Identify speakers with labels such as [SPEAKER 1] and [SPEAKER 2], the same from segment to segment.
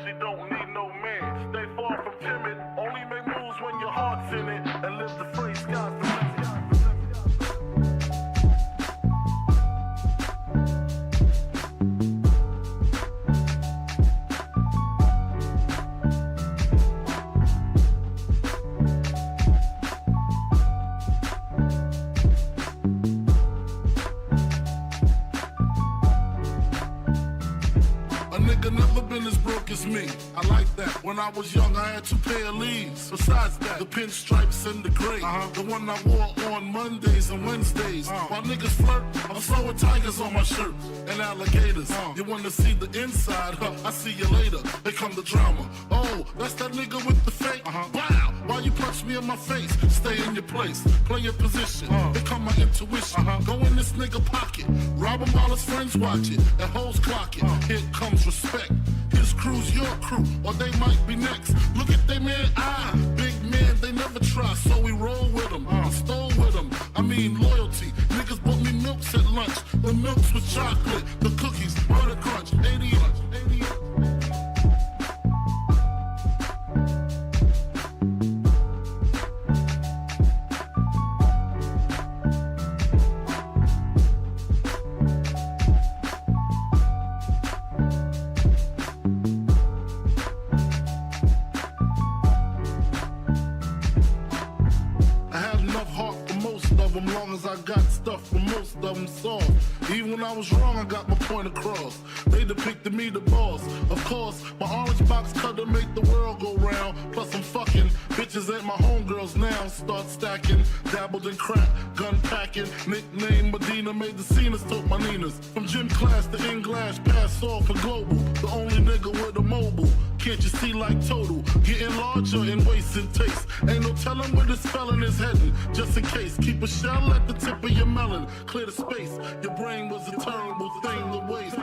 [SPEAKER 1] she don't need no man. Stay far from timid, only make moves when your heart's in it, and live the free skies the limit. Never been as broke as me. I like that. When I was young, I had 2 pair of leaves. Besides that, the pinstripes and the gray. The one I wore on Mondays and Wednesdays. While niggas flirt, I'm throwing tigers on my shirt and alligators. You wanna see the inside? I see you later. Here come the drama. Oh, that's that nigga with the fake. Wow, why you punch me in my face? Stay in your place, play your position. Here come my intuition. Go in this nigga pocket, rob him while his friends watch it, and hoes clock it. Here comes respect. His crew's your crew, or they might be next. Look at they man, big man, they never try, so we roll with them, stole with them. I mean loyalty. Niggas bought me milks at lunch. The milks with chocolate, the cookies, butter crunch, 80. Long as I got stuff from most of them soft. Even when I was wrong, I got my point across. They depicted me the boss. Of course, my orange box cutter make the world go round. Plus I'm fucking bitches ain't my homegirls now. Start stacking, dabbled in crack, gun packing. Nickname Medina, made the scenes, took my Ninas. From gym class to in-glass, pass off for global. The only nigga with a mobile. Can't you see like total? Getting larger in waist and taste. Ain't no telling where this felon is heading. Just in case, keep a shell at the tip of your melon. Clear the space. Your brain was a terrible thing to waste.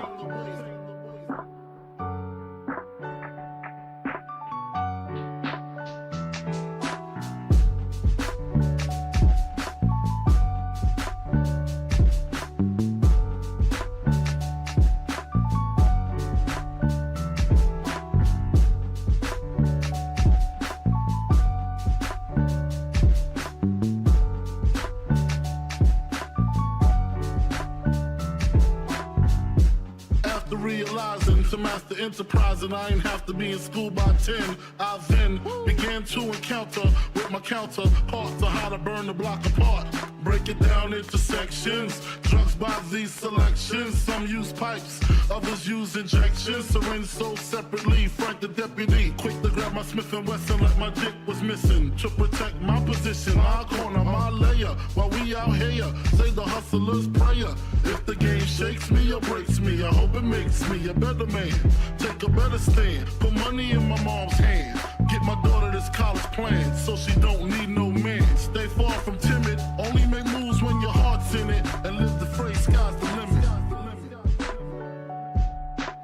[SPEAKER 1] Realizing to master enterprise, and I ain't have to be in school by 10. I then began to encounter with my counterparts of how to burn the block apart. Break it down into sections. Drugs by these selections. Some use pipes, others use injections. Syringe sold separately. Frank the deputy, quick to grab my Smith & Wesson like my dick was missing. To protect my position, my corner, my layer. While we out here, say the hustler's prayer. If the game shakes me or breaks me, I hope it makes me a better man. Take a better stand. Put money in my mom's hand. Get my daughter this college plan, so she don't need no man. Stay far from timid. Only make moves when your heart's in it, and live the phrase, sky's the limit.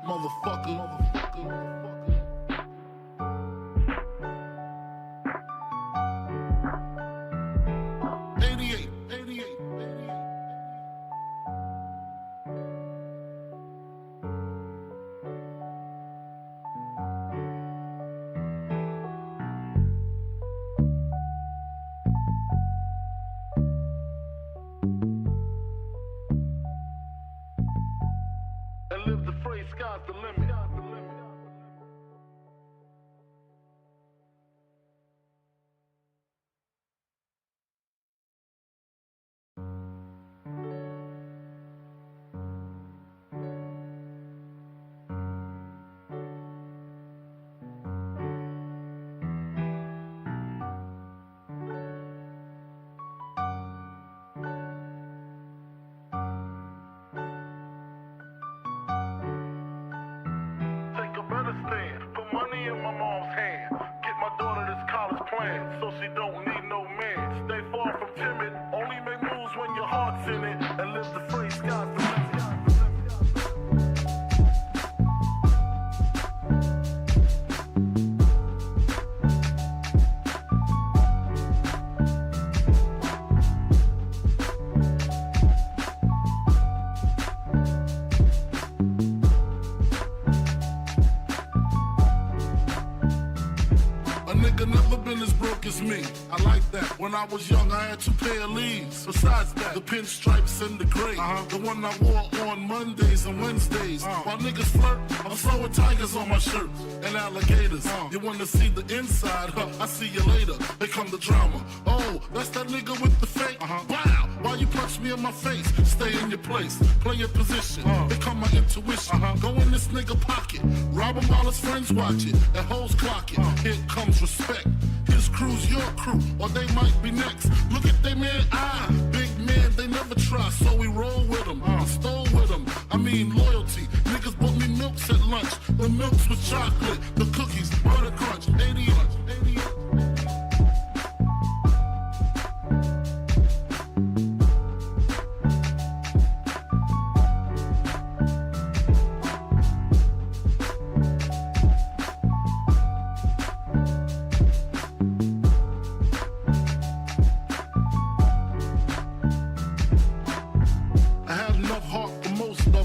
[SPEAKER 1] Motherfucker. 88. nigga never been as broke as me. I like that. When I was young, I had 2 pair of leaves. Besides that, the pinstripes and the gray. The one I wore on Mondays and Wednesdays. While niggas flirt, I'm sewing tigers on my shirt and alligators. You wanna see the inside? I see you later. Here come the drama. Oh, that's that nigga with the fake. Wow, why you punch me in my face? Stay in your place, play your position. Here come my intuition. Go in this nigga pocket, rob him while his friends watch it. And hoes clock it. Here comes respect. His crew's your crew, or they might be next. Look at they man, big man, they never try, so we roll with them. I stole with them, I mean loyalty. Niggas bought me milks at lunch. The milks with chocolate, the cookies, butter crunch, 88.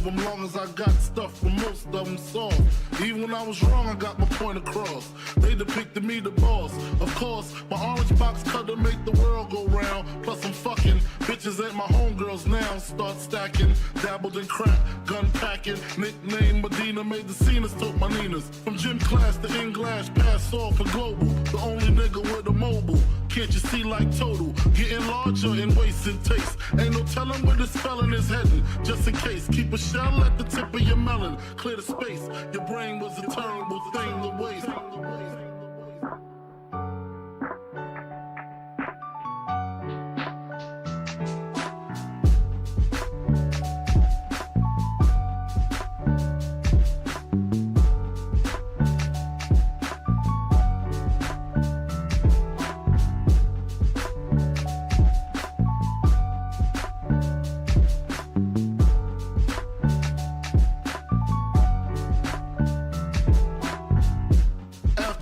[SPEAKER 1] Long as I got stuff for most of them soft. Even when I was wrong, I got my point across. They depicted me the boss. Of course, my orange box cutter make the world go round. Plus I'm fucking bitches at my homegirls now. Start stacking, dabbled in crack, gun packing. Nickname Medina, made the scenes, took my Ninas. From gym class to in-glass, pass off for global. The only nigga with a mobile. Can't you see like total? Getting larger in waist and taste. Ain't no telling where this felon is heading. Just in case, keep a shell at the tip of your melon. Clear the space. Your brain was a terrible thing to waste.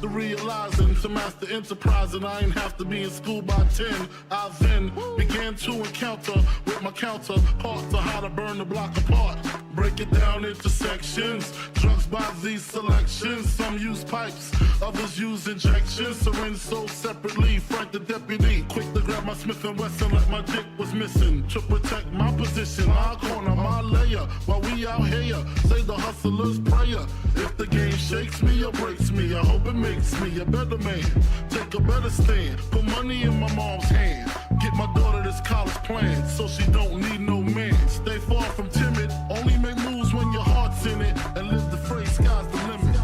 [SPEAKER 1] Realizing to master enterprise and I ain't have to be in school by 10. I then began to encounter with my counterparts on how to burn the block apart. Break it down into sections. Drugs by these selections. Some use pipes, others use injections. Syringe sold separately. Frank the deputy, quick to grab my Smith & Wesson like my dick was missing. To protect my position, my corner, my layer. While we out here, say the hustler's prayer. If the game shakes me or breaks me, I hope it makes me a better man. Take a better stand, put money in my mom's hand. Get my daughter this college plan, so she don't need no man. Stay far from timid, only make moves when your heart's in it. And live the phrase, sky's the limit.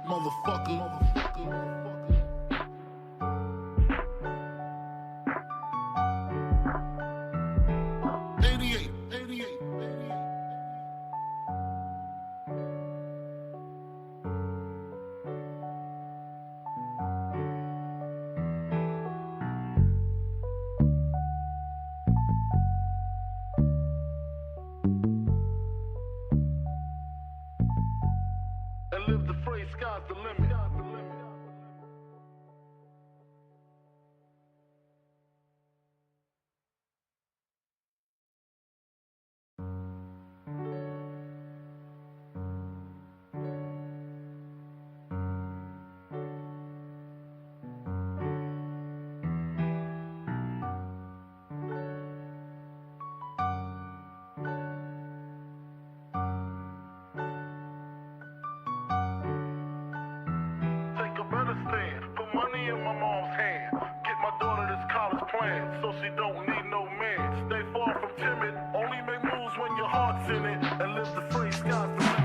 [SPEAKER 1] Motherfucker. 88. And live the phrase, sky's the limit. Put money in my mom's hand. Get my daughter this college plan, so she don't need no man. Stay far from timid, only make moves when your heart's in it. And live the phrase, sky's the limit.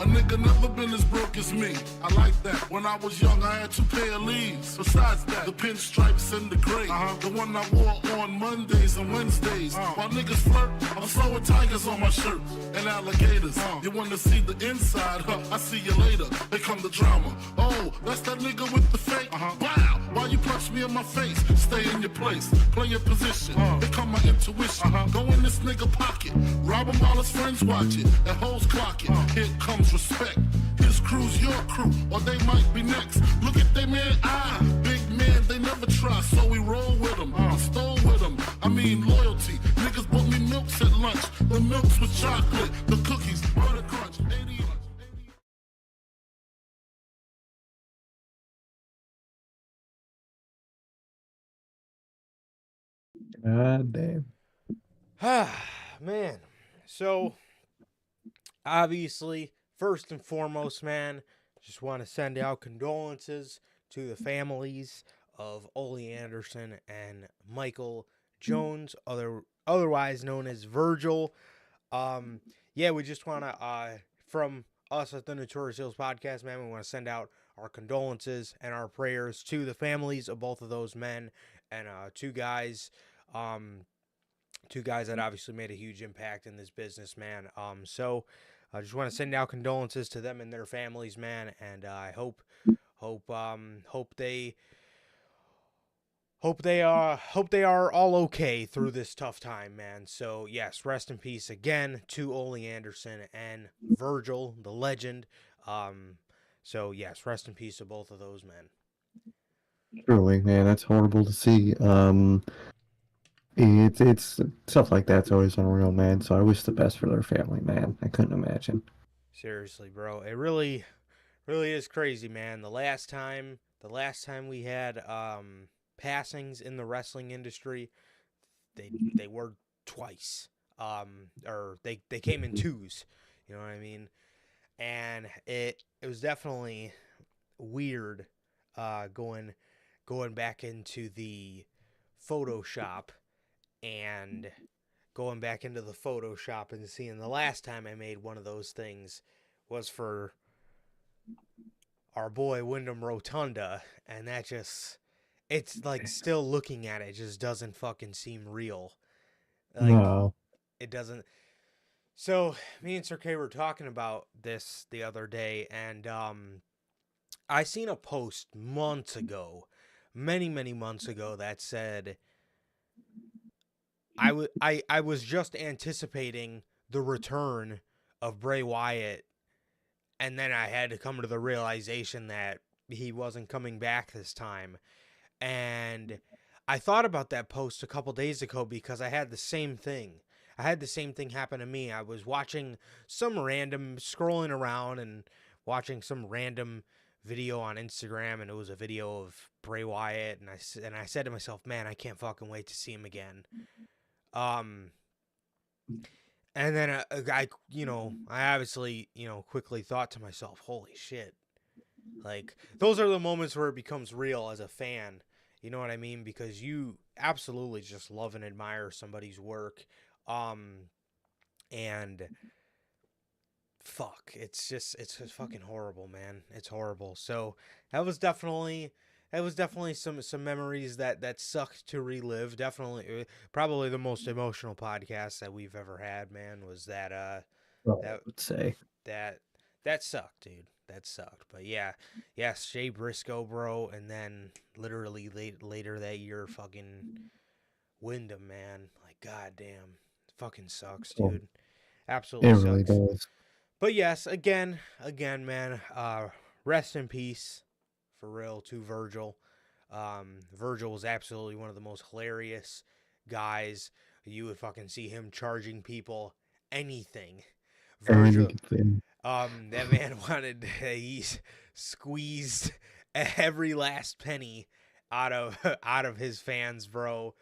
[SPEAKER 1] Nigga never been as broke as me. I like that. When I was young, I had 2 pair of leaves. Besides that, the pinstripes and the gray. The one I wore on Mondays and Wednesdays. While niggas flirt, I'm sewing tigers on my shirt and alligators. You wanna see the inside? I see you later. Here come the drama. Oh, that's that nigga with the fake. Wow, why you punch me in my face? Stay in your place, play your position. Here come my intuition. Go in this nigga pocket, rob him while his friends watch it, and hoes clock it. Here comes respect. His crew's your crew, or they might be next. Look at they man, big man, they never try, so we roll with them, stole with them. I mean loyalty. Niggas bought me milks at lunch. The milks with chocolate, the cookies, butter crunch. 80.
[SPEAKER 2] God damn.
[SPEAKER 3] Man. So, obviously, first and foremost, man, just want to send out condolences to the families of Ole Anderson and Michael Jones, otherwise known as Virgil. Yeah, we just want to, from us at the Notorious podcast, man, we want to send out our condolences and our prayers to the families of both of those men and two guys that obviously made a huge impact in this business, man. So I just want to send out condolences to them and their families, man, and I hope they are all okay through this tough time, man. So yes, rest in peace again to Ole Anderson and Virgil, the legend. So yes, rest in peace to both of those men.
[SPEAKER 2] Truly, man, that's horrible to see. It's stuff like that's always unreal, man. So I wish the best for their family, man. I couldn't imagine.
[SPEAKER 3] Seriously, bro, it really is crazy, man. The last time we had passings in the wrestling industry, they were twice. Or they came in twos. You know what I mean? And it was definitely weird going back into the Photoshop and going back into the Photoshop and seeing the last time I made one of those things was for our boy Wyndham Rotunda, and that just, it's like still looking at it just doesn't fucking seem real. Like,
[SPEAKER 2] No.
[SPEAKER 3] it doesn't. So me and Sir K were talking about this the other day, and I seen a post months ago, many months ago, that said I was just anticipating the return of Bray Wyatt, and then I had to come to the realization that he wasn't coming back this time. And I thought about that post a couple days ago because I had the same thing. I had the same thing happen to me. I was watching some random, scrolling around and watching some random video on Instagram, and it was a video of Bray Wyatt, and I said to myself, man, I can't fucking wait to see him again. And then I obviously, quickly thought to myself, holy shit. Like, those are the moments where it becomes real as a fan. You know what I mean? Because you absolutely just love and admire somebody's work. And fuck, it's just fucking horrible, man. It's horrible. So that was definitely some memories that sucked to relive. Definitely, probably the most emotional podcast that we've ever had, man. Was that
[SPEAKER 2] I would say
[SPEAKER 3] that sucked, dude. That sucked. But yeah, yes, Jay Briscoe, bro, and then literally later that year, fucking Wyndham, man. Like, goddamn, fucking sucks, dude. Absolutely
[SPEAKER 2] it
[SPEAKER 3] sucks.
[SPEAKER 2] really does.
[SPEAKER 3] But yes, again, man. Rest in peace, for real, to Virgil. Virgil was absolutely one of the most hilarious guys. You would fucking see him charging people anything. Virgil, that man he squeezed every last penny out of his fans, bro.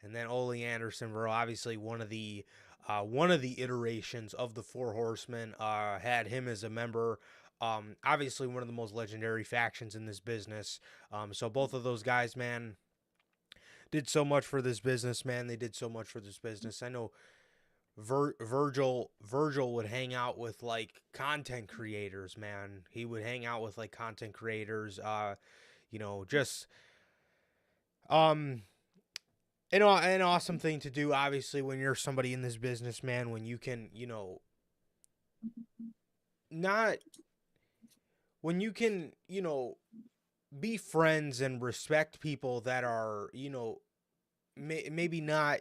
[SPEAKER 3] And then Ole Anderson, bro, obviously one of the iterations of the Four Horsemen, had him as a member. Obviously one of the most legendary factions in this business. So both of those guys, man, did so much for this business, man. They did so much for this business. I know Virgil would hang out with like content creators, man. He would hang out with like content creators, just an awesome thing to do, obviously, when you're somebody in this business, man, when you can, be friends and respect people that are, maybe not,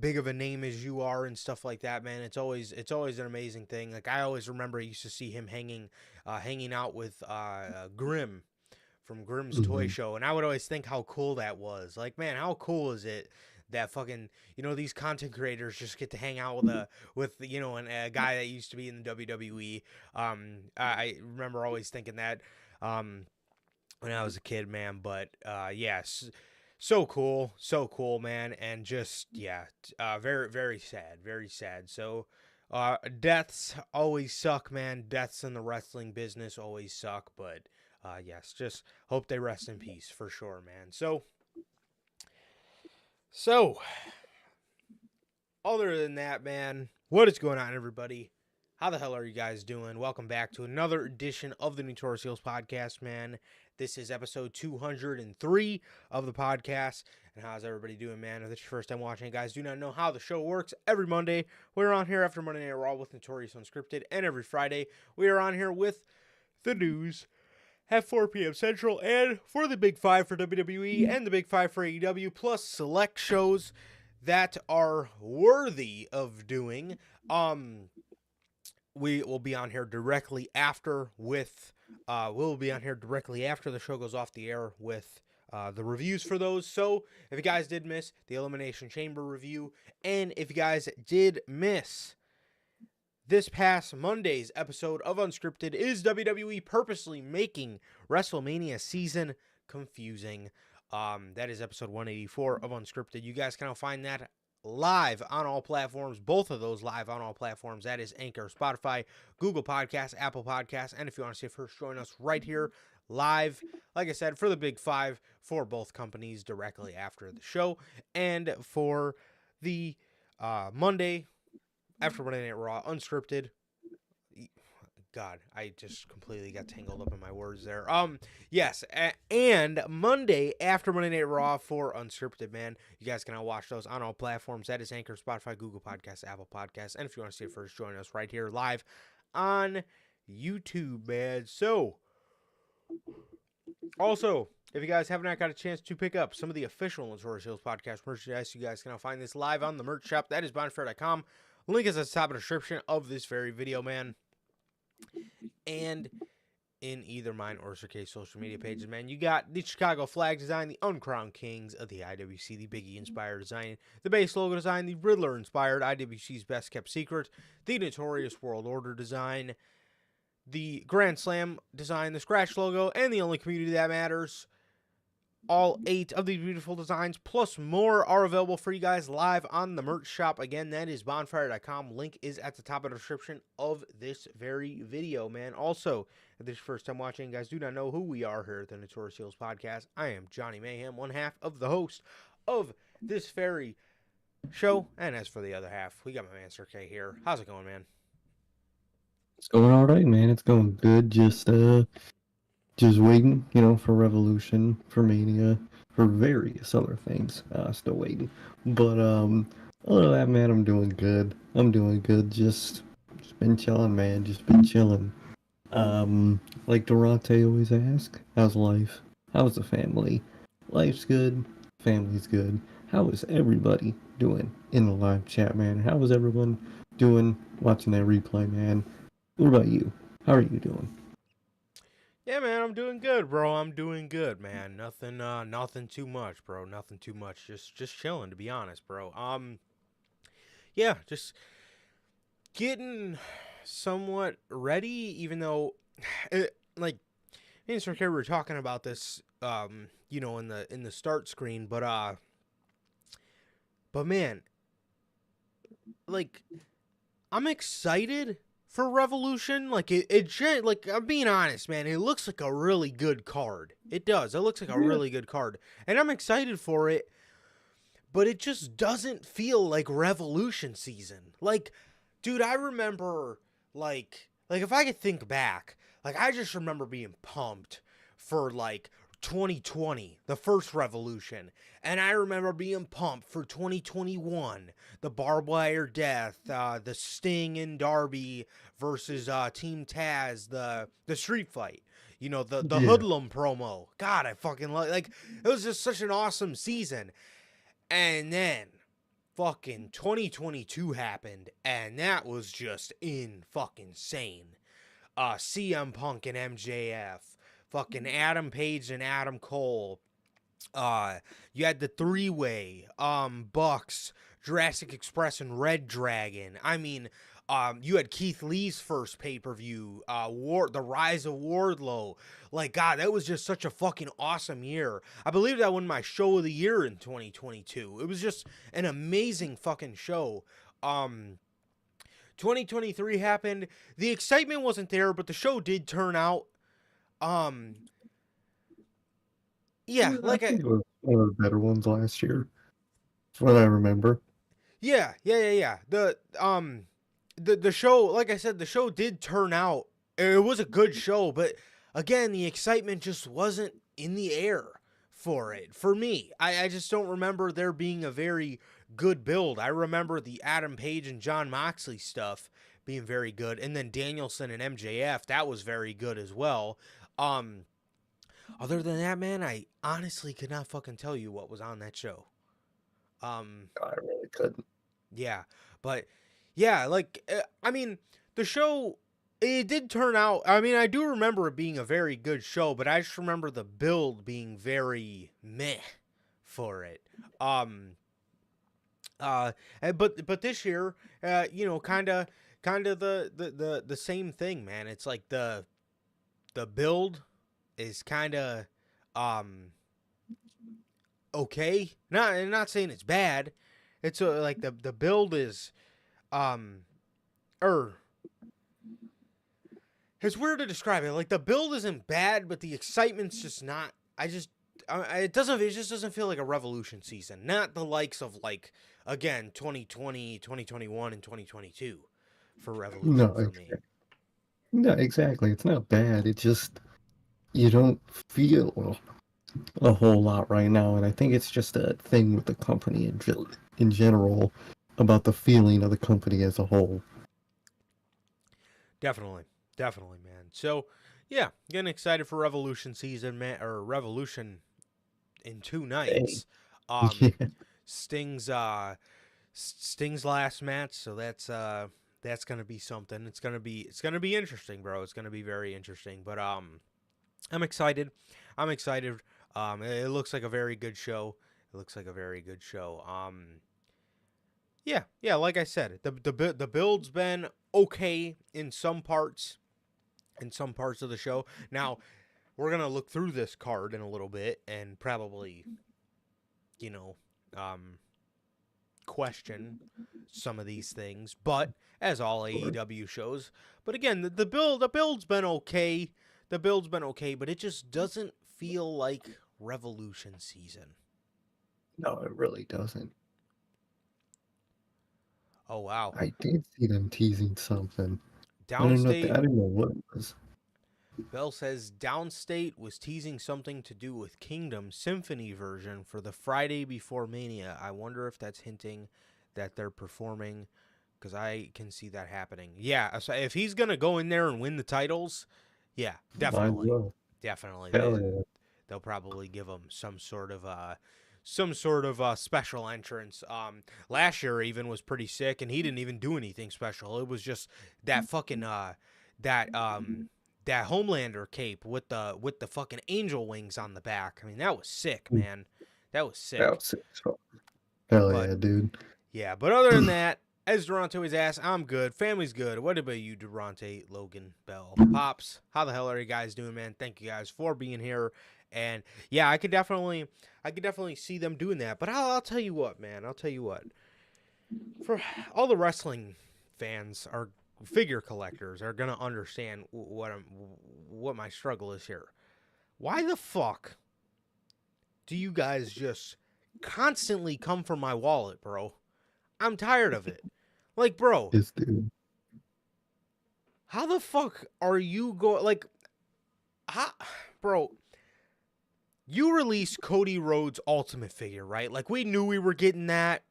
[SPEAKER 3] big of a name as you are and stuff like that, man. It's always an amazing thing. Like, I always remember I used to see him hanging out with Grimm from Grimm's Toy
[SPEAKER 2] Hmm.
[SPEAKER 3] Show, and I would always think how cool that was. Like, man, how cool is it that fucking, these content creators just get to hang out a guy that used to be in the WWE. I remember always thinking that when I was a kid, man. But yes, so cool, man. And just, yeah, very, very sad, very sad. So deaths always suck, man. Deaths in the wrestling business always suck. But yes, just hope they rest in peace for sure, man. So other than that, man, what is going on, everybody? How the hell are you guys doing? Welcome back to another edition of the Notorious podcast, man. This is episode 203 of the podcast. And how's everybody doing, man? If this is your first time watching, guys, do not know how the show works. Every Monday, we're on here after Monday Night Raw with Notorious Unscripted. And every Friday, we are on here with the news at 4 p.m. Central. And for the Big Five for WWE and the Big Five for AEW, plus select shows that are worthy of doing. We will be on here directly after the show goes off the air with the reviews for those. So if you guys did miss the Elimination Chamber review, and if you guys did miss this past Monday's episode of Unscripted, is WWE purposely making WrestleMania season confusing? That is episode 184 of Unscripted. You guys can find that live on all platforms, both of those live on all platforms. That is Anchor, Spotify, Google Podcasts, Apple Podcasts, and if you want to see it first, join us right here live, like I said, for the Big Five for both companies directly after the show, and for the Monday after Monday Night Raw Unscripted. God, I just completely got tangled up in my words there. Yes, and Monday after Monday Night Raw for Unscripted, man. You guys can now watch those on all platforms. That is Anchor, Spotify, Google Podcasts, Apple Podcasts, and if you want to see it first, join us right here live on YouTube, man. So, also, if you guys have not got a chance to pick up some of the official Notorious Heels podcast merchandise, you guys can now find this live on the merch shop. That is bonfire.com. Link is at the top of the description of this very video, man. And in either mine or Sir K's social media pages, man, you got the Chicago flag design, the Uncrowned Kings of the IWC, the Biggie inspired design, the base logo design, the Riddler inspired IWC's best kept secret, the Notorious World Order design, the Grand Slam design, the Scratch logo, and the only community that matters. All 8 of these beautiful designs, plus more, are available for you guys live on the merch shop. Again, that is bonfire.com. Link is at the top of the description of this very video, man. Also, if this is your first time watching, guys, do not know who we are here at the Notorious Heels podcast. I am Johnny Mayhem, one half of the host of this very show. And as for the other half, we got my man Sir K here. How's it going, man?
[SPEAKER 2] It's going all right, man. It's going good. Just waiting, for Revolution, for Mania, for various other things. Still waiting. But other than that, man, I'm doing good. Just been chilling, man. Just been chilling. Like Durante always asks, how's life? How's the family? Life's good. Family's good. How is everybody doing in the live chat, man? How is everyone doing watching that replay, man? What about you? How are you doing?
[SPEAKER 3] Yeah, man, I'm doing good, bro. I'm doing good, man. Nothing too much, bro. Nothing too much. Just chilling, to be honest, bro. Yeah, just getting somewhat ready, even though, like, me and Sir K were talking about this, in the start screen, but man, like, I'm excited for Revolution. Like, like, I'm being honest, man, it looks like a really good card. It does. It looks like a really good card. And I'm excited for it, but it just doesn't feel like Revolution season. Like, dude, I remember, like, if I could think back, like, I just remember being pumped for, like, 2020, the first Revolution. And I remember being pumped for 2021, the Barbed Wire Death, the Sting and Darby versus Team Taz, the street fight. You know, the
[SPEAKER 2] Yeah.
[SPEAKER 3] hoodlum promo. God, I fucking like it was just such an awesome season. And then fucking 2022 happened, and that was just fucking insane. CM Punk and MJF, fucking Adam Page and Adam Cole. You had the three-way, Bucks, Jurassic Express, and Red Dragon. I mean, you had Keith Lee's first pay-per-view, the Rise of Wardlow. Like, God, that was just such a fucking awesome year. I believe that won my show of the year in 2022. It was just an amazing fucking show. 2023 happened. The excitement wasn't there, but the show did turn out. Yeah,
[SPEAKER 2] I think it was one of the better ones last year. That's what I remember.
[SPEAKER 3] Yeah. The show, like I said, the show did turn out. It was a good show, but again, the excitement just wasn't in the air for it. For me, I just don't remember there being a very good build. I remember the Adam Page and John Moxley stuff being very good, and then Danielson and MJF, that was very good as well. Other than that, man, I honestly could not fucking tell you what was on that show.
[SPEAKER 2] I really couldn't.
[SPEAKER 3] Yeah, but yeah, like I mean, the show, it did turn out. I mean, I do remember it being a very good show, but I just remember the build being very meh for it. But this year, you know, kind of the same thing, man. It's like the build is kind of okay. Not saying it's bad. It's like the build is it's weird to describe it. Like, the build isn't bad, but the excitement's just not. It just doesn't feel like a Revolution season. Not the likes of, like, again, 2020, 2021, and 2022 for Revolution for me.
[SPEAKER 2] No, exactly. It's not bad. It just, you don't feel a whole lot right now, and I think it's just a thing with the company in general about the feeling of the company as a whole.
[SPEAKER 3] Definitely, man. So, yeah, getting excited for Revolution season, man, or Revolution in 2 nights.
[SPEAKER 2] Yeah.
[SPEAKER 3] Sting's last match, so that's gonna be something. It's gonna be interesting, bro. It's gonna be very interesting. But I'm excited. It looks like a very good show. Yeah, like I said, the build's been okay in some parts of the show. Now, we're going to look through this card in a little bit and probably, you know, question some of these things, but as all AEW shows. But again, the build's been okay. But it just doesn't feel like Revolution season.
[SPEAKER 2] No, it really doesn't.
[SPEAKER 3] Oh, wow.
[SPEAKER 2] I did see them teasing something.
[SPEAKER 3] Downstate.
[SPEAKER 2] I didn't know what it was.
[SPEAKER 3] Bell says Downstate was teasing something to do with Kingdom Symphony version for the Friday before Mania. I wonder if that's hinting that they're performing, because I can see that happening. Yeah, so if he's going to go in there and win the titles, yeah, definitely. Definitely. They'll probably give him some sort of special entrance. Last year even was pretty sick, and he didn't even do anything special. It was just that fucking that Homelander cape with the fucking angel wings on the back. I mean, that was sick, man. That was sick.
[SPEAKER 2] Hell yeah, dude.
[SPEAKER 3] Yeah, but other than that, as Durante always asks, I'm good. Family's good. What about you, Durante, Logan, Bell, Pops? How the hell are you guys doing, man? Thank you guys for being here. And yeah, I could definitely see them doing that. But I'll tell you what, man. For all the wrestling fans, are figure collectors, are gonna understand what my struggle is here. Why the fuck do you guys just constantly come for my wallet, bro? I'm tired of it. Like, bro,
[SPEAKER 2] Yes, dude.
[SPEAKER 3] how the fuck are you going? Like, bro, you released Cody Rhodes Ultimate figure, right? Like, we knew we were getting that.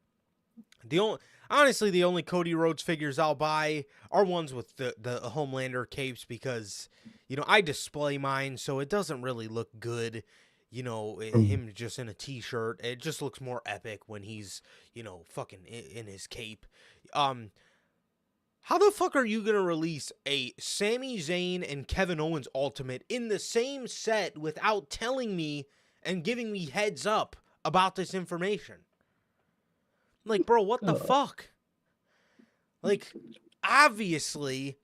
[SPEAKER 3] Honestly, the only Cody Rhodes figures I'll buy are ones with the Homelander capes, because, You know, I display mine, so it doesn't really look good. You know, him just in a t-shirt. It just looks more epic when he's, you know, fucking in his cape. How the fuck are you gonna release a Sami Zayn and Kevin Owens Ultimate in the same set without telling me and giving me heads up about this information? Like, bro, what the fuck? Like, obviously,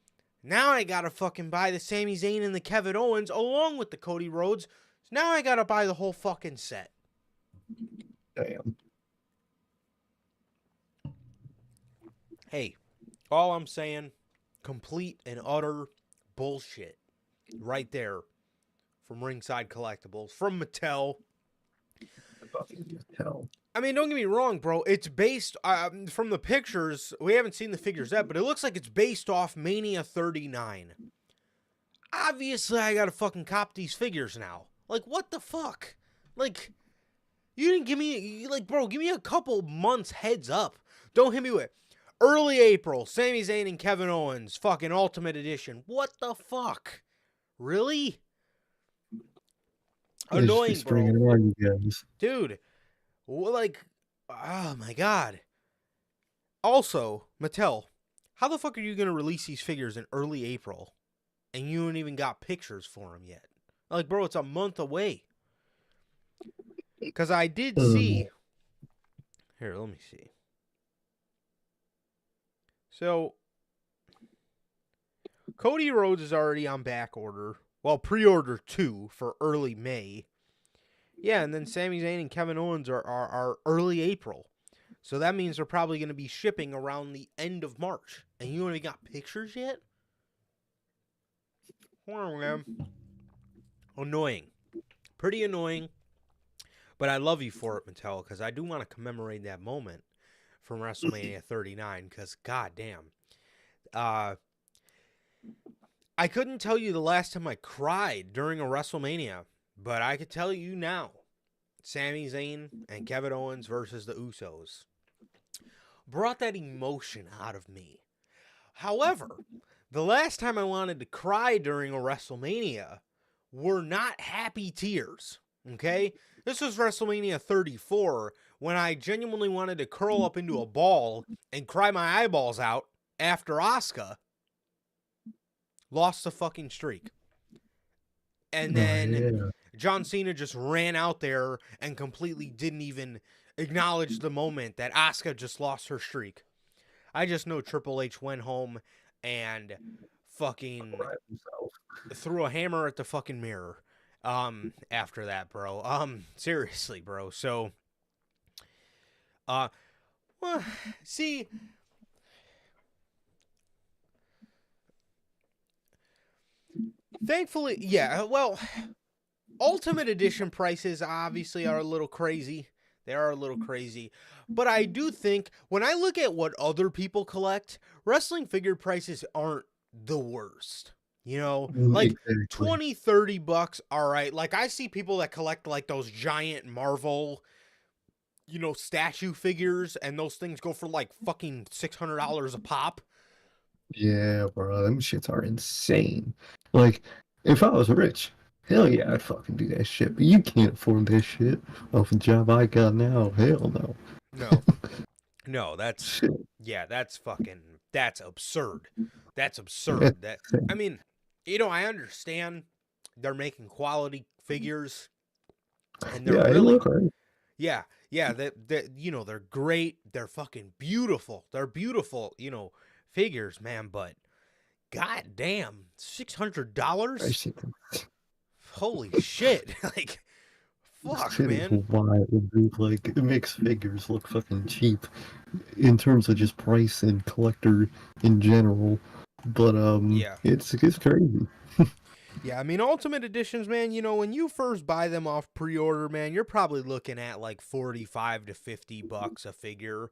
[SPEAKER 3] now I gotta fucking buy the Sami Zayn and the Kevin Owens along with the Cody Rhodes. So now I gotta buy the whole fucking set.
[SPEAKER 2] Damn.
[SPEAKER 3] Hey, all I'm saying, complete and utter bullshit. Right there. From Ringside Collectibles. From Mattel.
[SPEAKER 2] Hell.
[SPEAKER 3] I mean, don't get me wrong, bro. It's based, from the pictures, we haven't seen the figures yet, but it looks like it's based off Mania 39. Obviously, I gotta fucking cop these figures now. Like, what the fuck? Like, you didn't give me, like, bro, give me a couple months heads up. Don't hit me with early April, Sami Zayn and Kevin Owens, fucking Ultimate Edition. What the fuck? Really? Annoying,
[SPEAKER 2] just
[SPEAKER 3] bro.
[SPEAKER 2] bringing it on, you guys.
[SPEAKER 3] Dude, like, oh my god. Also, Mattel, how the fuck are you going to release these figures in early April and you don't even got pictures for them yet? Like, bro, it's a month away. Because I did see... Here, let me see. So, Cody Rhodes is already on back order. Well, pre-order 2 for early May. Yeah, and then Sami Zayn and Kevin Owens are early April. So that means they're probably going to be shipping around the end of March. And you ain't even got pictures yet? Wow, man. Annoying. Pretty annoying. But I love you for it, Mattel, because I do want to commemorate that moment from WrestleMania 39, because goddamn. I couldn't tell you the last time I cried during a WrestleMania, but I could tell you now. Sami Zayn and Kevin Owens versus the Usos brought that emotion out of me. However, the last time I wanted to cry during a WrestleMania were not happy tears, okay? This was WrestleMania 34 when I genuinely wanted to curl up into a ball and cry my eyeballs out after Asuka lost the fucking streak. And then John Cena just ran out there and completely didn't even acknowledge the moment that Asuka just lost her streak. I just know Triple H went home and fucking threw a hammer at the fucking mirror after that, bro. Seriously, bro. So, well, see... Thankfully, yeah, well, Ultimate Edition prices obviously are a little crazy. They are a little crazy. But I do think, when I look at what other people collect, wrestling figure prices aren't the worst. You know, like
[SPEAKER 2] Exactly.
[SPEAKER 3] $20-$30, all right. Like, I see people that collect, like, those giant Marvel, you know, statue figures, and those things go for, like, fucking $600 a pop.
[SPEAKER 2] Yeah, bro, them shits are insane. Like, if I was rich, hell yeah, I'd fucking do that shit. But you can't afford this shit off the job I got now. Hell no.
[SPEAKER 3] No, that's,
[SPEAKER 2] Shit.
[SPEAKER 3] yeah, that's absurd. That's absurd.
[SPEAKER 2] That's
[SPEAKER 3] I mean, you know, I understand they're making quality figures, and they're
[SPEAKER 2] yeah, they
[SPEAKER 3] really,
[SPEAKER 2] look right.
[SPEAKER 3] yeah, you know, they're great. They're fucking beautiful. They're beautiful, you know, figures, man, but goddamn, $600?
[SPEAKER 2] Shit,
[SPEAKER 3] Holy shit. Like, fuck,
[SPEAKER 2] shit is
[SPEAKER 3] man.
[SPEAKER 2] wild, dude. Like, it makes figures look fucking cheap in terms of just price and collector in general. But
[SPEAKER 3] Yeah.
[SPEAKER 2] it's crazy.
[SPEAKER 3] Yeah, I mean, Ultimate Editions, man, you know, when you first buy them off pre-order, man, you're probably looking at like $45 to $50 a figure.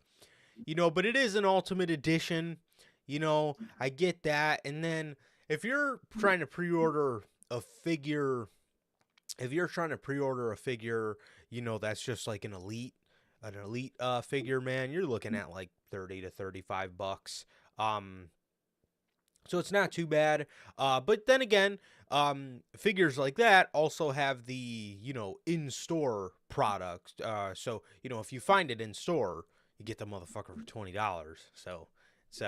[SPEAKER 3] You know, but it is an Ultimate Edition. You know, I get that. And then if you're trying to pre-order a figure, you know, that's just like an elite figure, man, you're looking at like $30 to $35. So it's not too bad. But then again, figures like that also have the, in-store product. So, if you find it in store, you get the motherfucker for $20. So it's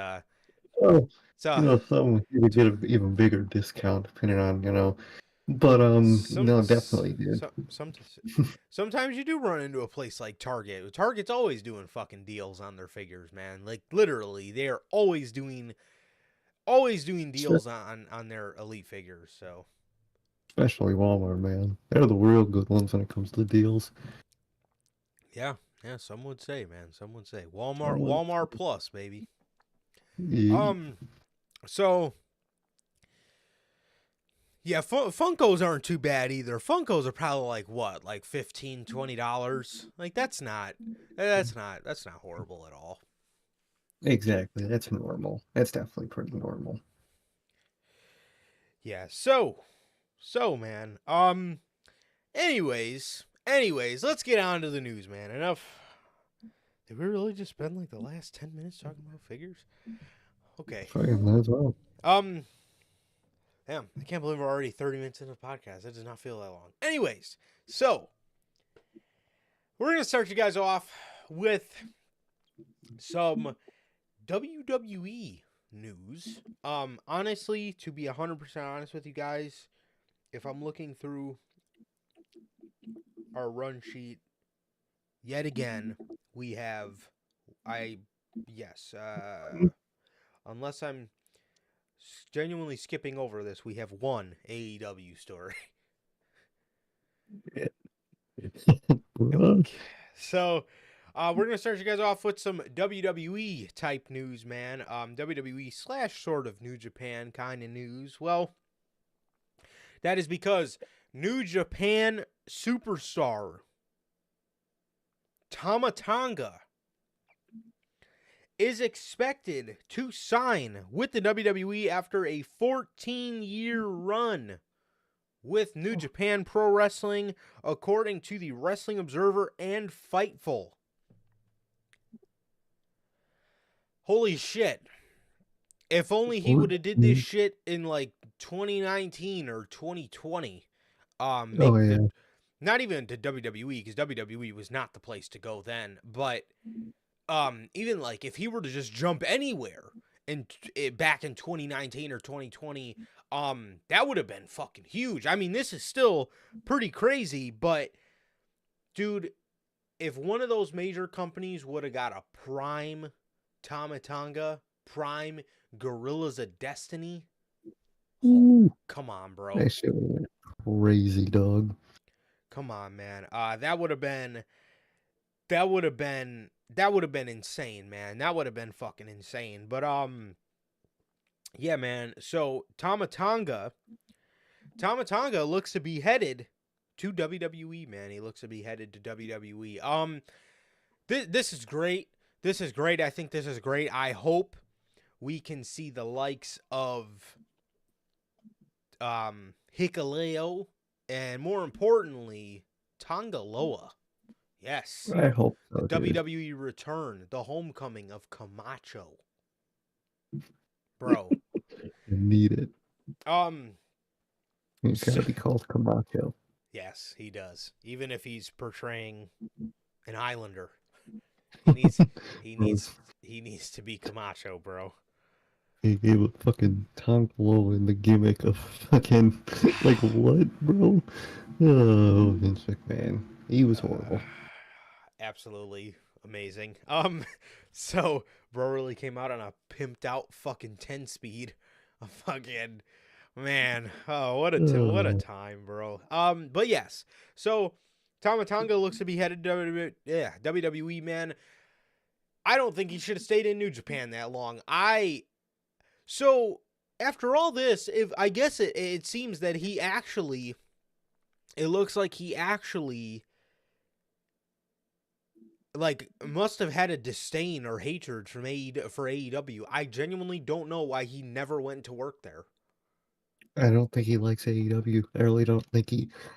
[SPEAKER 2] Oh,
[SPEAKER 3] it's uh
[SPEAKER 2] some you could get an even bigger discount depending on, But no, definitely, dude.
[SPEAKER 3] sometimes you do run into a place like Target. Target's always doing fucking deals on their figures, man. Like literally, they are always doing deals on their elite figures. So
[SPEAKER 2] Especially Walmart, man. They're the real good ones when it comes to deals.
[SPEAKER 3] yeah, some would say, man. Some would say
[SPEAKER 2] I would-
[SPEAKER 3] Walmart Plus, baby.
[SPEAKER 2] Yeah.
[SPEAKER 3] So yeah, Funkos aren't too bad either. Funkos are probably like what, like $15, $20. Like that's not horrible at all.
[SPEAKER 2] Exactly. That's normal. That's definitely pretty normal.
[SPEAKER 3] Yeah. So man. Anyways, let's get on to the news, man. Enough. Did we really just spend like the last 10 minutes talking about figures? Okay.
[SPEAKER 2] Fucking might as well.
[SPEAKER 3] Damn, I can't believe we're already 30 minutes into the podcast. That does not feel that long. Anyways, so we're gonna start you guys off with some WWE news. Honestly, to be 100% honest with you guys, if I'm looking through our run sheet, yet again, we have, unless I'm genuinely skipping over this, we have one AEW story. So, we're going to start you guys off with some WWE type news, man. WWE / sort of New Japan kind of news. Well, that is because New Japan superstar Tama Tonga is expected to sign with the WWE after a 14-year run with New Japan Pro Wrestling, according to the Wrestling Observer and Fightful. Holy shit. If only he would have did this shit in like 2019 or 2020. Not even to WWE, because WWE was not the place to go then, but even like if he were to just jump anywhere and back in 2019 or 2020, that would have been fucking huge. I mean, this is still pretty crazy, but dude, if one of those major companies would have got a prime Tama Tonga, prime Gorillas of Destiny, come on, bro.
[SPEAKER 2] That shit would have been crazy, dog.
[SPEAKER 3] Come on, man. That would have been insane, man. That would have been fucking insane. But yeah, man. So Tama Tonga looks to be headed to WWE, man. He looks to be headed to WWE. This is great. This is great. I think this is great. I hope we can see the likes of Hikuleo and, more importantly, Tonga Loa. Yes.
[SPEAKER 2] I hope so,
[SPEAKER 3] the
[SPEAKER 2] dude.
[SPEAKER 3] WWE return, the homecoming of Camacho. Bro.
[SPEAKER 2] You need it. He's
[SPEAKER 3] So-
[SPEAKER 2] gotta be called Camacho.
[SPEAKER 3] Yes, he does. Even if he's portraying an Islander. He needs to be Camacho, bro.
[SPEAKER 2] He gave a fucking Tonga Loa in the gimmick of fucking like what, bro? Oh, Vince McMahon. He was horrible.
[SPEAKER 3] Absolutely amazing. So bro really came out on a pimped out fucking 10-speed. A fucking man. Oh, what a time, bro. But yes. So Tama Tonga looks to be headed to WWE, man. I don't think he should have stayed in New Japan that long. So after all this, I guess it seems that it looks like he actually like must have had a disdain or hatred for AEW. I genuinely don't know why he never went to work there.
[SPEAKER 2] I don't think he likes AEW. I really don't think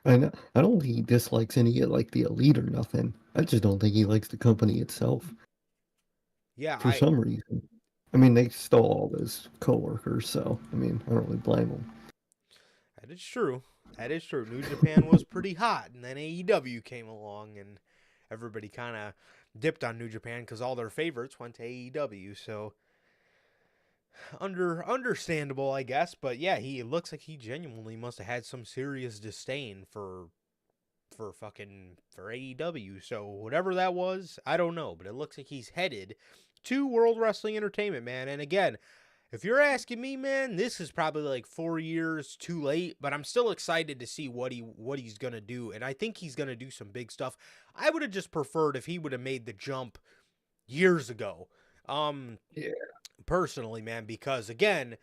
[SPEAKER 2] I don't think he dislikes any like the Elite or nothing. I just don't think he likes the company itself.
[SPEAKER 3] Yeah,
[SPEAKER 2] For some reason. I mean, they stole all his coworkers, so I mean, I don't really blame them.
[SPEAKER 3] That is true. That is true. New Japan was pretty hot, and then AEW came along, and everybody kind of dipped on New Japan because all their favorites went to AEW. So understandable, I guess. But yeah, it looks like he genuinely must have had some serious disdain for AEW. So whatever that was, I don't know, but it looks like he's headed to World Wrestling Entertainment, man. And again, if you're asking me, man, this is probably like 4 years too late, but I'm still excited to see what he's gonna do, and I think he's gonna do some big stuff. I would have just preferred if he would have made the jump years ago.
[SPEAKER 2] Yeah.
[SPEAKER 3] Personally, man, because again,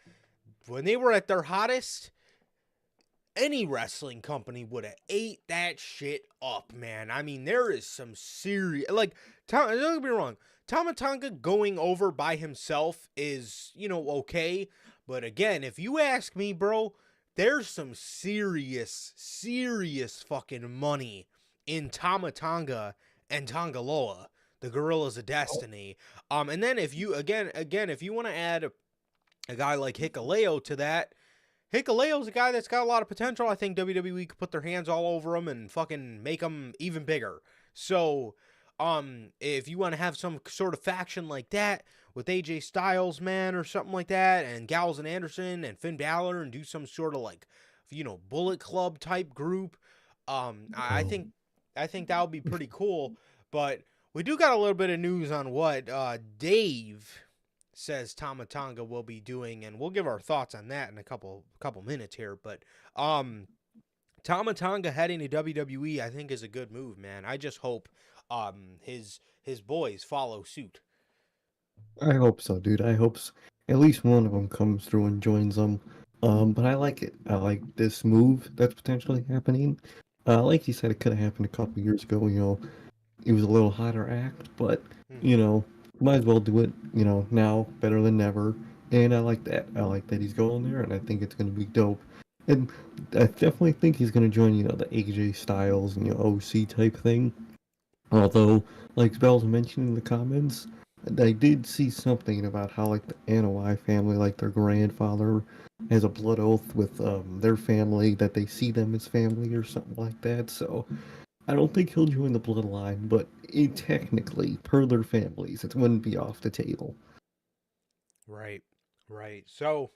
[SPEAKER 3] when they were at their hottest, any wrestling company would have ate that shit up, man. I mean, there is some serious, like, don't get me wrong, Tama Tonga going over by himself is, okay. But again, if you ask me, bro, there's some serious fucking money in Tama Tonga and Tongaloa, the Gorillas of Destiny. And then if you, again, if you want to add a guy like Hikuleo to that, Hikuleo's a guy that's got a lot of potential. I think WWE could put their hands all over him and fucking make him even bigger. So, if you want to have some sort of faction like that with AJ Styles, man, or something like that, and Gallows and Anderson and Finn Balor, and do some sort of like, Bullet Club type group, I think that would be pretty cool. But we do got a little bit of news on what Dave says Tama Tonga will be doing, and we'll give our thoughts on that in a couple minutes here. But Tama Tonga heading to WWE, I think, is a good move, man. I just hope his boys follow suit.
[SPEAKER 2] I hope so, dude. I hope at least one of them comes through and joins them. But I like it. I like this move that's potentially happening. Like you said, it could have happened a couple years ago. It was a little hotter act, but might as well do it. Now better than never. And I like that. I like that he's going there, and I think it's going to be dope. And I definitely think he's going to join, the AJ Styles and OC type thing. Although, like Spells mentioned in the comments, I did see something about how, like, the Anoa'i family, like, their grandfather has a blood oath with their family, that they see them as family or something like that. So, I don't think he'll join the Bloodline, but technically, per their families, it wouldn't be off the table.
[SPEAKER 3] Right. So,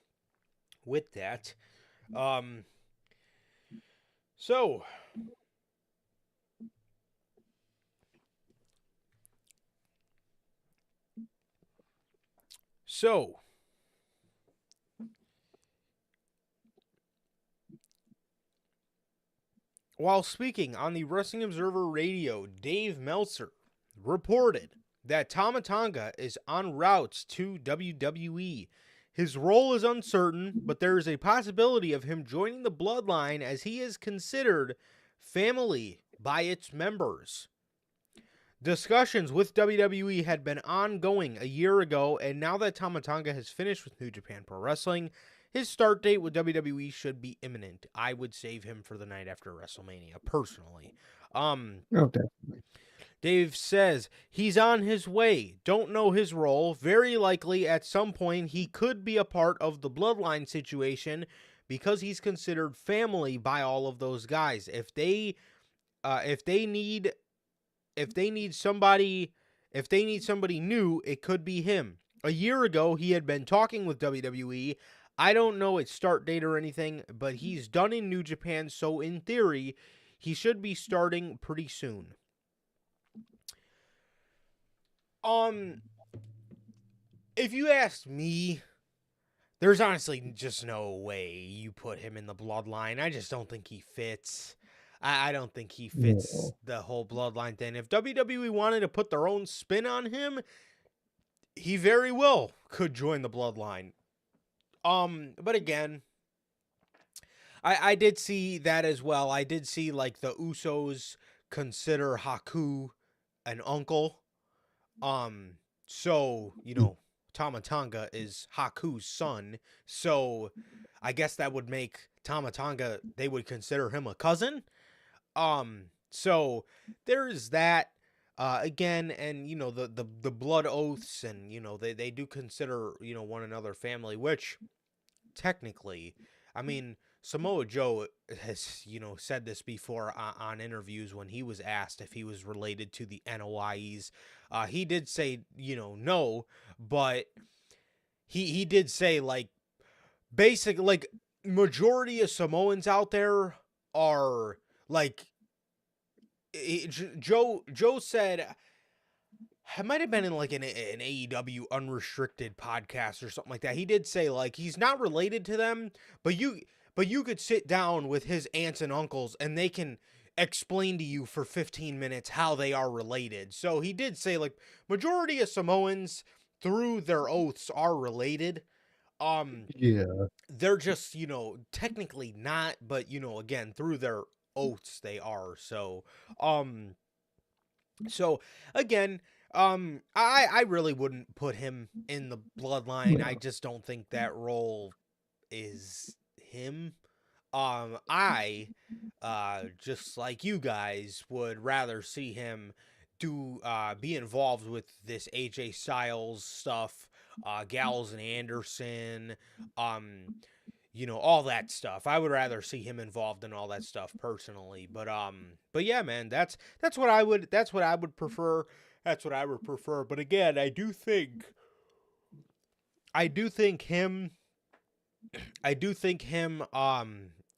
[SPEAKER 3] with that, so while speaking on the Wrestling Observer Radio, Dave Meltzer reported that Tama Tonga is en route to WWE. His role is uncertain, but there is a possibility of him joining the Bloodline as he is considered family by its members. Discussions with WWE had been ongoing a year ago, and now that Tama Tonga has finished with New Japan Pro Wrestling, his start date with WWE should be imminent. I would save him for the night after WrestleMania, personally.
[SPEAKER 2] Okay.
[SPEAKER 3] Dave says he's on his way. Don't know his role. Very likely at some point he could be a part of the Bloodline situation because he's considered family by all of those guys. If they need somebody new, it could be him. A year ago, he had been talking with WWE. I don't know its start date or anything, but he's done in New Japan, so in theory, he should be starting pretty soon. If you asked me, there's honestly just no way you put him in the Bloodline. I just don't think he fits. I don't think he fits the whole Bloodline thing. If WWE wanted to put their own spin on him, he very well could join the Bloodline. But again, I did see that as well. I did see, like, the Usos consider Haku an uncle. So, Tama Tonga is Haku's son. So, I guess that would make Tama Tonga, they would consider him a cousin. So, there's that. again, and the blood oaths, and they do consider one another family, which technically, I mean, Samoa Joe has said this before on interviews when he was asked if he was related to the NOIEs. He did say no, but he did say, like, basically, like, majority of Samoans out there are like, Joe said, it might have been in like an AEW unrestricted podcast or something like that. He did say, like, he's not related to them, but you could sit down with his aunts and uncles and they can explain to you for 15 minutes how they are related. So he did say, like, majority of Samoans through their oaths are related.
[SPEAKER 2] Yeah.
[SPEAKER 3] They're just, technically not, but again, through their oaths they are. So again, I really wouldn't put him in the bloodline. I just don't think that role is him. I just like you guys would rather see him be involved with this AJ Styles stuff, Gallows and Anderson, all that stuff. I would rather see him involved in all that stuff personally. But yeah, man, that's what I would prefer. That's what I would prefer. But again, I do think him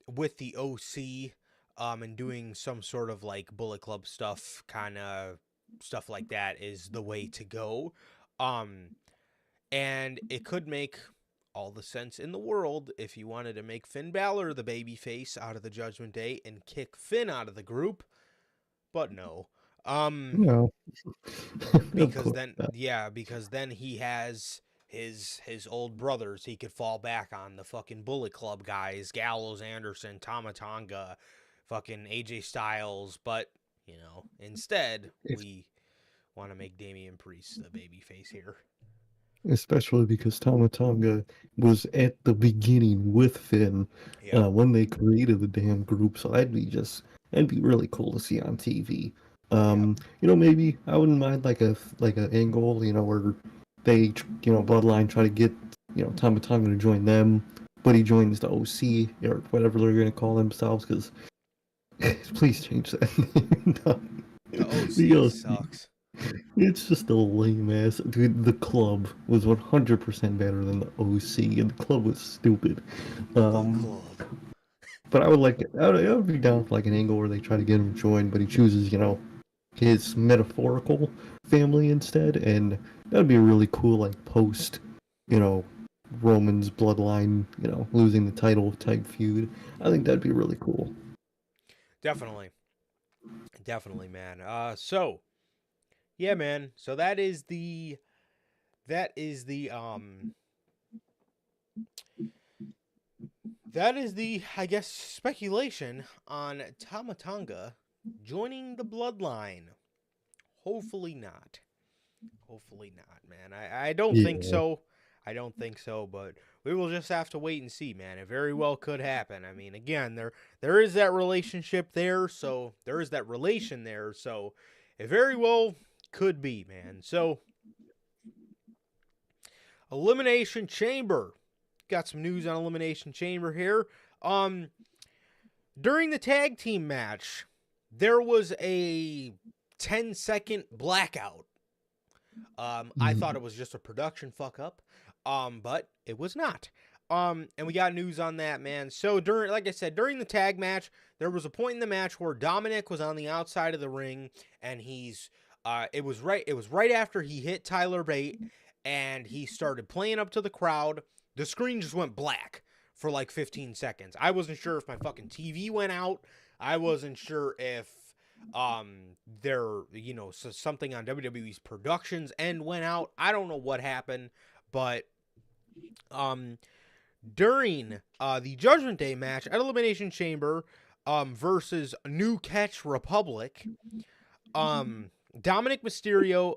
[SPEAKER 3] with the OC and doing some sort of like Bullet Club stuff, kind of stuff like that, is the way to go. And it could make all the sense in the world if you wanted to make Finn Balor the babyface out of the Judgment Day and kick Finn out of the group, but no.
[SPEAKER 2] No.
[SPEAKER 3] Because then he has his old brothers he could fall back on, the fucking Bullet Club guys, Gallows, Anderson, Tama Tonga, fucking AJ Styles, but instead we want to make Damian Priest the babyface here.
[SPEAKER 2] Especially because Tama Tonga was at the beginning with Finn when they created the damn group, so that'd be really cool to see on TV. Maybe I wouldn't mind like a angle, where they, Bloodline try to get, Tama Tonga to join them, but he joins the OC or whatever they're gonna call themselves. Because please change that. No.
[SPEAKER 3] The OC sucks.
[SPEAKER 2] It's just a lame ass. Dude, the club was 100% better than the OC, and the club was stupid. But I would be down for like an angle where they try to get him joined, but he chooses, his metaphorical family instead, and that'd be a really cool, like, post, Roman's bloodline, losing the title type feud. I think that'd be really cool.
[SPEAKER 3] Definitely, man. Yeah, man. So that is the I guess speculation on Tama Tonga joining the bloodline. Hopefully not, man. I don't think so. But we will just have to wait and see, man. It very well could happen. I mean, again, there is that relationship there, so there is that relation there, so it very well could be, man. So, Elimination Chamber. Got some news on Elimination Chamber here. During the tag team match, there was a 10-second blackout. I thought it was just a production fuck up, but it was not. And we got news on that, man. So during the tag match, there was a point in the match where Dominic was on the outside of the ring, and it was right after he hit Tyler Bate, and he started playing up to the crowd. The screen just went black for like 15 seconds. I wasn't sure if my fucking TV went out. I wasn't sure if something on WWE's productions end went out. I don't know what happened, but during the Judgment Day match at Elimination Chamber versus New Catch Republic, Dominic Mysterio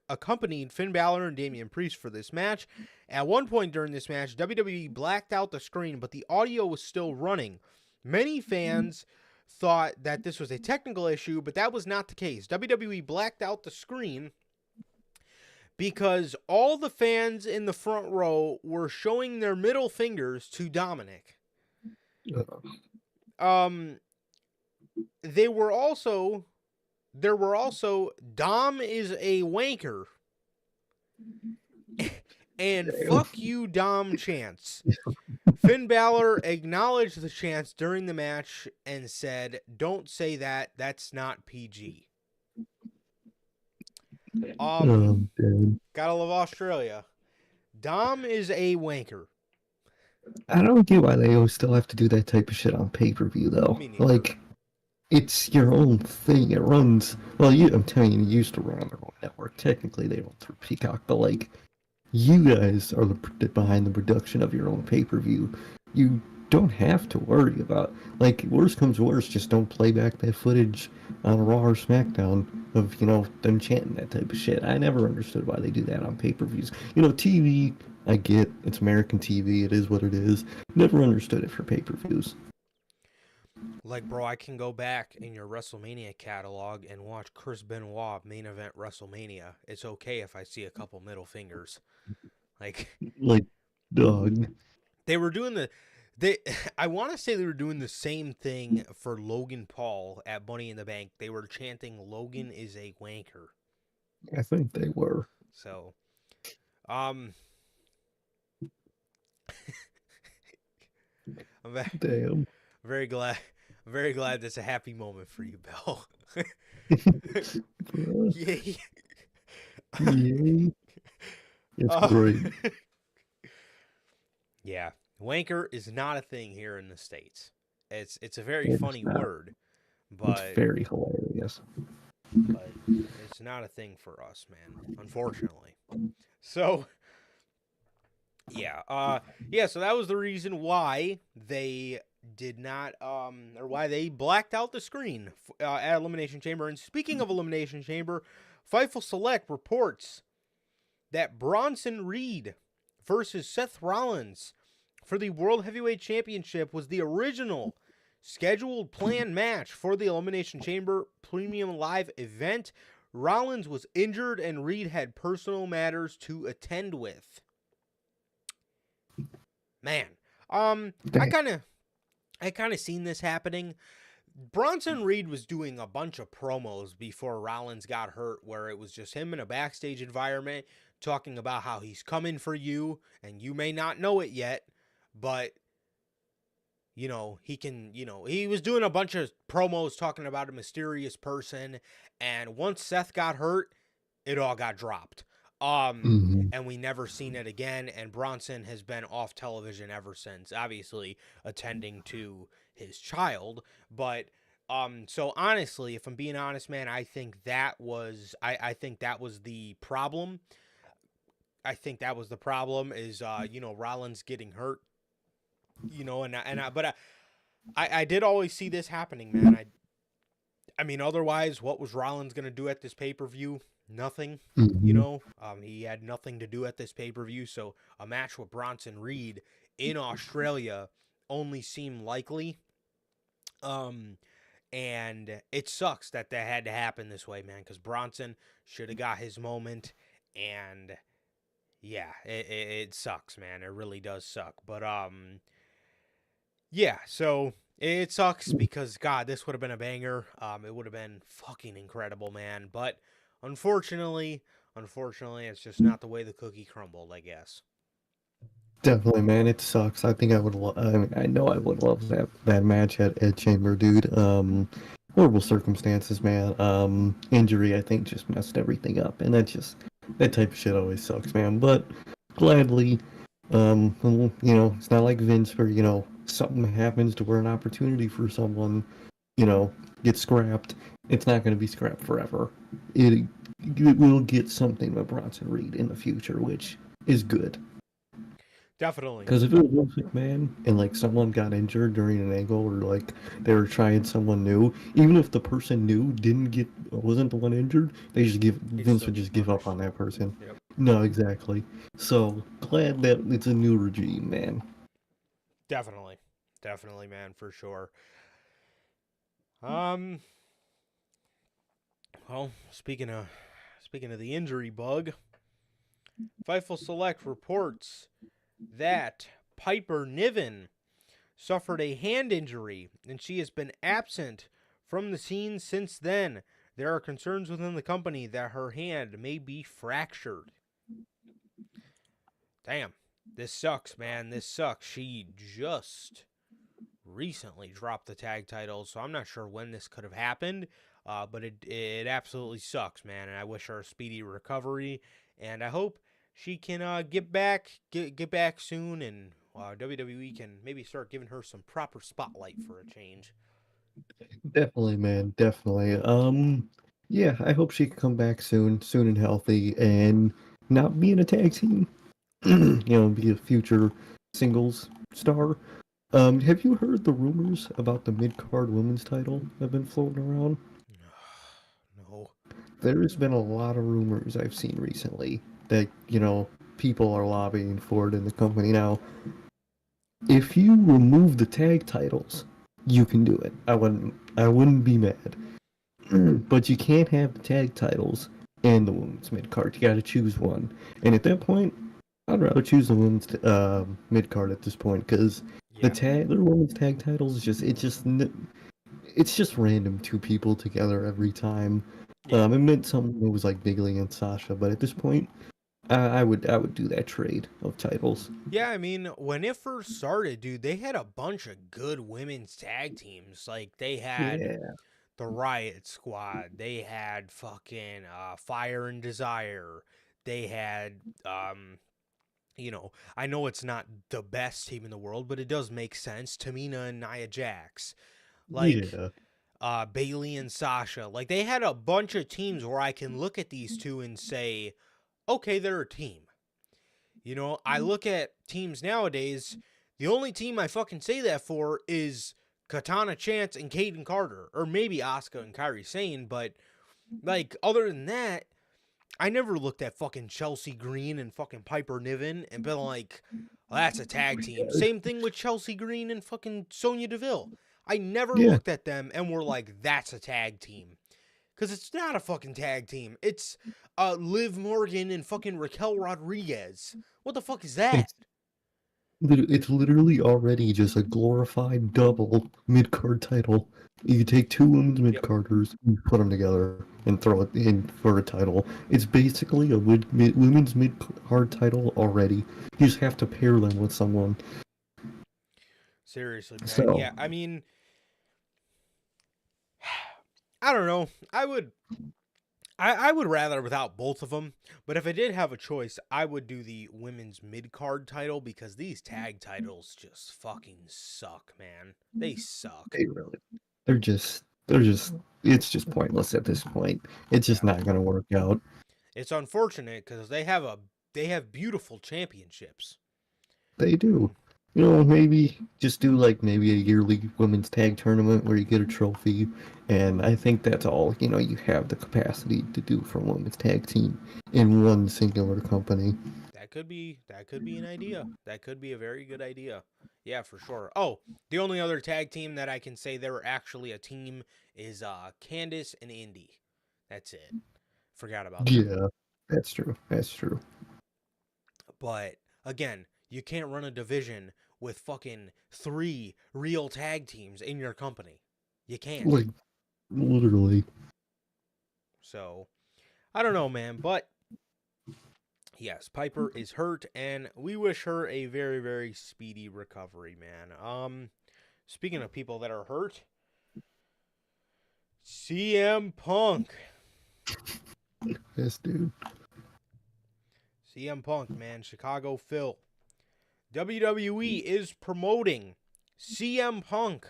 [SPEAKER 3] accompanied Finn Balor and Damian Priest for this match. At one point during this match, WWE blacked out the screen, but the audio was still running. Many fans thought that this was a technical issue, but that was not the case. WWE blacked out the screen because all the fans in the front row were showing their middle fingers to Dominic. There were also Dom is a wanker and fuck you Dom chants. Finn Balor acknowledged the chants during the match and said, "Don't say that. That's not PG." Gotta love Australia. Dom is a wanker.
[SPEAKER 2] I don't get why they always still have to do that type of shit on pay-per-view, though. Like, it's your own thing. It runs... Well, I'm telling you, it used to run on their own network. Technically, they don't through Peacock, but, like, you guys are behind the production of your own pay-per-view. You don't have to worry about... Like, worst comes to worst, just don't play back that footage on Raw or SmackDown of, them chanting that type of shit. I never understood why they do that on pay-per-views. TV... I get it's American TV, it is what it is. Never understood it for pay-per-views.
[SPEAKER 3] Like, bro, I can go back in your WrestleMania catalog and watch Chris Benoit main event WrestleMania. It's okay if I see a couple middle fingers. Like,
[SPEAKER 2] dog.
[SPEAKER 3] They were doing I want to say they were doing the same thing for Logan Paul at Money in the Bank. They were chanting, "Logan is a wanker."
[SPEAKER 2] I think they were.
[SPEAKER 3] So,
[SPEAKER 2] Damn.
[SPEAKER 3] Very glad that's a happy moment for you, Bill. Yay.
[SPEAKER 2] Yay. It's great.
[SPEAKER 3] Yeah. Wanker is not a thing here in the States. It's a very funny word, but
[SPEAKER 2] it's very hilarious.
[SPEAKER 3] But it's not a thing for us, man, unfortunately. So so that was the reason why they did not, or why they blacked out the screen at Elimination Chamber. And speaking of Elimination Chamber, Fightful Select reports that Bronson Reed versus Seth Rollins for the World Heavyweight Championship was the original scheduled planned match for the Elimination Chamber Premium Live event. Rollins was injured and Reed had personal matters to attend with. Man, I kind of seen this happening. Bronson Reed was doing a bunch of promos before Rollins got hurt, where it was just him in a backstage environment talking about how he's coming for you, and you may not know it yet, but he was doing a bunch of promos talking about a mysterious person, and once Seth got hurt, it all got dropped. And we never seen it again, and Bronson has been off television ever since, obviously attending to his child, but so honestly, if I'm being honest, man, I think that was the problem. I think that was the problem is Rollins getting hurt, but I did always see this happening, man. I mean, otherwise, what was Rollins gonna do at this pay-per-view? Nothing. He had nothing to do at this pay-per-view, so a match with Bronson Reed in Australia only seemed likely. And it sucks that had to happen this way, man, because Bronson should have got his moment, and yeah, it sucks, man. It really does suck. But so it sucks because, God, this would have been a banger. It would have been fucking incredible, man. But unfortunately, it's just not the way the cookie crumbled, I guess.
[SPEAKER 2] Definitely, man. It sucks. I think I would. I know I would love that match at Chamber, dude. Horrible circumstances, man. Injury, I think, just messed everything up, and that type of shit always sucks, man. But gladly, it's not like Vince where something happens to where an opportunity for someone, gets scrapped. It's not going to be scrapped forever. It will get something with Bronson Reed in the future, which is good.
[SPEAKER 3] Definitely.
[SPEAKER 2] Because if it was McMahon and someone got injured during an angle or they were trying someone new, even if the person new wasn't the one injured, Vince would just give up on that person.
[SPEAKER 3] Yep.
[SPEAKER 2] No, exactly. So glad that it's a new regime, man.
[SPEAKER 3] Definitely, man, for sure. Well, speaking of the injury bug, Fightful Select reports that Piper Niven suffered a hand injury and she has been absent from the scene since then. There are concerns within the company that her hand may be fractured. Damn, this sucks, man. This sucks. She just recently dropped the tag titles, so I'm not sure when this could have happened. But it absolutely sucks, man. And I wish her a speedy recovery. And I hope she can get back soon, and WWE can maybe start giving her some proper spotlight for a change.
[SPEAKER 2] Definitely, man. Definitely. Yeah, I hope she can come back soon and healthy, and not be in a tag team. Be a future singles star. Have you heard the rumors about the mid-card women's title that have been floating around?
[SPEAKER 3] No.
[SPEAKER 2] There's been a lot of rumors I've seen recently that, people are lobbying for it in the company now. If you remove the tag titles, you can do it. I wouldn't be mad. But you can't have the tag titles and the women's mid-card. You gotta choose one. And at that point, I'd rather choose the women's mid-card at this point, because the women's tag titles it's just random two people together every time. It meant something was like Bigly and Sasha, but at this point, I would do that trade of titles.
[SPEAKER 3] Yeah, I mean, when it first started, dude, they had a bunch of good women's tag teams. Like, they had the Riot Squad. They had fucking Fire and Desire. They had, I know it's not the best team in the world, but it does make sense. Tamina and Nia Jax. Like, Bailey and Sasha. Like, they had a bunch of teams where I can look at these two and say, okay, they're a team. I look at teams nowadays, the only team I fucking say that for is Katana Chance and Kaden Carter, or maybe Asuka and Kairi Sane, but, like, other than that, I never looked at fucking Chelsea Green and fucking Piper Niven and been like, well, that's a tag team. Same thing with Chelsea Green and fucking Sonya Deville. I never looked at them and were like, that's a tag team. Because it's not a fucking tag team. It's Liv Morgan and fucking Raquel Rodriguez. What the fuck is that?
[SPEAKER 2] It's literally already just a glorified double mid-card title. You take two women's mid-carders, you put them together, and throw it in for a title. It's basically a women's mid-card title already. You just have to pair them with someone.
[SPEAKER 3] Seriously, man. Yeah, I mean, I don't know. I would rather without both of them, but if I did have a choice, I would do the women's mid-card title, because these tag titles just fucking suck, man. They suck.
[SPEAKER 2] They really. It's just pointless at this point. It's just not going to work out.
[SPEAKER 3] It's unfortunate because they have beautiful championships.
[SPEAKER 2] They do. Maybe just do maybe a yearly women's tag tournament where you get a trophy, and I think that's all you have the capacity to do for a women's tag team in one singular company.
[SPEAKER 3] That could be an idea. That could be a very good idea. Yeah, for sure. Oh, the only other tag team that I can say they're actually a team is Candice and Indy. That's it. Forgot about that.
[SPEAKER 2] Yeah, that's true. That's true.
[SPEAKER 3] But again, you can't run a division with fucking 3 real tag teams in your company. You can't.
[SPEAKER 2] Literally.
[SPEAKER 3] So, I don't know, man. But, yes, Piper is hurt, and we wish her a very, very speedy recovery, man. Speaking of people that are hurt, CM Punk.
[SPEAKER 2] Yes, dude.
[SPEAKER 3] CM Punk, man. Chicago Phil. WWE is promoting CM Punk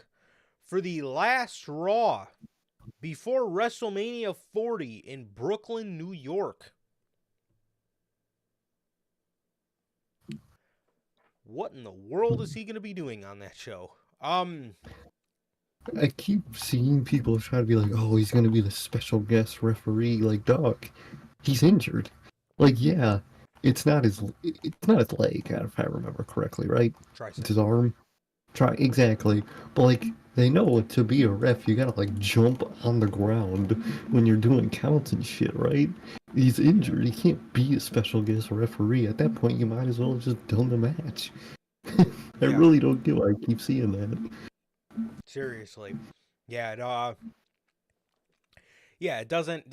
[SPEAKER 3] for the last Raw before WrestleMania 40 in Brooklyn, New York. What in the world is he going to be doing on that show?
[SPEAKER 2] I keep seeing people try to be like, oh, he's going to be the special guest referee. Like, dog, he's injured. Yeah. It's not his leg, if I remember correctly, right?
[SPEAKER 3] Tricep.
[SPEAKER 2] It's his arm. Try exactly, but like they know to be a ref, you gotta like jump on the ground when you're doing counts and shit, right? He's injured. He can't be a special guest referee. At that point, you might as well have just done the match. I
[SPEAKER 3] Yeah,
[SPEAKER 2] really don't get why I keep seeing that.
[SPEAKER 3] seriously. Yeah, yeah, it doesn't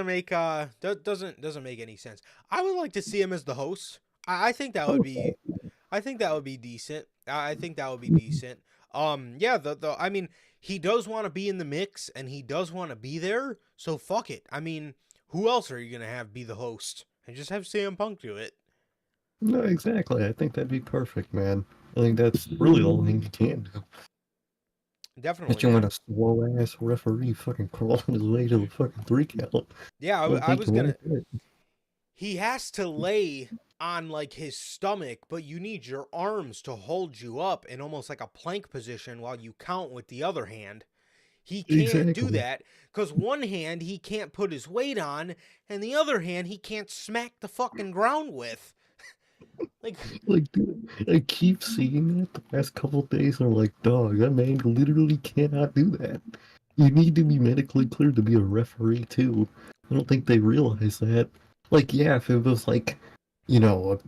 [SPEAKER 3] make doesn't make any sense. I would like to see him as the host. I think that would be I think that would be decent. I think that would be decent. Yeah, the I mean, he does want to be in the mix and he does want to be there. So fuck it. I mean, who else are you gonna have be the host? And just have CM Punk do it.
[SPEAKER 2] No, exactly. I think that'd be perfect, man. I think that's really the only thing you can do. But
[SPEAKER 3] Definitely,
[SPEAKER 2] you want
[SPEAKER 3] man.
[SPEAKER 2] a slow ass referee fucking crawling his way to the fucking 3 count.
[SPEAKER 3] Yeah,
[SPEAKER 2] Don't
[SPEAKER 3] I
[SPEAKER 2] take
[SPEAKER 3] was
[SPEAKER 2] him one
[SPEAKER 3] gonna.
[SPEAKER 2] bit.
[SPEAKER 3] He has to lay on like his stomach, but you need your arms to hold you up in almost like a plank position while you count with the other hand. He can't do
[SPEAKER 2] Exactly.
[SPEAKER 3] that because one hand he can't put his weight on, and the other hand he can't smack the fucking ground with. Like,
[SPEAKER 2] Like, dude, I keep seeing that the past couple days, and I'm like, dog, that man literally cannot do that. You need to be medically cleared to be a referee, too. I don't think they realize that. Like, yeah, if it was like, a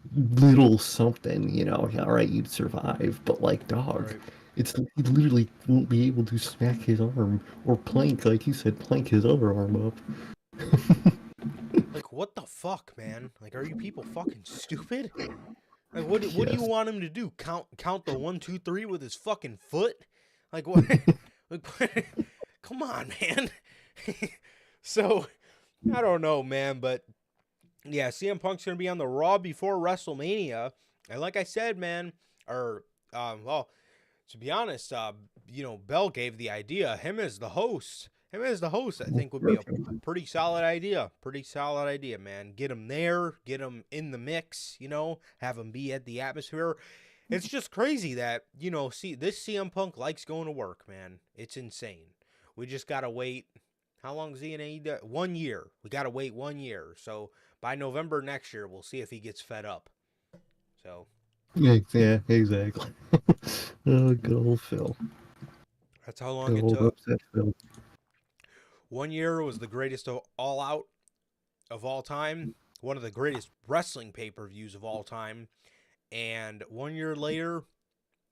[SPEAKER 2] little something, alright, you'd survive. But, like, dog,
[SPEAKER 3] right.
[SPEAKER 2] he literally won't be able to smack his arm or plank, like you said, plank his other arm up.
[SPEAKER 3] Like, what the fuck, man? Like, are you people fucking stupid? Like, what do you
[SPEAKER 2] Yes.
[SPEAKER 3] want him to do? Count the 1, 2, 3 with his fucking foot? Like what? Like, come on, man. So I don't know, man, but yeah, CM Punk's gonna be on the Raw before WrestleMania, and like I said, man, or well, to be honest, Bell gave the idea. Him as the host. Him as the host, I think, would be a
[SPEAKER 2] Perfect.
[SPEAKER 3] pretty solid idea. Pretty solid idea, man. Get him there, get him in the mix, have him be at the atmosphere. It's just crazy that, see, this CM Punk likes going to work, man. It's insane. We just got to wait. How long is he in AEW? 1 year. We got to wait 1 year. So by November next year, we'll see if he gets fed up. So
[SPEAKER 2] Yeah, exactly. Oh, good old Phil.
[SPEAKER 3] that's how long
[SPEAKER 2] Good
[SPEAKER 3] it
[SPEAKER 2] old
[SPEAKER 3] took.
[SPEAKER 2] upset Phil.
[SPEAKER 3] 1 year was the greatest of all out of all time, one of the greatest wrestling pay-per-views of all time. And 1 year later,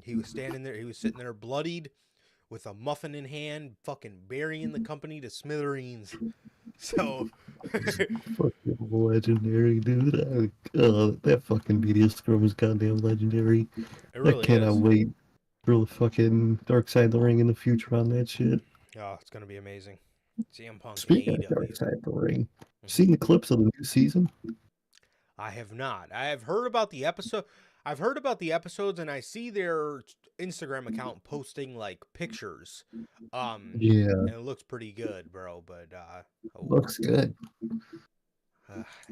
[SPEAKER 3] he was standing there, he was sitting there bloodied with a muffin in hand, fucking burying the company to smithereens. So it
[SPEAKER 2] Fucking legendary, dude. That fucking media scrum is goddamn legendary. I
[SPEAKER 3] really
[SPEAKER 2] cannot
[SPEAKER 3] is.
[SPEAKER 2] wait for the fucking Dark Side of the Ring in the future on that shit.
[SPEAKER 3] Oh, it's gonna be amazing. CM Punk in
[SPEAKER 2] Speaking of Dark
[SPEAKER 3] AEW.
[SPEAKER 2] Side of the Ring,
[SPEAKER 3] Mhm.
[SPEAKER 2] seen the clips of the new season?
[SPEAKER 3] I have not. I have heard about the episode. I've heard about the episodes, and I see their Instagram account posting like pictures.
[SPEAKER 2] Yeah,
[SPEAKER 3] And it looks pretty good, bro. But oh,
[SPEAKER 2] looks good.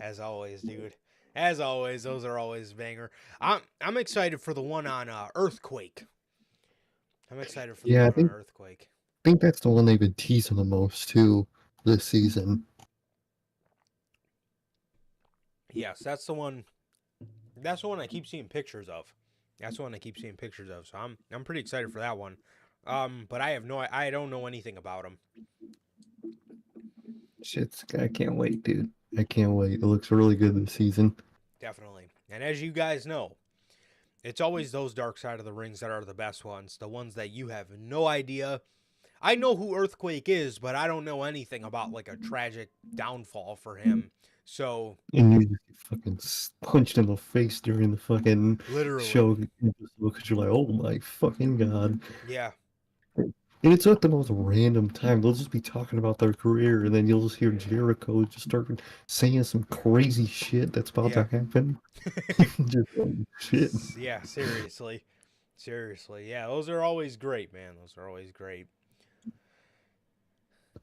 [SPEAKER 3] as always, dude. As always, those are always banger. I'm excited for the one on Earthquake. I'm excited for the
[SPEAKER 2] Yeah, I
[SPEAKER 3] one on
[SPEAKER 2] think
[SPEAKER 3] Earthquake.
[SPEAKER 2] think that's the one they've been teasing the most too this season.
[SPEAKER 3] Yes, that's the one. That's the one I keep seeing pictures of. That's the one I keep seeing pictures of. So I'm pretty excited for that one. But I don't know anything about him.
[SPEAKER 2] I can't wait, dude. I can't wait. It looks really good this season.
[SPEAKER 3] Definitely. And as you guys know, it's always those dark side of the rings that are the best ones. The ones that you have no idea. I know who Earthquake is, but I don't know anything about like a tragic downfall for him. So
[SPEAKER 2] And you just get fucking punched in the face during the fucking
[SPEAKER 3] literally,
[SPEAKER 2] show. You just look at you like, oh my fucking god.
[SPEAKER 3] yeah,
[SPEAKER 2] And it's at the most random time. They'll just be talking about their career, and then you'll just hear Jericho just start saying some crazy shit that's about to
[SPEAKER 3] yeah,
[SPEAKER 2] happen. Just like, shit.
[SPEAKER 3] yeah. Seriously, seriously, yeah. Those are always great, man. Those are always great.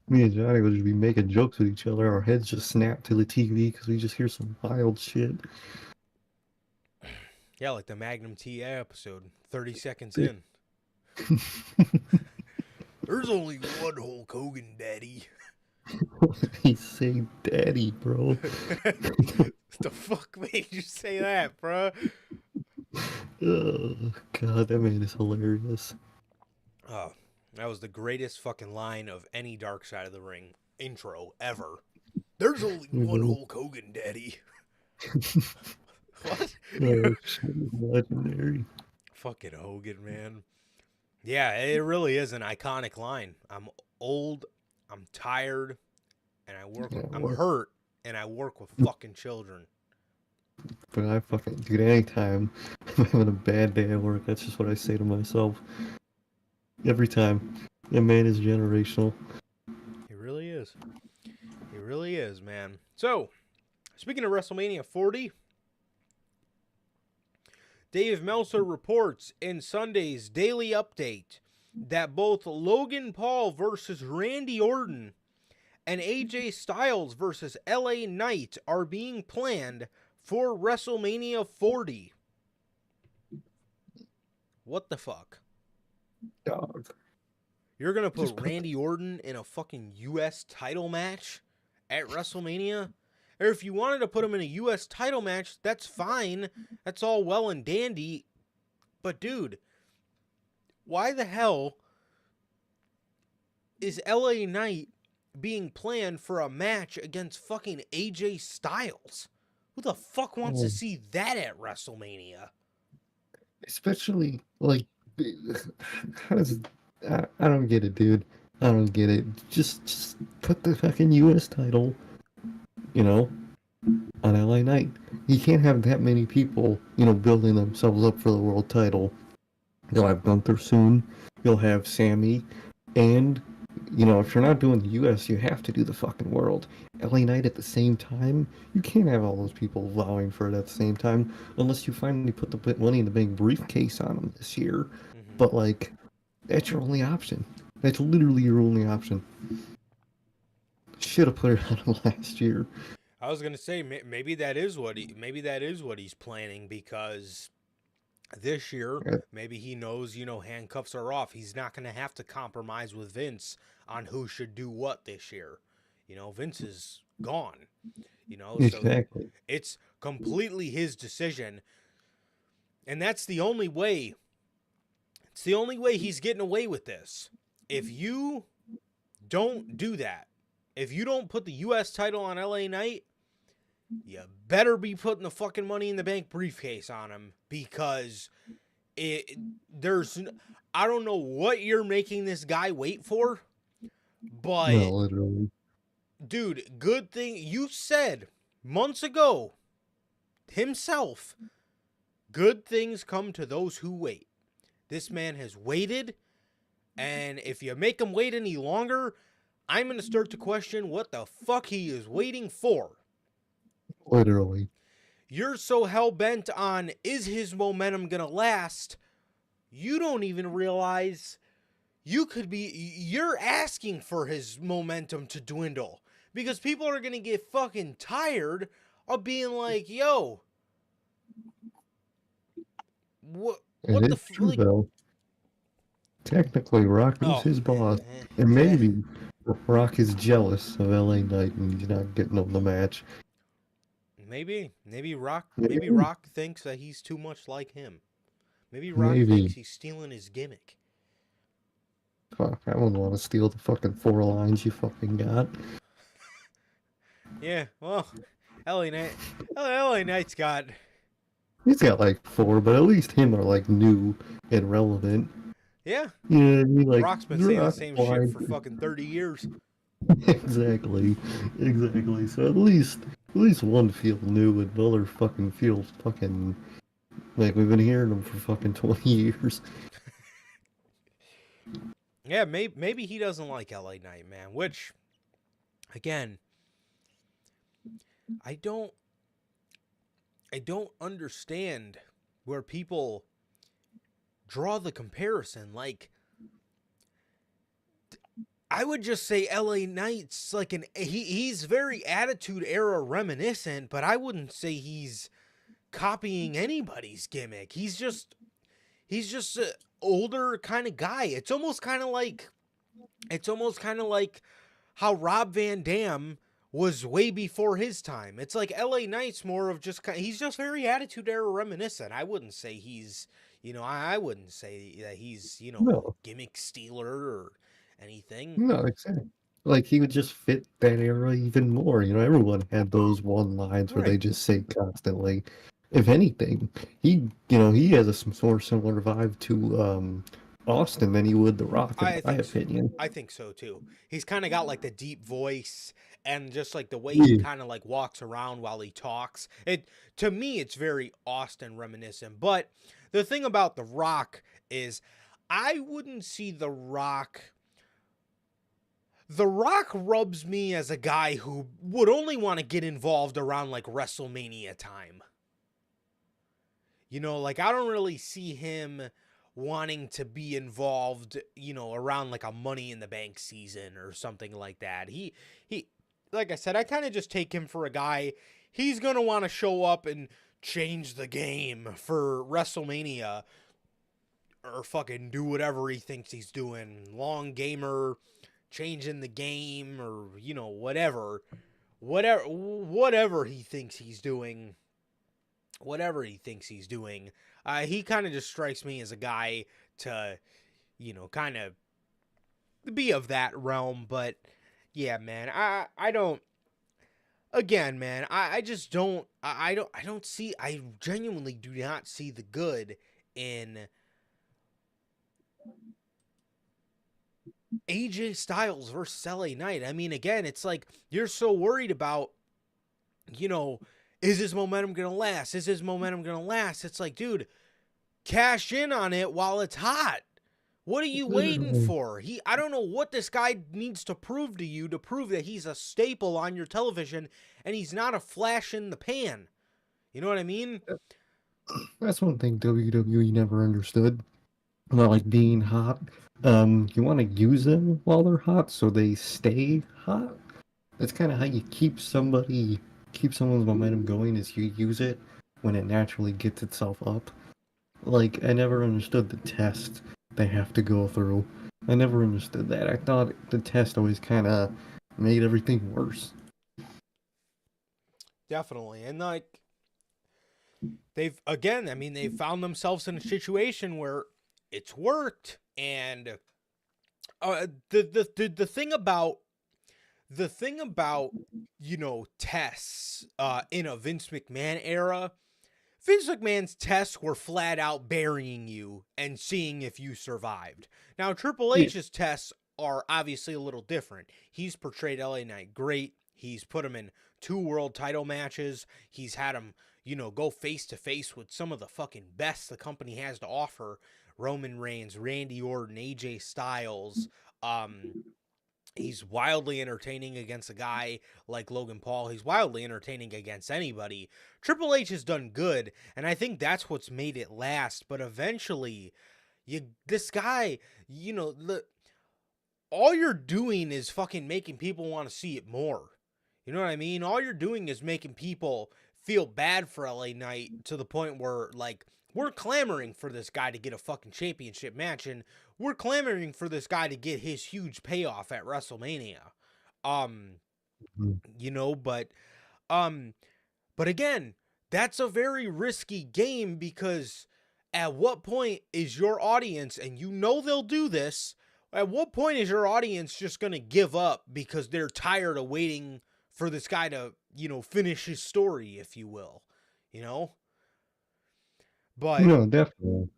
[SPEAKER 2] Me and Johnny will just be making jokes with each other. Our heads just snap to the TV because we just hear some wild shit.
[SPEAKER 3] Yeah, like the Magnum TA episode, 30 seconds in. There's only one Hulk Hogan, Daddy.
[SPEAKER 2] He's saying daddy, bro.
[SPEAKER 3] The fuck made you say that, bro?
[SPEAKER 2] Oh, God, that man is hilarious.
[SPEAKER 3] Oh, that was the greatest fucking line of any Dark Side of the Ring intro ever. There's only one
[SPEAKER 2] Mhm.
[SPEAKER 3] Hulk Hogan, Daddy. What?
[SPEAKER 2] Oh, shit, legendary.
[SPEAKER 3] Fucking Hogan, man. Yeah, it really is an iconic line. I'm old, I'm tired, and
[SPEAKER 2] Yeah,
[SPEAKER 3] I'm
[SPEAKER 2] well,
[SPEAKER 3] hurt, and I work with fucking children.
[SPEAKER 2] but I fucking, dude, anytime I'm having a bad day at work, that's just what I say to myself. Every time. That man is generational.
[SPEAKER 3] He really is. He really is, man. So, speaking of WrestleMania 40, Dave Meltzer reports in Sunday's Daily Update that both Logan Paul versus Randy Orton and AJ Styles versus LA Knight are being planned for WrestleMania 40. What the fuck?
[SPEAKER 2] Dog.
[SPEAKER 3] You're going to put
[SPEAKER 2] Just put
[SPEAKER 3] Randy Orton in a fucking US title match at WrestleMania? Or if you wanted to put him in a US title match, that's fine. That's all well and dandy. But dude, why the hell is LA Knight being planned for a match against fucking AJ Styles? Who the fuck wants to
[SPEAKER 2] oh,
[SPEAKER 3] see that at WrestleMania?
[SPEAKER 2] especially, like, how does I don't get it, dude. I don't get it. Just put the fucking US title, you know, on LA Knight. You can't have that many people, building themselves up for the world title. You'll have Gunther soon. You'll have Sammy. And, if you're not doing the US, you have to do the fucking world. LA Knight at the same time? You can't have all those people vying for it at the same time unless you finally put the Money in the Bank briefcase on them this year.
[SPEAKER 3] Mm-hmm.
[SPEAKER 2] But, like, that's your only option. That's literally your only option. Should have put it on him last year.
[SPEAKER 3] I was gonna say maybe that is what he's planning, because this year
[SPEAKER 2] Yeah,
[SPEAKER 3] maybe he knows handcuffs are off. He's not gonna have to compromise with Vince on who should do what this year. Vince is gone. So
[SPEAKER 2] exactly.
[SPEAKER 3] it's completely his decision, and that's the only way. It's the only way he's getting away with this. If you don't do that, if you don't put the U.S. title on LA Knight, you better be putting the fucking Money in the Bank briefcase on him, because there's, I don't know what you're making this guy wait for, but
[SPEAKER 2] No, literally.
[SPEAKER 3] dude, good thing you said months ago himself, good things come to those who wait. This man has waited, and if you make him wait any longer, I'm going to start to question what the fuck he is waiting for.
[SPEAKER 2] Literally.
[SPEAKER 3] You're so hell-bent on, is his momentum going to last? You don't even realize you're asking for his momentum to dwindle. Because people are going to get fucking tired of being like, yo, what
[SPEAKER 2] It
[SPEAKER 3] the
[SPEAKER 2] is true,
[SPEAKER 3] like,
[SPEAKER 2] though. Technically, Rock is
[SPEAKER 3] oh,
[SPEAKER 2] his boss. And maybe Rock is jealous of LA Knight and he's not getting him the match.
[SPEAKER 3] maybe Rock
[SPEAKER 2] Maybe.
[SPEAKER 3] thinks that he's too much like him. Maybe Rock thinks
[SPEAKER 2] Maybe.
[SPEAKER 3] he's stealing his gimmick.
[SPEAKER 2] Fuck, I wouldn't want to steal the fucking 4 lines you fucking got.
[SPEAKER 3] Yeah, well, LA Knight's got,
[SPEAKER 2] He's got like 4, but at least him are like new and relevant.
[SPEAKER 3] yeah,
[SPEAKER 2] Yeah, like
[SPEAKER 3] Rock's been saying the
[SPEAKER 2] Rock
[SPEAKER 3] same shit
[SPEAKER 2] line.
[SPEAKER 3] for fucking 30 years.
[SPEAKER 2] Exactly. Exactly. So at least one feels new and the other fucking feels fucking like we've been hearing them for fucking 20 years.
[SPEAKER 3] Yeah, maybe he doesn't like LA Knight, man, which, again, I don't understand where people draw the comparison. Like, I would just say LA Knight's like he's very Attitude Era reminiscent, but I wouldn't say he's copying anybody's gimmick. He's just an older kind of guy. It's almost kind of like how Rob Van Dam was way before his time. It's like LA Knight's more of just, he's just very Attitude Era reminiscent. I wouldn't say he's, I wouldn't say that he's,
[SPEAKER 2] No,
[SPEAKER 3] gimmick stealer or anything.
[SPEAKER 2] no, exactly. Like he would just fit that era even more. Everyone had those one lines where they
[SPEAKER 3] Right.
[SPEAKER 2] just say constantly. If anything, he has a more similar vibe to Austin than he would The Rock, in
[SPEAKER 3] I
[SPEAKER 2] my
[SPEAKER 3] think so.
[SPEAKER 2] opinion.
[SPEAKER 3] I think so too. He's kind of got like the deep voice and just like the way he
[SPEAKER 2] Yeah.
[SPEAKER 3] kind of like walks around while he talks. To me it's very Austin reminiscent. But the thing about The Rock is I wouldn't see The Rock. The Rock rubs me as a guy who would only want to get involved around like WrestleMania time. Like I don't really see him wanting to be involved, around like a Money in the Bank season or something like that. He like I said, I kind of just take him for a guy, he's going to want to show up and change the game for WrestleMania or fucking do whatever he thinks he's doing. Long gamer, changing the game or, whatever. Whatever he thinks he's doing. Whatever he thinks he's doing, he kind of just strikes me as a guy to, kind of be of that realm. But yeah, man, I don't. Again, man, I just don't. I don't see. I genuinely do not see the good in AJ Styles versus LA Knight. I mean, again, it's like you're so worried about, is his momentum going to last? Is his momentum going to last? It's like, dude, cash in on it while it's hot. What are you waiting
[SPEAKER 2] Literally.
[SPEAKER 3] for? I don't know what this guy needs to prove to you to prove that he's a staple on your television and he's not a flash in the pan. You know what I mean?
[SPEAKER 2] That's one thing WWE never understood about like being hot. You want to use them while they're hot so they stay hot. That's kind of how you keep someone's momentum going, is you use it when it naturally gets itself up. Like, I never understood the test they have to go through. I never understood that. I thought the test always kind of made everything worse.
[SPEAKER 3] Definitely. And like they've found themselves in a situation where it's worked. And the thing about tests in a Vince McMahon era, Vince McMahon's tests were flat out burying you and seeing if you survived. Now, Triple
[SPEAKER 2] Yeah.
[SPEAKER 3] H's tests are obviously a little different. He's portrayed LA Knight great. He's put him in 2 world title matches. He's had him, go face to face with some of the fucking best the company has to offer. Roman Reigns, Randy Orton, AJ Styles. He's wildly entertaining against a guy like Logan Paul. He's wildly entertaining against anybody. Triple H has done good, and I think that's what's made it last. But eventually, this guy, all you're doing is fucking making people want to see it more. You know what I mean? All you're doing is making people feel bad for LA Knight to the point where, like, we're clamoring for this guy to get a fucking championship match, and we're clamoring for this guy to get his huge payoff at WrestleMania. But again, that's a very risky game because at what point is your audience, and they'll do this, at what point is your audience just going to give up because they're tired of waiting for this guy to, finish his story, if you will, But
[SPEAKER 2] No, definitely.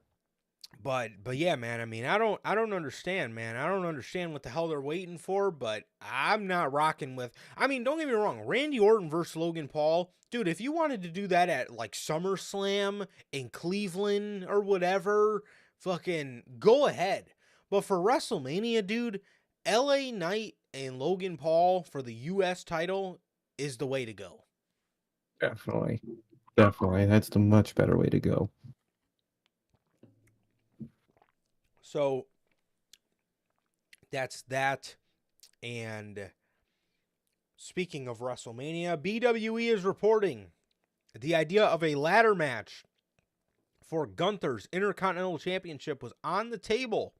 [SPEAKER 3] But yeah, man, I mean, I don't understand, man. I don't understand what the hell they're waiting for, but I'm not rocking with. I mean, don't get me wrong, Randy Orton versus Logan Paul. Dude, if you wanted to do that at like SummerSlam in Cleveland or whatever, fucking go ahead. But for WrestleMania, dude, LA Knight and Logan Paul for the US title is the way to go.
[SPEAKER 2] Definitely. Definitely. That's the much better way to go.
[SPEAKER 3] So that's that. And speaking of WrestleMania, BWE is reporting the idea of a ladder match for Gunther's Intercontinental Championship was on the table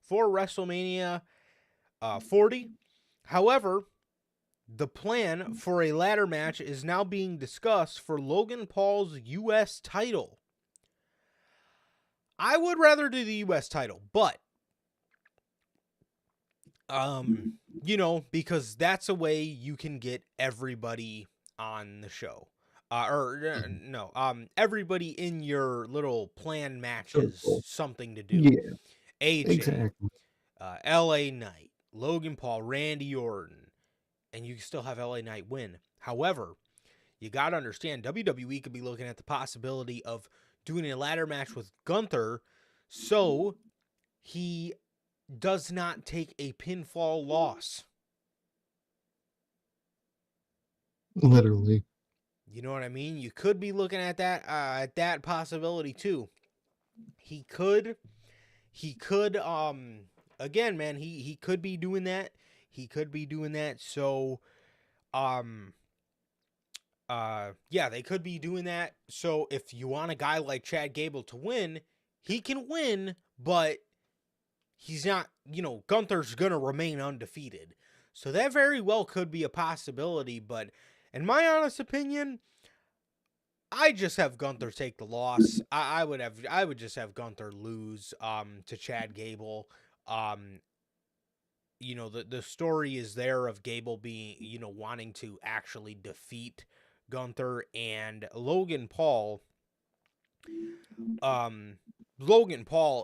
[SPEAKER 3] for WrestleMania 40. However, the plan for a ladder match is now being discussed for Logan Paul's U.S. title. I would rather do the U.S. title, but, because that's a way you can get everybody on the show. Everybody in your little plan matches something to do.
[SPEAKER 2] Yeah,
[SPEAKER 3] AJ,
[SPEAKER 2] exactly.
[SPEAKER 3] LA Knight, Logan Paul, Randy Orton, and you can still have LA Knight win. However, you got to understand, WWE could be looking at the possibility of doing a ladder match with Gunther so he does not take a pinfall loss.
[SPEAKER 2] Literally.
[SPEAKER 3] You know what I mean? You could be looking at that possibility too. He could again, man, he could be doing that. He could be doing that. So yeah, they could be doing that. So if you want a guy like Chad Gable to win, he can win, but he's not, Gunther's going to remain undefeated. So that very well could be a possibility, but in my honest opinion, I just have Gunther take the loss. I would just have Gunther lose to Chad Gable. The story is there of Gable being, wanting to actually defeat Gunther, and Logan Paul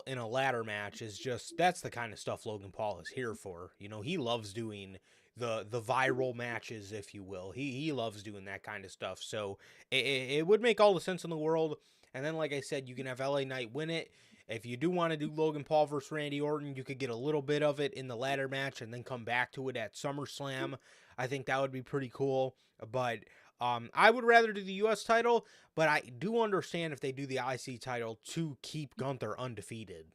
[SPEAKER 3] in a ladder match is that's the kind of stuff Logan Paul is here for. He loves doing the viral matches, if you will. He loves doing that kind of stuff. So it would make all the sense in the world. And then, like I said, you can have LA Knight win it. If you do want to do Logan Paul versus Randy Orton, you could get a little bit of it in the ladder match and then come back to it at SummerSlam. I think that would be pretty cool. But I would rather do the U.S. title, but I do understand if they do the IC title to keep Gunther undefeated.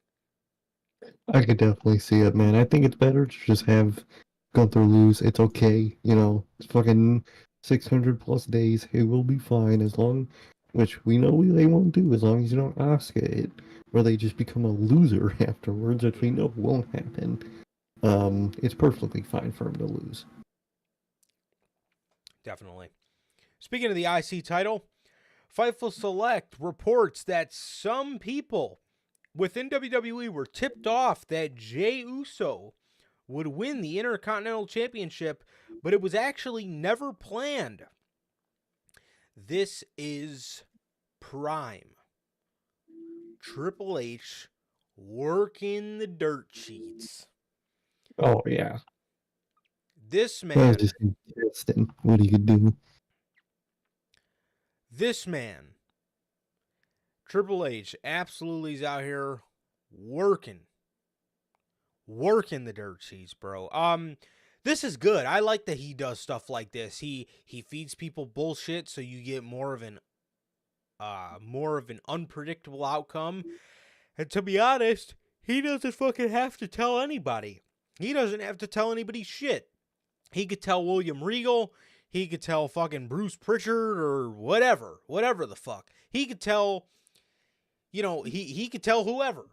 [SPEAKER 2] I could definitely see it, man. I think it's better to just have Gunther lose. It's okay. It's fucking 600 plus days. It will be fine which we know they won't do as long as you don't ask it, where they just become a loser afterwards, which we know won't happen. It's perfectly fine for him to lose.
[SPEAKER 3] Definitely. Speaking of the IC title, Fightful Select reports that some people within WWE were tipped off that Jey Uso would win the Intercontinental Championship, but it was actually never planned. This is prime Triple H working the dirt sheets.
[SPEAKER 2] Oh, yeah.
[SPEAKER 3] This
[SPEAKER 2] That
[SPEAKER 3] man,
[SPEAKER 2] was just interesting what he could do.
[SPEAKER 3] Triple H, absolutely is out here working the dirt sheets, bro. This is good. I like that he does stuff like this. He feeds people bullshit, so you get more of an unpredictable outcome. And to be honest, he doesn't fucking have to tell anybody. He doesn't have to tell anybody shit. He could tell William Regal. He could tell fucking Bruce Pritchard or whatever the fuck. He could tell, he could tell whoever.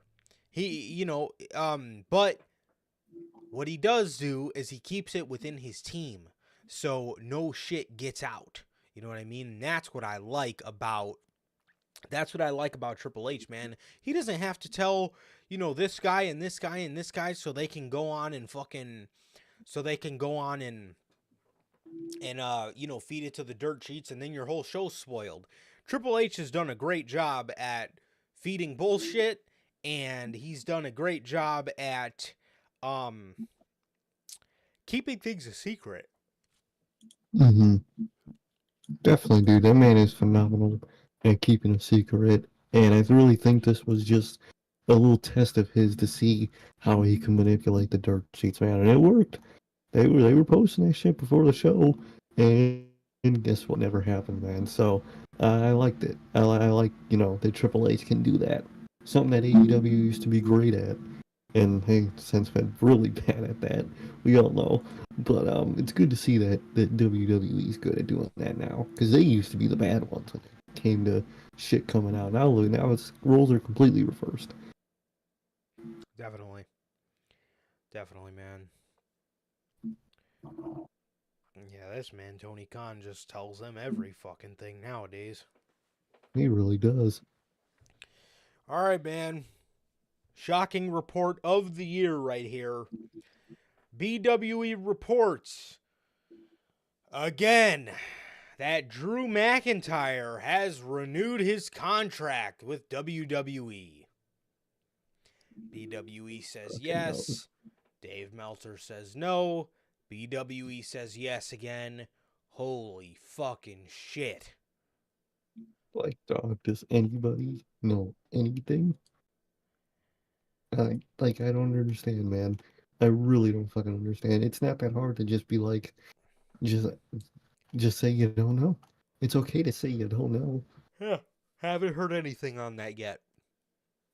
[SPEAKER 3] But what he does do is he keeps it within his team, so no shit gets out. You know what I mean? And that's what I like about Triple H, man. He doesn't have to tell, this guy and this guy and this guy so they can go on and feed it to the dirt sheets, and then your whole show's spoiled. Triple H has done a great job at feeding bullshit, and he's done a great job at keeping things a secret.
[SPEAKER 2] Mm-hmm. Definitely, dude. That man is phenomenal at keeping a secret, and I really think this was just a little test of his to see how he can manipulate the dirt sheets, man, and it worked. They were posting that shit before the show, and guess what never happened, man. So I liked it. I like that Triple H can do that. Something that AEW used to be great at, and hey, since been really bad at that. We all know, but it's good to see that WWE is good at doing that now, because they used to be the bad ones when it came to shit coming out. Now its roles are completely reversed.
[SPEAKER 3] Definitely, man. Yeah, this man, Tony Khan, just tells them every fucking thing nowadays.
[SPEAKER 2] He really does.
[SPEAKER 3] All right, man. Shocking report of the year right here. BWE reports again that Drew McIntyre has renewed his contract with WWE. BWE says
[SPEAKER 2] Fucking hell.
[SPEAKER 3] yes. Dave Meltzer says no. BWE says yes again. Holy fucking shit.
[SPEAKER 2] Like, dog, does anybody know anything? I don't understand, man. I really don't fucking understand. It's not that hard to just be like, just, just say you don't know. It's okay to say you don't know.
[SPEAKER 3] Yeah, haven't heard anything on that yet.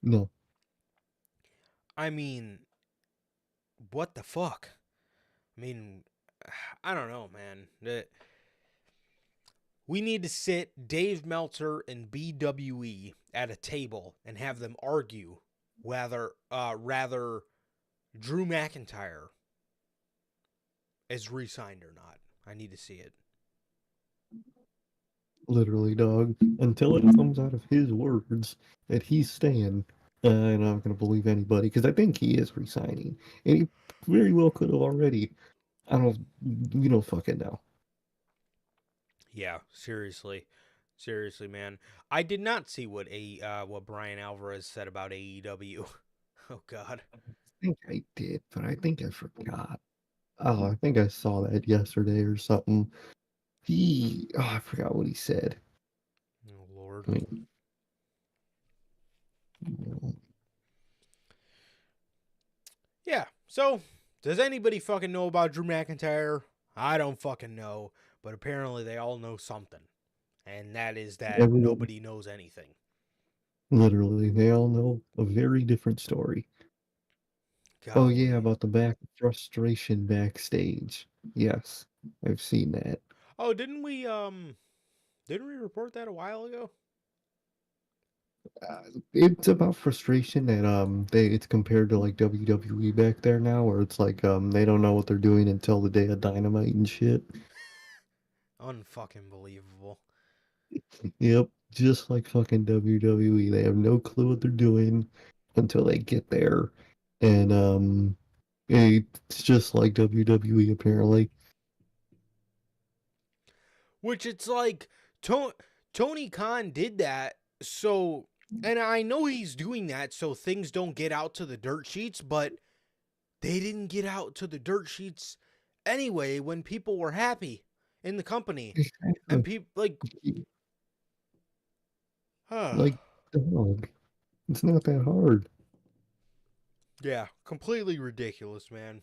[SPEAKER 2] No,
[SPEAKER 3] I mean, what the fuck? I mean, I don't know, man. We need to sit Dave Meltzer and BWE at a table and have them argue whether rather Drew McIntyre is re-signed or not. I need to see it.
[SPEAKER 2] literally, dog. Until it comes out of his words that he's staying, I'm not gonna believe anybody because I think he is resigning, and he very well could have already. I don't. We don't fucking know.
[SPEAKER 3] Yeah, seriously. Seriously, man. I did not see what Brian Alvarez said about AEW. Oh god.
[SPEAKER 2] I think I did, but I think I forgot. Oh, I think I saw that yesterday or something. I forgot what he said.
[SPEAKER 3] Oh lord.
[SPEAKER 2] I mean, you know,
[SPEAKER 3] Yeah. So, does anybody fucking know about Drew McIntyre? I don't fucking know, but apparently they all know something. And that is that
[SPEAKER 2] everyone,
[SPEAKER 3] nobody knows anything.
[SPEAKER 2] literally, they all know a very different story. Oh yeah,
[SPEAKER 3] Golly.
[SPEAKER 2] about the frustration backstage. Yes, I've seen that.
[SPEAKER 3] Oh, didn't we report that a while ago?
[SPEAKER 2] It's about frustration that it's compared to like WWE back there now, where it's like they don't know what they're doing until the day of Dynamite and shit.
[SPEAKER 3] Unfucking believable.
[SPEAKER 2] Yep, just like fucking WWE. They have no clue what they're doing until they get there. And it's just like WWE apparently.
[SPEAKER 3] Which it's like Tony Khan did that so, and I know he's doing that so things don't get out to the dirt sheets, but they didn't get out to the dirt sheets anyway when people were happy in the company. And
[SPEAKER 2] Exactly.
[SPEAKER 3] people like
[SPEAKER 2] Like, dog. It's not that hard.
[SPEAKER 3] yeah, completely ridiculous, man.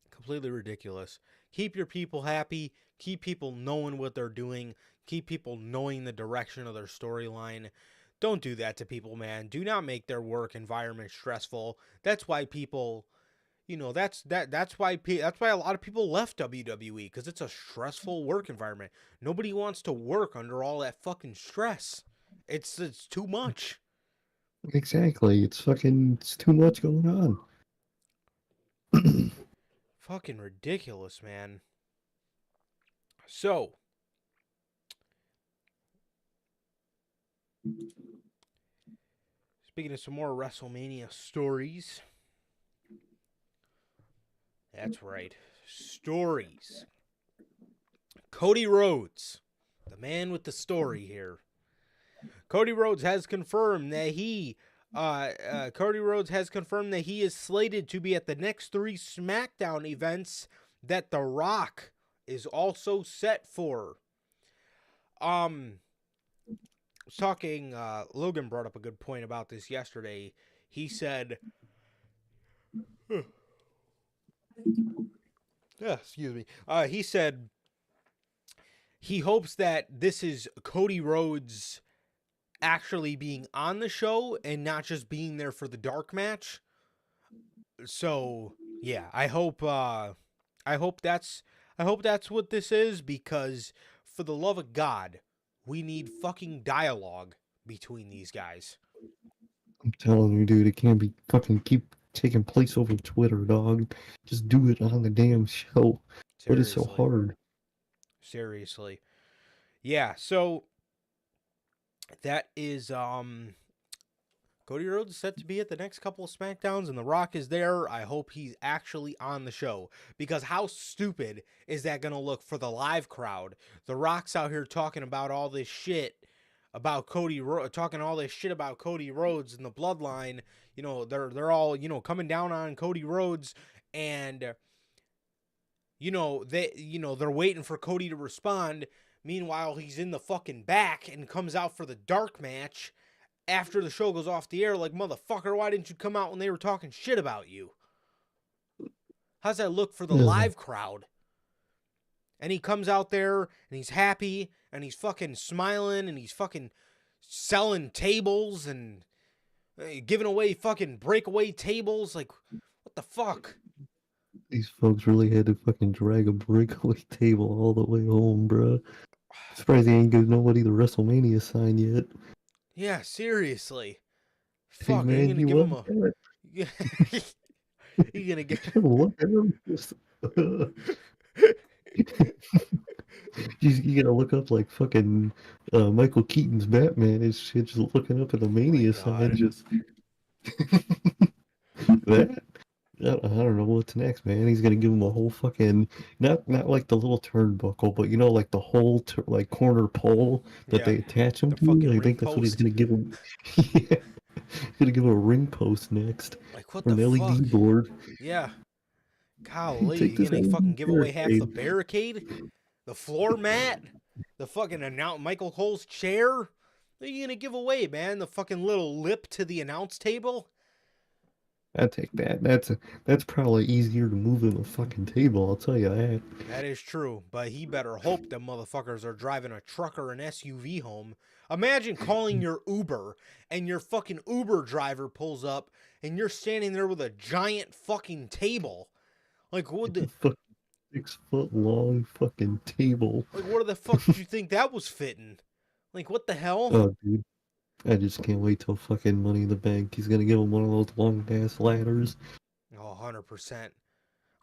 [SPEAKER 3] Completely ridiculous. Keep your people happy, keep people knowing what they're doing, keep people knowing the direction of their storyline. Don't do that to people, man. Do not make their work environment stressful. That's why people, that's why a lot of people left WWE cuz it's a stressful work environment. Nobody wants to work under all that fucking stress. It's too much.
[SPEAKER 2] Exactly. It's too much going on.
[SPEAKER 3] Fucking ridiculous, man. So, speaking of some more WrestleMania stories, that's right, stories. Cody Rhodes, the man with the story here. Cody Rhodes has confirmed that he is slated to be at the next 3 SmackDown events that The Rock is also set for. Was talking. Logan brought up a good point about this yesterday. He said, yeah, excuse me. He said he hopes that this is Cody Rhodes actually being on the show and not just being there for the dark match. So yeah, I hope that's what this is, because for the love of God, we need fucking dialogue between these guys.
[SPEAKER 2] I'm telling you, dude, it can't be fucking keep taking place over Twitter, dog. Just do it on the damn show. What is so
[SPEAKER 3] Seriously.
[SPEAKER 2] hard?
[SPEAKER 3] Seriously. Yeah, so that is Cody Rhodes is set to be at the next couple of SmackDowns, and The Rock is there. I hope he's actually on the show, because how stupid is that going to look for the live crowd? The Rock's out here talking about all this shit about talking all this shit about Cody Rhodes and the Bloodline. You know, they're all, you know, coming down on Cody Rhodes, and they're waiting for Cody to respond. Meanwhile, he's in the fucking back and comes out for the dark match after the show goes off the air, like, motherfucker, why didn't you come out when they were talking shit about you? How's that look for the live crowd? And he comes out there, and he's happy, and he's fucking smiling, and he's fucking selling tables, and giving away fucking breakaway tables. Like, what the fuck?
[SPEAKER 2] These folks really had to fucking drag a breakaway table all the way home, bruh. Surprised he ain't given nobody the WrestleMania sign yet.
[SPEAKER 3] Yeah, seriously.
[SPEAKER 2] Hey,
[SPEAKER 3] Fuck,
[SPEAKER 2] man,
[SPEAKER 3] are you gonna give him a... You gonna get...
[SPEAKER 2] You gotta look up like fucking Michael Keaton's Batman and shit, just looking up at the Mania sign, just that. I don't know what's next, man. He's gonna give him a whole fucking not like the little turnbuckle, but you know, like the whole like corner pole that they attach him to. I think that's what he's gonna give him. Yeah, he's gonna give him a ring post next.
[SPEAKER 3] Like, what
[SPEAKER 2] the
[SPEAKER 3] the
[SPEAKER 2] LED
[SPEAKER 3] fuck?
[SPEAKER 2] board.
[SPEAKER 3] Yeah. Golly,
[SPEAKER 2] Take
[SPEAKER 3] you
[SPEAKER 2] this
[SPEAKER 3] gonna fucking give away half the
[SPEAKER 2] barricade.
[SPEAKER 3] barricade? The floor mat? The fucking Michael Cole's chair? What are you gonna give away, man? The fucking little lip to the announce table?
[SPEAKER 2] I'd take that. That's probably easier to move than a fucking table, I'll tell you that.
[SPEAKER 3] That is true, but he better hope them motherfuckers are driving a truck or an SUV home. Imagine calling your Uber, and your fucking Uber driver pulls up, and you're standing there with a giant fucking table. Like, what the...
[SPEAKER 2] 6-foot long fucking table.
[SPEAKER 3] Like, where the fuck did you think that was fitting? Like, what the hell?
[SPEAKER 2] Oh, dude. I just can't wait till fucking Money in the Bank. He's gonna give him one of those long ass ladders.
[SPEAKER 3] Oh, 100%.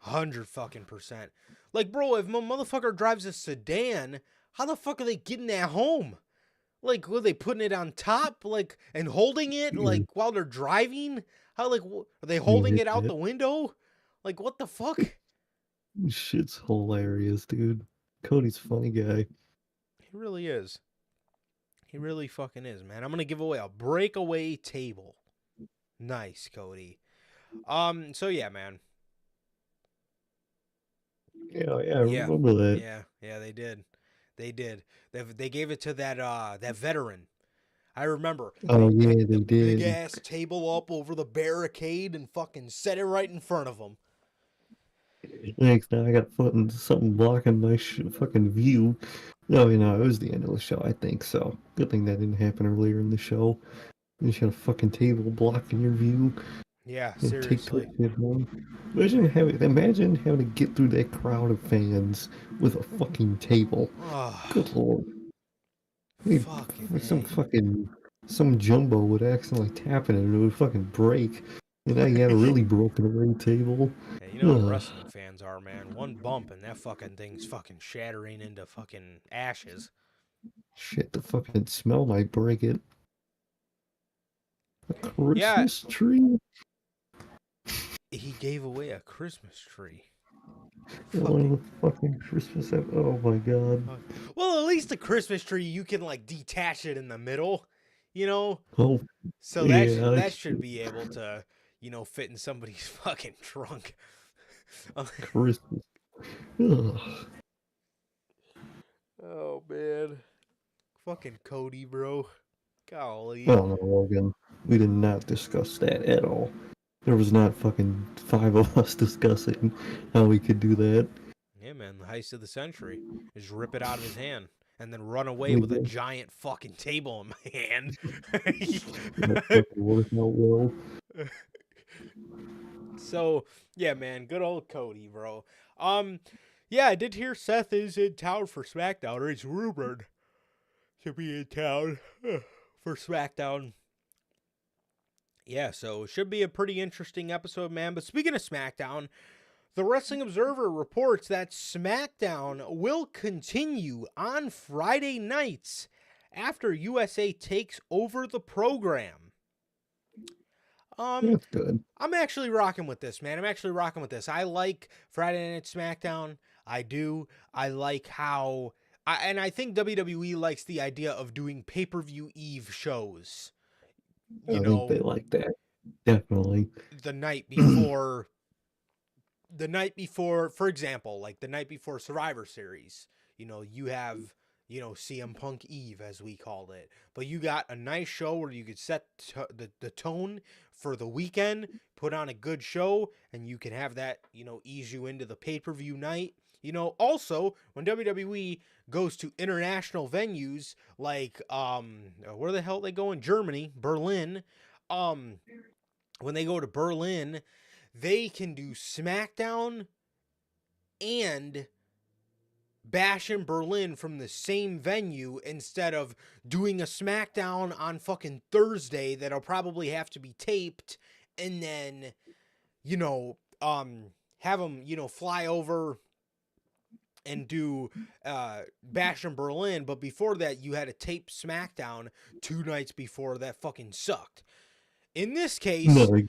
[SPEAKER 3] 100 fucking percent. Like, bro, if my motherfucker drives a sedan, how the fuck are they getting that home? Like, were they putting it on top, like, and holding it, like, while they're driving? How, like, are they holding it out the window? Like, what the fuck?
[SPEAKER 2] Shit's hilarious, dude. Cody's a funny guy.
[SPEAKER 3] He really is. He really fucking is, man. I'm gonna give away a breakaway table. Nice, Cody. So yeah, man.
[SPEAKER 2] Yeah, I remember that.
[SPEAKER 3] Yeah, they did. They gave it to that veteran. I remember.
[SPEAKER 2] Oh,
[SPEAKER 3] They
[SPEAKER 2] yeah,
[SPEAKER 3] picked
[SPEAKER 2] they
[SPEAKER 3] the
[SPEAKER 2] did.
[SPEAKER 3] big ass table up over the barricade and fucking set it right in front of him.
[SPEAKER 2] Thanks, now I got something blocking my fucking view. No, it was the end of the show, I think, so. Good thing that didn't happen earlier in the show. You just got a fucking table blocking your view.
[SPEAKER 3] Yeah, seriously.
[SPEAKER 2] Imagine having to get through that crowd of fans with a fucking table.
[SPEAKER 3] Oh,
[SPEAKER 2] Good lord. Some jumbo would accidentally tap it and it would fucking break. And now you got a really broken away table.
[SPEAKER 3] Yeah, you know how wrestling fans are, man. One bump and that fucking thing's fucking shattering into fucking ashes.
[SPEAKER 2] Shit, the fucking smell might break it. A Christmas tree?
[SPEAKER 3] He gave away a Christmas tree.
[SPEAKER 2] One of the fucking Christmas oh my god.
[SPEAKER 3] Well, at least the Christmas tree, you can, like, detach it in the middle, you know?
[SPEAKER 2] Oh,
[SPEAKER 3] so that should be able to, fit in somebody's fucking trunk.
[SPEAKER 2] Christmas. Ugh.
[SPEAKER 3] Oh, man. Fucking Cody, bro. Golly.
[SPEAKER 2] Oh no, Logan. We did not discuss that at all. There was not fucking 5 of us discussing how we could do that.
[SPEAKER 3] Yeah, man, the heist of the century. Just rip it out of his hand and then run away with a giant fucking table in my hand.
[SPEAKER 2] That fucking worked out well.
[SPEAKER 3] So, yeah, man, good old Cody, bro. Yeah, I did hear Seth is in town for SmackDown, or he's rumored to be in town for SmackDown. Yeah, so it should be a pretty interesting episode, man. But speaking of SmackDown, The Wrestling Observer reports that SmackDown will continue on Friday nights after USA takes over the program.
[SPEAKER 2] That's good.
[SPEAKER 3] I'm actually rocking with this, man. I'm actually rocking with this. I like Friday Night SmackDown. I do. I like how... and I think WWE likes the idea of doing pay-per-view eve shows.
[SPEAKER 2] I think they like that. Definitely.
[SPEAKER 3] The night before... the night before, for example, like the night before Survivor Series, you have, CM Punk Eve, as we called it. But you got a nice show where you could set the tone for the weekend, put on a good show, and you can have that, ease you into the pay-per-view night. Also, when WWE goes to international venues like, where the hell they go in Germany, Berlin, when they go to Berlin, they can do SmackDown and Bash in Berlin from the same venue instead of doing a SmackDown on fucking Thursday that'll probably have to be taped and then, have them, fly over and do Bash in Berlin. But before that, you had to tape SmackDown 2 nights before. That fucking sucked. In this case...
[SPEAKER 2] No,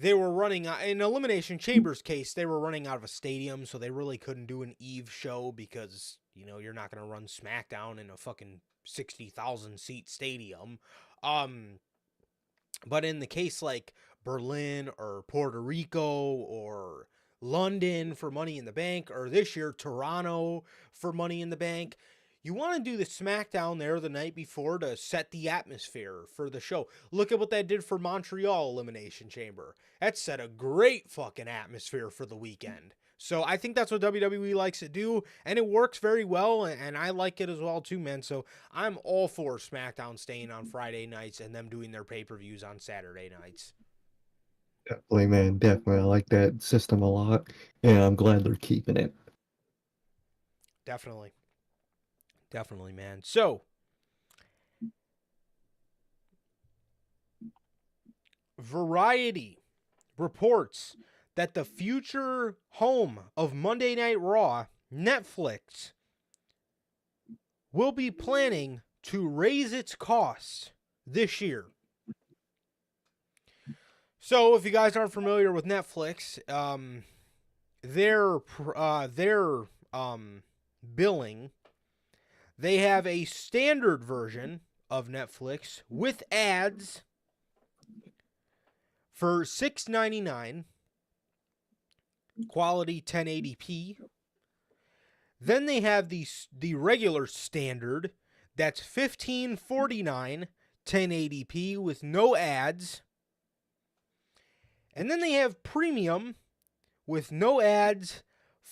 [SPEAKER 3] they were running, in Elimination Chamber's case, they were running out of a stadium, so they really couldn't do an Eve show because, you're not going to run SmackDown in a fucking 60,000 seat stadium. But in the case like Berlin or Puerto Rico or London for Money in the Bank, or this year Toronto for Money in the Bank, you want to do the SmackDown there the night before to set the atmosphere for the show. Look at what that did for Montreal Elimination Chamber. That set a great fucking atmosphere for the weekend. So I think that's what WWE likes to do, and it works very well, and I like it as well too, man. So I'm all for SmackDown staying on Friday nights and them doing their pay-per-views on Saturday nights.
[SPEAKER 2] definitely, man. Definitely. I like that system a lot, and I'm glad they're keeping it.
[SPEAKER 3] Definitely. Definitely, man. So, Variety reports that the future home of Monday Night Raw, Netflix, will be planning to raise its costs this year. So, if you guys aren't familiar with Netflix, their billing, they have a standard version of Netflix with ads for $6.99, quality 1080p. Then they have the regular standard, that's $15.49, 1080p with no ads. And then they have premium with no ads,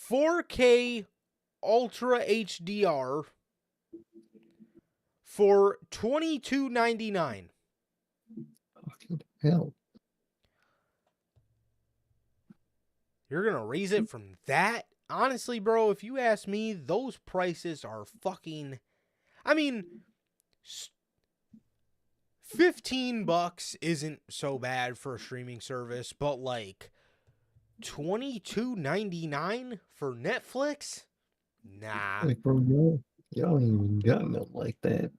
[SPEAKER 3] 4K Ultra HDR for $22.99.
[SPEAKER 2] Fucking hell.
[SPEAKER 3] You're going to raise it from that? Honestly, bro, if you ask me, those prices are fucking... I mean, $15 isn't so bad for a streaming service, but like $22.99 for Netflix? Nah.
[SPEAKER 2] Like, bro, y'all ain't even got nothing like that.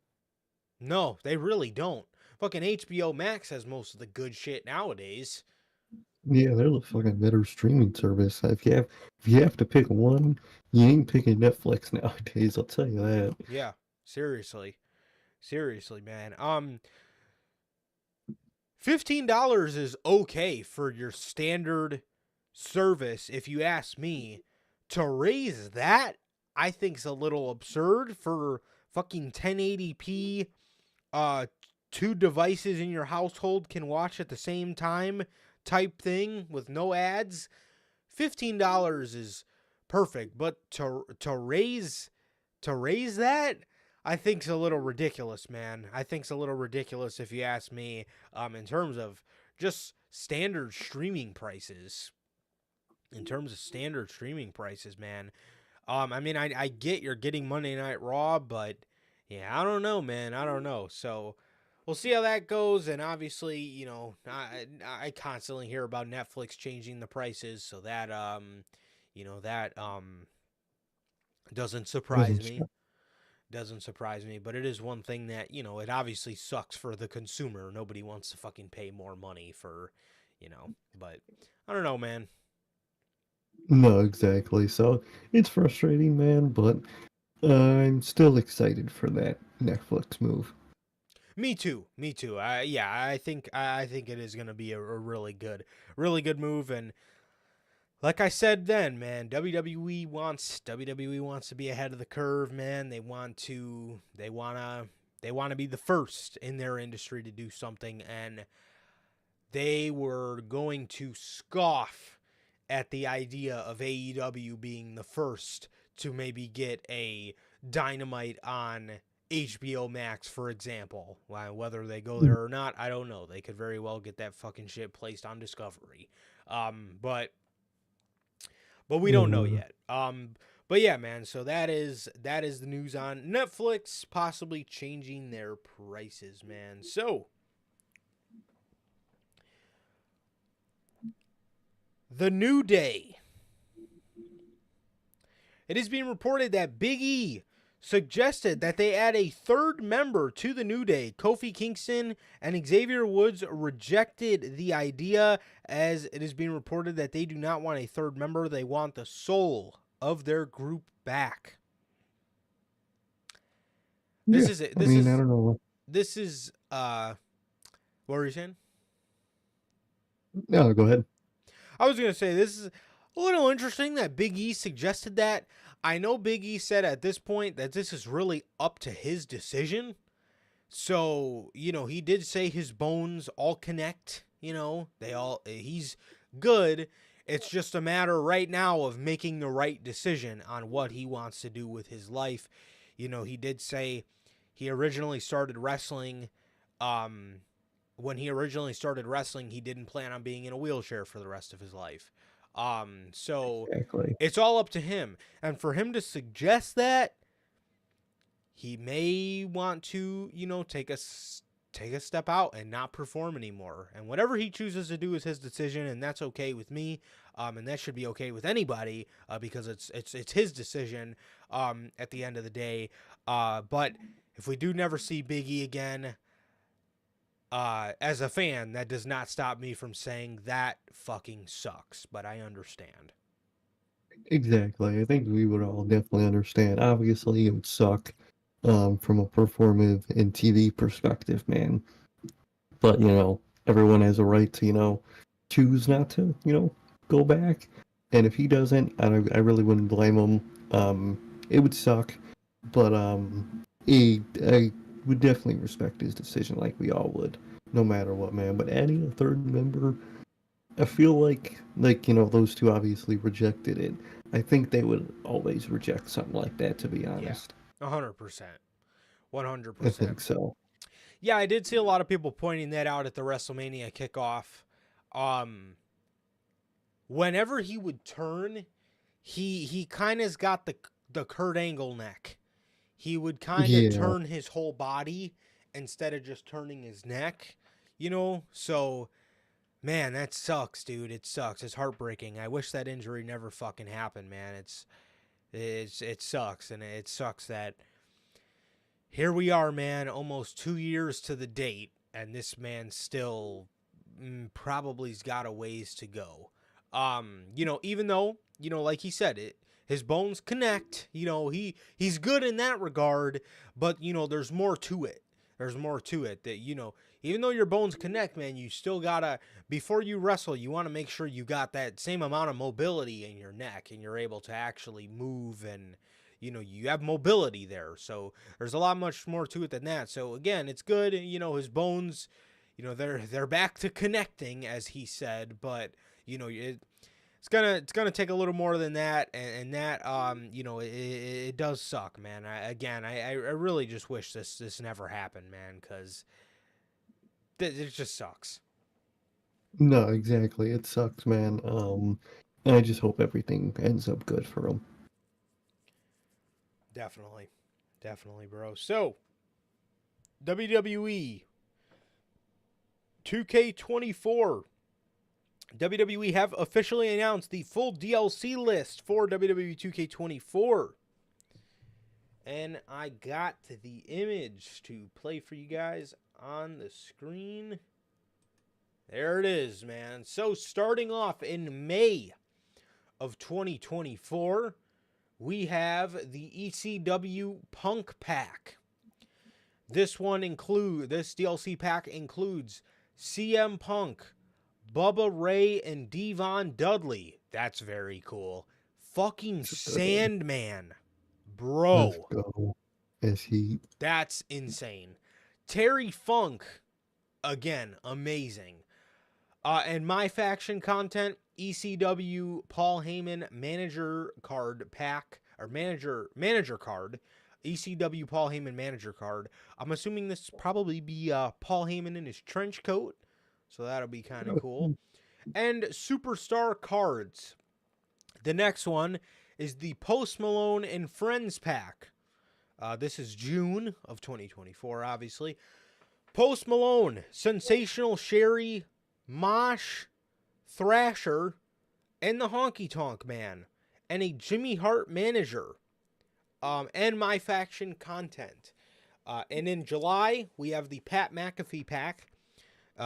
[SPEAKER 3] No, they really don't. Fucking HBO Max has most of the good shit nowadays.
[SPEAKER 2] Yeah, they're the fucking better streaming service. If you have to pick one, you ain't picking Netflix nowadays, I'll tell you that.
[SPEAKER 3] Yeah, seriously. Seriously, man. $15 is okay for your standard service, if you ask me. To raise that, I think is a little absurd for fucking 1080p. 2 devices in your household can watch at the same time type thing with no ads. $15 is perfect, but to raise that, I think's a little ridiculous, man. I think's a little ridiculous if you ask me, in terms of just standard streaming prices. In terms of standard streaming prices, man. I mean, I get you're getting Monday Night Raw, but yeah, I don't know, man. I don't know. So we'll see how that goes. And obviously, you know, I constantly hear about Netflix changing the prices, so that That doesn't surprise
[SPEAKER 2] Doesn't
[SPEAKER 3] me.
[SPEAKER 2] shock.
[SPEAKER 3] Doesn't surprise me, but it is one thing that, it obviously sucks for the consumer. Nobody wants to fucking pay more money for, but I don't know, man.
[SPEAKER 2] No, exactly. So it's frustrating, man, but I'm still excited for that Netflix move.
[SPEAKER 3] Me too. Me too. I think it is going to be a really good move. And like I said then, man, WWE wants to be ahead of the curve, man. They want to be the first in their industry to do something, and they were going to scoff at the idea of AEW being the first to maybe get a Dynamite on HBO Max, for example. Whether they go there or not, I don't know. They could very well get that fucking shit placed on Discovery. But we don't know
[SPEAKER 2] Mm,
[SPEAKER 3] yet. But yeah, man. So that is the news on Netflix possibly changing their prices, man. So the New Day. It is being reported that Big E suggested that they add a third member to the New Day. Kofi Kingston and Xavier Woods rejected the idea, as it is being reported that they do not want a third member. They want the soul of their group back. This
[SPEAKER 2] yeah,
[SPEAKER 3] is it.
[SPEAKER 2] I mean, I don't know.
[SPEAKER 3] What were you saying?
[SPEAKER 2] No, go ahead.
[SPEAKER 3] I was going to say, this is a little interesting that Big E suggested that. I know Big E said at this point that this is really up to his decision. So, he did say his bones all connect, he's good. It's just a matter right now of making the right decision on what he wants to do with his life. He did say he originally started wrestling, when he originally started wrestling, he didn't plan on being in a wheelchair for the rest of his life. So
[SPEAKER 2] Exactly.
[SPEAKER 3] it's all up to him. And for him to suggest that, he may want to, take a step out and not perform anymore. And whatever he chooses to do is his decision, and that's okay with me. And that should be okay with anybody, because it's his decision at the end of the day. But if we do never see Big E again, as a fan, that does not stop me from saying that fucking sucks. But I understand.
[SPEAKER 2] Exactly. I think we would all definitely understand. Obviously, it would suck from a performative and TV perspective, man. But, everyone has a right to, choose not to, go back. And if he doesn't, I really wouldn't blame him. It would suck, but I would definitely respect his decision like we all would, no matter what, man. But adding a third member, I feel like those two obviously rejected it. I think they would always reject something like that, to be
[SPEAKER 3] Yeah,
[SPEAKER 2] honest.
[SPEAKER 3] 100%.
[SPEAKER 2] I
[SPEAKER 3] 100%.
[SPEAKER 2] think so.
[SPEAKER 3] Yeah, I did see a lot of people pointing that out at the WrestleMania kickoff. Whenever he would turn, he kind of's got the Kurt Angle neck. He would kind of
[SPEAKER 2] Yeah.
[SPEAKER 3] turn his whole body instead of just turning his neck, So, man, that sucks, dude. It sucks. It's heartbreaking. I wish that injury never fucking happened, man. It sucks, and it sucks that here we are, man, almost 2 years to the date, and this man still probably's got a ways to go. Even though, like he said, his bones connect, he's good in that regard, but there's more to it. There's more to it that, even though your bones connect, man, you still gotta, before you wrestle, you want to make sure you got that same amount of mobility in your neck and you're able to actually move, and you have mobility there. So there's a lot much more to it than that. So again, it's good. His bones, they're back to connecting, as he said, but it's gonna take a little more than that, and that it does suck, man. I really just wish this never happened, man, because it just sucks.
[SPEAKER 2] No, exactly. It sucks, man. And I just hope everything ends up good for him.
[SPEAKER 3] Definitely, definitely, bro. So WWE 2K24 WWE have officially announced the full DLC list for WWE 2K24. And I got the image to play for you guys on the screen. There it is, man. So starting off in May of 2024, we have the ECW Punk Pack. This DLC pack includes CM Punk, Bubba Ray, and Devon Dudley. That's very cool. Fucking Sandman. Bro.
[SPEAKER 2] Let's go. Heat.
[SPEAKER 3] That's insane. Terry Funk. Again, amazing. And my faction content, ECW Paul Heyman manager card pack, or manager card. ECW Paul Heyman manager card. I'm assuming this will probably be Paul Heyman in his trench coat. So that'll be kind of cool. And Superstar cards. The next one is the Post Malone and Friends pack. This is June of 2024, obviously. Post Malone, Sensational Sherry, Mosh, Thrasher, and the Honky Tonk Man. And a Jimmy Hart manager. And my faction content. And in July, we have the Pat McAfee pack.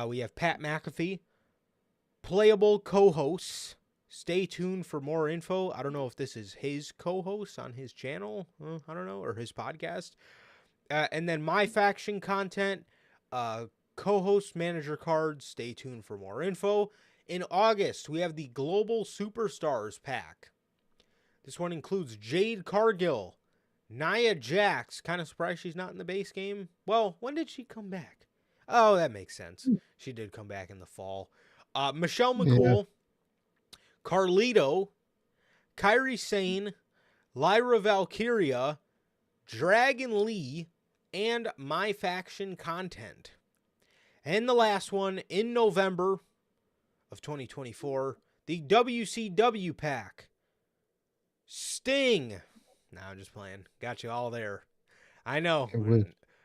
[SPEAKER 3] We have Pat McAfee, playable co-hosts. Stay tuned for more info. I don't know if this is his co-host on his channel. I don't know, or his podcast. And then my faction content, co-host manager cards. Stay tuned for more info. In August, we have the Global Superstars pack. This one includes Jade Cargill, Nia Jax. Kind of surprised she's not in the base game. Well, when did she come back? Oh, that makes sense. She did come back in the fall. Michelle McCool, Carlito, Kairi Sane, Lyra Valkyria, Dragon Lee, and my faction content. And the last one in November of 2024, the WCW pack. Sting. No, I'm just playing. Got you all there. I know.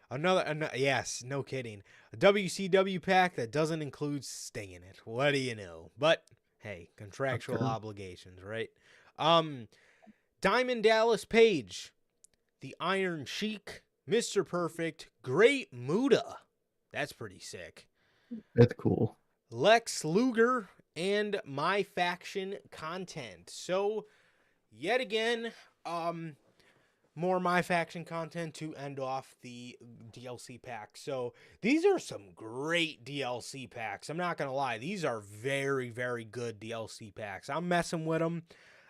[SPEAKER 3] Another, yes, no kidding. A WCW pack that doesn't include Sting in it. What do you know? But hey, contractual obligations, right? Diamond Dallas Page, the Iron Sheik, Mr. Perfect, Great Muta. That's pretty sick.
[SPEAKER 2] That's cool.
[SPEAKER 3] Lex Luger and my faction content. So, yet again, more my faction content to end off the DLC pack. So these are some great DLC packs. I'm not going to lie. These are very, very good DLC packs. I'm messing with them,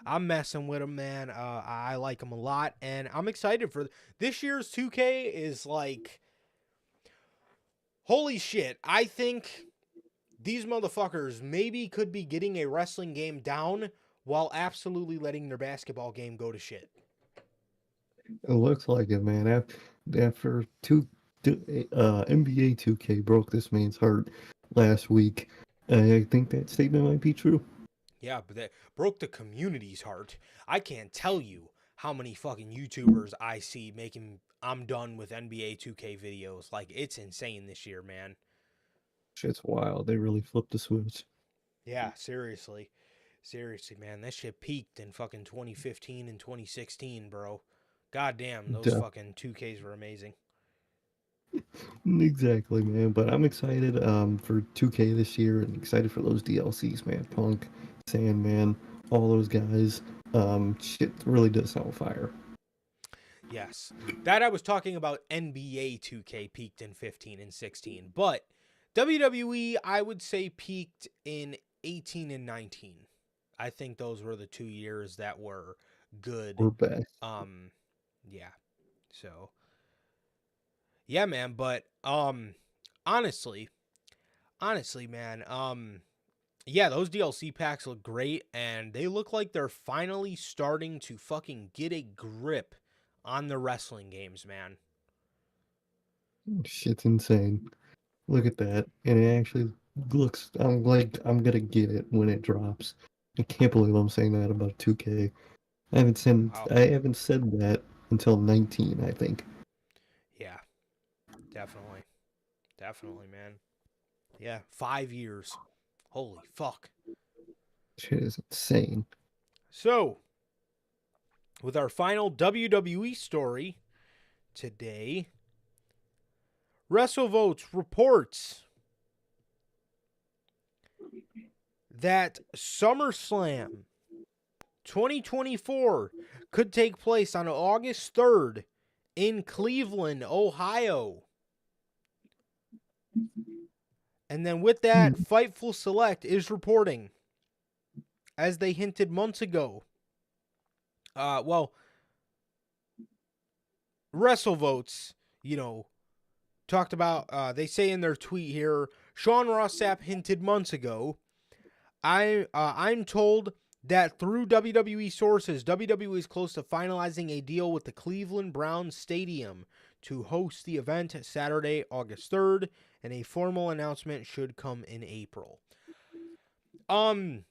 [SPEAKER 3] man. I like them a lot. And I'm excited for this year's 2K is like, holy shit. I think these motherfuckers maybe could be getting a wrestling game down while absolutely letting their basketball game go to shit.
[SPEAKER 2] It looks like it, man. After NBA 2K broke this man's heart last week, I think that statement might be true.
[SPEAKER 3] Yeah, but that broke the community's heart. I can't tell you how many fucking YouTubers I see making I'm done with NBA 2K videos. Like, it's insane this year, man.
[SPEAKER 2] Shit's wild. They really flipped the switch.
[SPEAKER 3] Yeah, seriously. Seriously, man. That shit peaked in fucking 2015 and 2016, bro. God damn, those fucking 2Ks were amazing.
[SPEAKER 2] Exactly, man. But I'm excited for 2K this year and excited for those DLCs, man. Punk, Sandman, all those guys. Shit really does sound fire.
[SPEAKER 3] Yes. That I was talking about NBA 2K peaked in 15 and 16. But WWE, I would say, peaked in 18 and 19. I think those were the 2 years that were good.
[SPEAKER 2] We're back.
[SPEAKER 3] Yeah. So yeah, man, but honestly, man, yeah, those DLC packs look great and they look like they're finally starting to fucking get a grip on the wrestling games, man.
[SPEAKER 2] Shit's insane. Look at that. And it actually looks I'm gonna get it when it drops. I can't believe I'm saying that about 2K. I haven't said that until 19, I think.
[SPEAKER 3] Yeah. Definitely, man. Yeah, 5 years. Holy fuck.
[SPEAKER 2] Shit is insane.
[SPEAKER 3] So, with our final WWE story today, WrestleVotes reports that SummerSlam 2024 could take place on August 3rd in Cleveland, Ohio. And then with that, Fightful Select is reporting, as they hinted months ago. WrestleVotes, talked about, they say in their tweet here, Sean Ross Sapp hinted months ago, I'm told that through WWE sources, WWE is close to finalizing a deal with the Cleveland Browns Stadium to host the event Saturday, August 3rd, and a formal announcement should come in April. I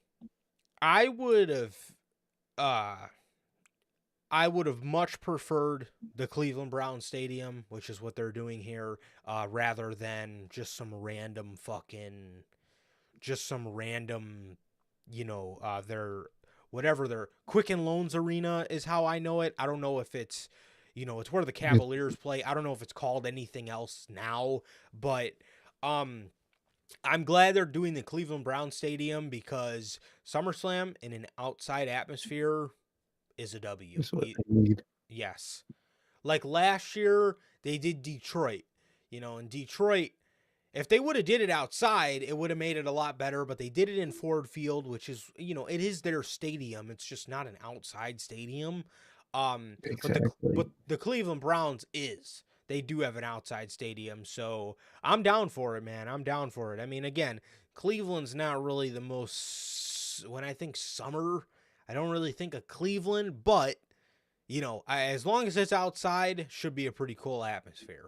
[SPEAKER 3] would have much preferred the Cleveland Browns Stadium, which is what they're doing here, rather than just some random, their Quicken Loans Arena is how I know it. I don't know if it's, it's where the Cavaliers play. I don't know if it's called anything else now, but I'm glad they're doing the Cleveland Browns Stadium because SummerSlam in an outside atmosphere is a W.
[SPEAKER 2] That's what they need.
[SPEAKER 3] Yes. Like last year, they did Detroit. In Detroit, if they would have did it outside, it would have made it a lot better, but they did it in Ford Field, which is, it is their stadium. It's just not an outside stadium.
[SPEAKER 2] Exactly.
[SPEAKER 3] But the Cleveland Browns is. They do have an outside stadium, so I'm down for it, man. I'm down for it. I mean, again, Cleveland's not really the most, when I think summer, I don't really think of Cleveland, but, as long as it's outside, should be a pretty cool atmosphere.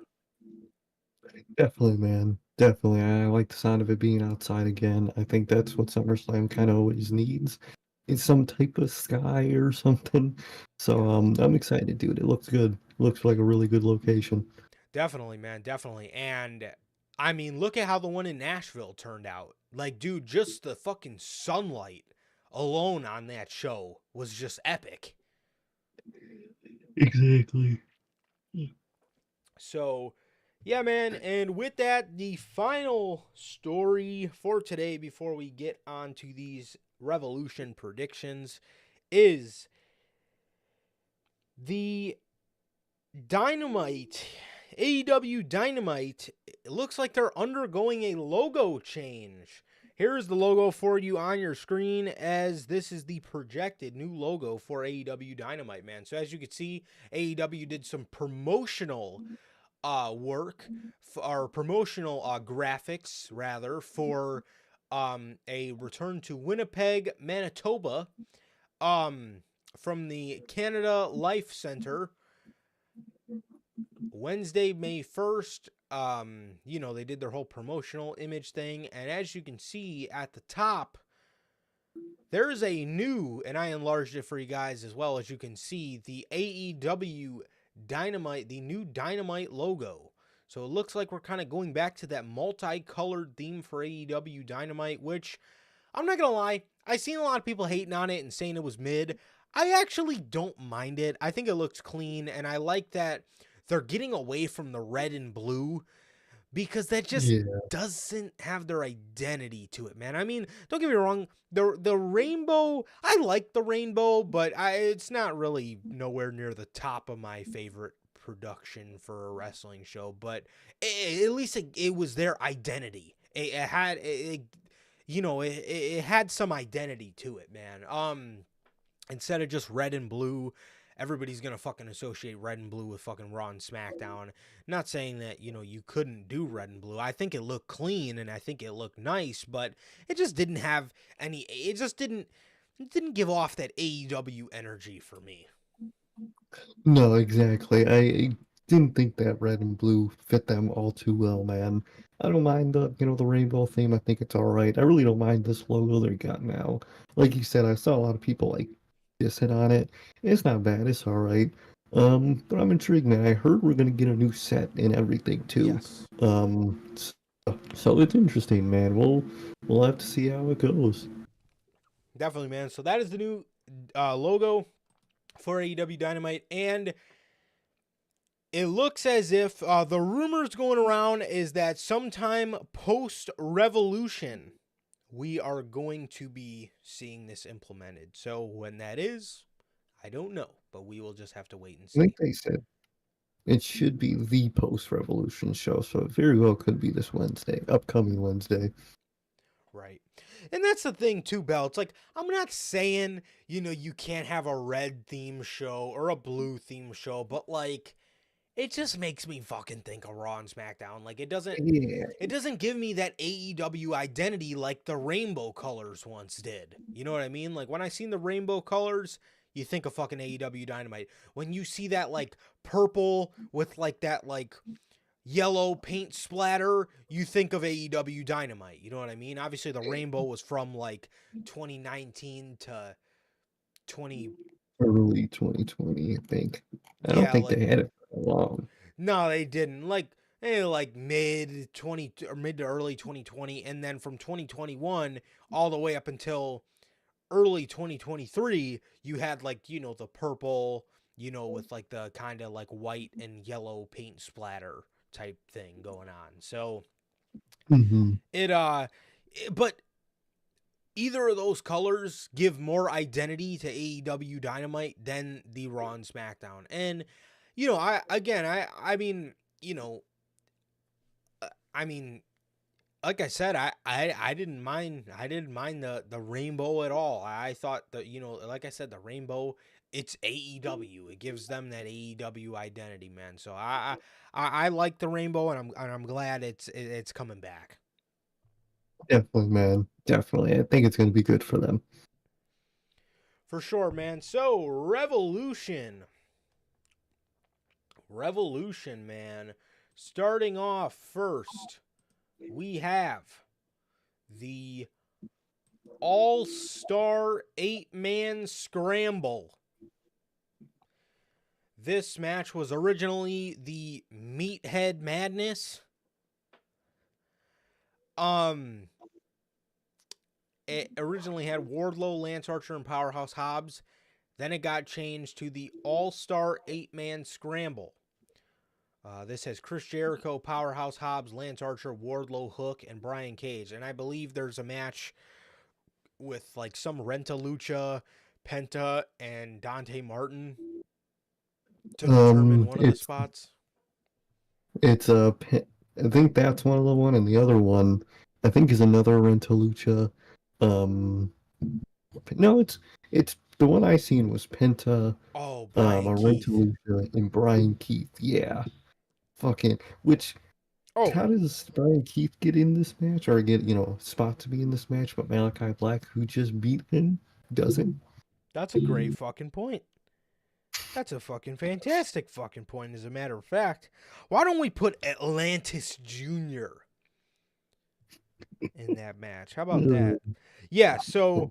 [SPEAKER 2] Definitely, man. Definitely. I like the sound of it being outside again. I think that's what SummerSlam kind of always needs. It's some type of sky or something. So I'm excited, dude. It looks good. Looks like a really good location.
[SPEAKER 3] Definitely, man. Definitely. And, I mean, look at how the one in Nashville turned out. Like, dude, just the fucking sunlight alone on that show was just epic.
[SPEAKER 2] Exactly.
[SPEAKER 3] So, yeah, man. And with that, the final story for today before we get on to these Revolution predictions is the Dynamite, AEW Dynamite. It looks like they're undergoing a logo change. Here's the logo for you on your screen, as this is the projected new logo for AEW Dynamite, man. So as you can see, AEW did some promotional work, or promotional graphics, rather, for a return to Winnipeg, Manitoba, from the Canada Life Center, Wednesday, May 1st. They did their whole promotional image thing, and as you can see at the top, there's a new, and I enlarged it for you guys as well, as you can see, the AEW Dynamite, the new Dynamite logo. So it looks like we're kind of going back to that multicolored theme for AEW Dynamite, which, I'm not going to lie, I've seen a lot of people hating on it and saying it was mid. I actually don't mind it. I think it looks clean, and I like that they're getting away from the red and blue, because that just doesn't have their identity to it, man. I mean, don't get me wrong, the rainbow, I like the rainbow, but it's not really nowhere near the top of my favorite production for a wrestling show, but at least it was their identity. It had some identity to it, man. Instead of just red and blue, everybody's going to fucking associate red and blue with fucking Raw and SmackDown. Not saying that, you couldn't do red and blue. I think it looked clean and I think it looked nice, but it just didn't have any, it didn't give off that AEW energy for me.
[SPEAKER 2] No, exactly. I didn't think that red and blue fit them all too well, man. I don't mind the rainbow theme. I think it's all right. I really don't mind this logo they got now. Like you said, I saw a lot of people like dissing on it. It's not bad. It's all right. But I'm intrigued, man. I heard we're gonna get a new set and everything too.
[SPEAKER 3] Yes.
[SPEAKER 2] So So it's interesting, man. We'll have to see how it goes.
[SPEAKER 3] Definitely, man. So that is the new logo for AEW Dynamite, and it looks as if the rumors going around is that sometime post Revolution, we are going to be seeing this implemented. So when that is, I don't know, but we will just have to wait and
[SPEAKER 2] I
[SPEAKER 3] see.
[SPEAKER 2] think they said it should be the post-Revolution show, so it very well could be this Wednesday, upcoming Wednesday.
[SPEAKER 3] Right. And that's the thing too, Bell. It's like, I'm not saying, you can't have a red theme show or a blue theme show, but like, it just makes me fucking think of Raw and SmackDown. Like, it doesn't give me that AEW identity like the rainbow colors once did. You know what I mean? Like, when I seen the rainbow colors, you think of fucking AEW Dynamite. When you see that like purple with like that like yellow paint splatter, you think of AEW Dynamite. You know what I mean? Obviously, the rainbow was from like 2019 to 20.
[SPEAKER 2] Early 2020, I think. I don't
[SPEAKER 3] Yeah,
[SPEAKER 2] think
[SPEAKER 3] like,
[SPEAKER 2] they had it for long.
[SPEAKER 3] no, they didn't. Like mid 20 or mid to early 2020, and then from 2021 all the way up until early 2023, you had like the purple, with like the kind of like white and yellow paint splatter type thing going on. So
[SPEAKER 2] Mm-hmm.
[SPEAKER 3] but either of those colors give more identity to AEW Dynamite than the Raw and SmackDown. And I mean, I mean, like I said, I didn't mind the rainbow at all. I thought that, like I said, the rainbow, it's AEW. It gives them that AEW identity, man. So I like the rainbow, and I'm glad it's coming back.
[SPEAKER 2] Definitely, man. Definitely. I think it's going to be good for them.
[SPEAKER 3] For sure, man. So, Revolution, man. Starting off first, we have the All-Star 8-Man Scramble. This match was originally the Meathead Madness. It originally had Wardlow, Lance Archer, and Powerhouse Hobbs. Then it got changed to the All-Star 8-Man Scramble. This has Chris Jericho, Powerhouse Hobbs, Lance Archer, Wardlow, Hook, and Brian Cage. And I believe there's a match with like some Rentalucha, Penta, and Dante Martin to determine one of the spots.
[SPEAKER 2] It's I think that's one of the one, and the other one I think is another Rentalucha. No, it's the one I seen was Penta.
[SPEAKER 3] Oh, Brian Keith.
[SPEAKER 2] Rentalucha, and Brian Keith. Yeah, fucking. Which how does Brian Keith get in this match, or get spot to be in this match, but Malachi Black, who just beat him, doesn't?
[SPEAKER 3] That's a great fucking point. That's a fucking fantastic fucking point, as a matter of fact. Why don't we put Atlantis Jr. in that match? How about that? Yeah, so...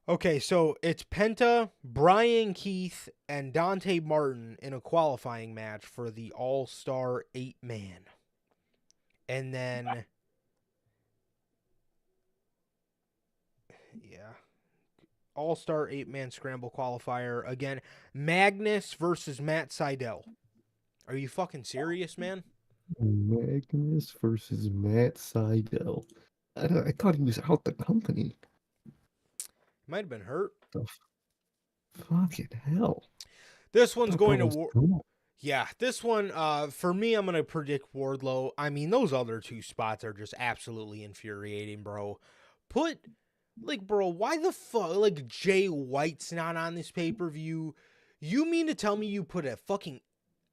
[SPEAKER 3] Okay, so it's Penta, Brian Keith, and Dante Martin in a qualifying match for the All-Star 8-Man. And then... Yeah. All-Star 8-Man Scramble qualifier. Again, Magnus versus Matt Sydal. Are you fucking serious, man?
[SPEAKER 2] Magnus versus Matt Sydal. I thought he was out the company.
[SPEAKER 3] Might have been hurt.
[SPEAKER 2] Fucking hell.
[SPEAKER 3] This one's going to... Yeah, this one, for me, I'm going to predict Wardlow. I mean, those other two spots are just absolutely infuriating, bro. Bro, why the fuck, like, Jay White's not on this pay-per-view? You mean to tell me you put a fucking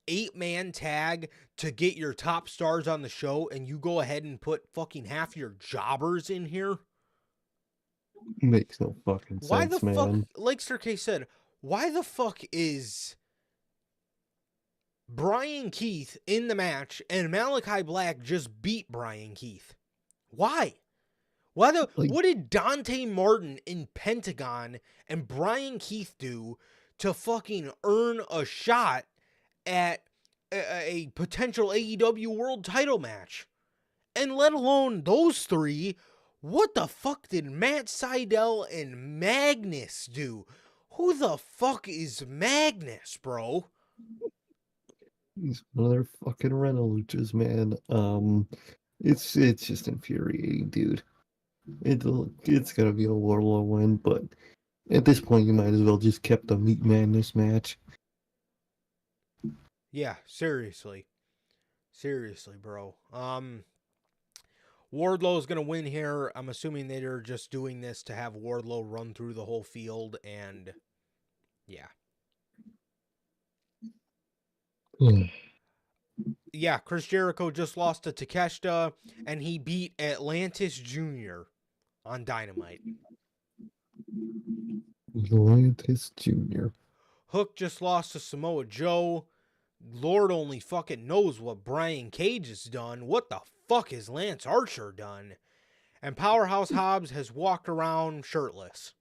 [SPEAKER 3] 8-man tag to get your top stars on the show, and you go ahead and put fucking half your jobbers in here?
[SPEAKER 2] Makes no fucking sense,
[SPEAKER 3] Why the
[SPEAKER 2] man.
[SPEAKER 3] fuck, like Sir K said, why the fuck is Brian Keith in the match and Malachi Black just beat Brian Keith? Why? What did Dante Martin in Pentagon and Brian Keith do to fucking earn a shot at a potential AEW world title match? And let alone those three, what the fuck did Matt Sydal and Magnus do? Who the fuck is Magnus, bro?
[SPEAKER 2] He's one of their fucking Renaluchas, man. It's just infuriating, dude. It's gonna be a Wardlow win, but at this point, you might as well just kept the Meat Madness match.
[SPEAKER 3] Yeah, seriously, bro. Wardlow's gonna win here. I'm assuming they're just doing this to have Wardlow run through the whole field, and yeah. Yeah, Chris Jericho just lost to Takeshita, and he beat Atlantis Jr. on Dynamite.
[SPEAKER 2] Atlantis Jr.
[SPEAKER 3] Hook just lost to Samoa Joe. Lord only fucking knows what Brian Cage has done. What the fuck has Lance Archer done? And Powerhouse Hobbs has walked around shirtless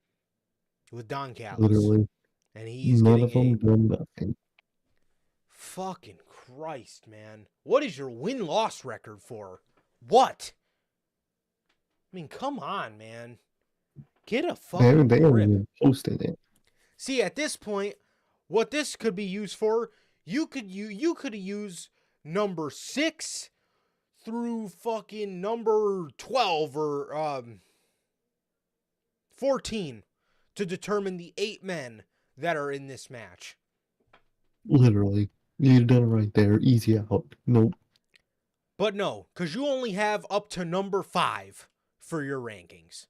[SPEAKER 3] with Don Callis.
[SPEAKER 2] Literally.
[SPEAKER 3] And he's
[SPEAKER 2] None
[SPEAKER 3] getting
[SPEAKER 2] of them done nothing.
[SPEAKER 3] Fucking Christ, man. What is your win-loss record for? What? I mean, come on, man. Get a fucking
[SPEAKER 2] They
[SPEAKER 3] grip.
[SPEAKER 2] haven't even posted it.
[SPEAKER 3] See, at this point, what this could be used for, you could use number 6 through fucking number 12 or 14 to determine the 8 men that are in this match.
[SPEAKER 2] Literally. You've done it right there. Easy out. Nope.
[SPEAKER 3] But no, because you only have up to number 5 for your rankings.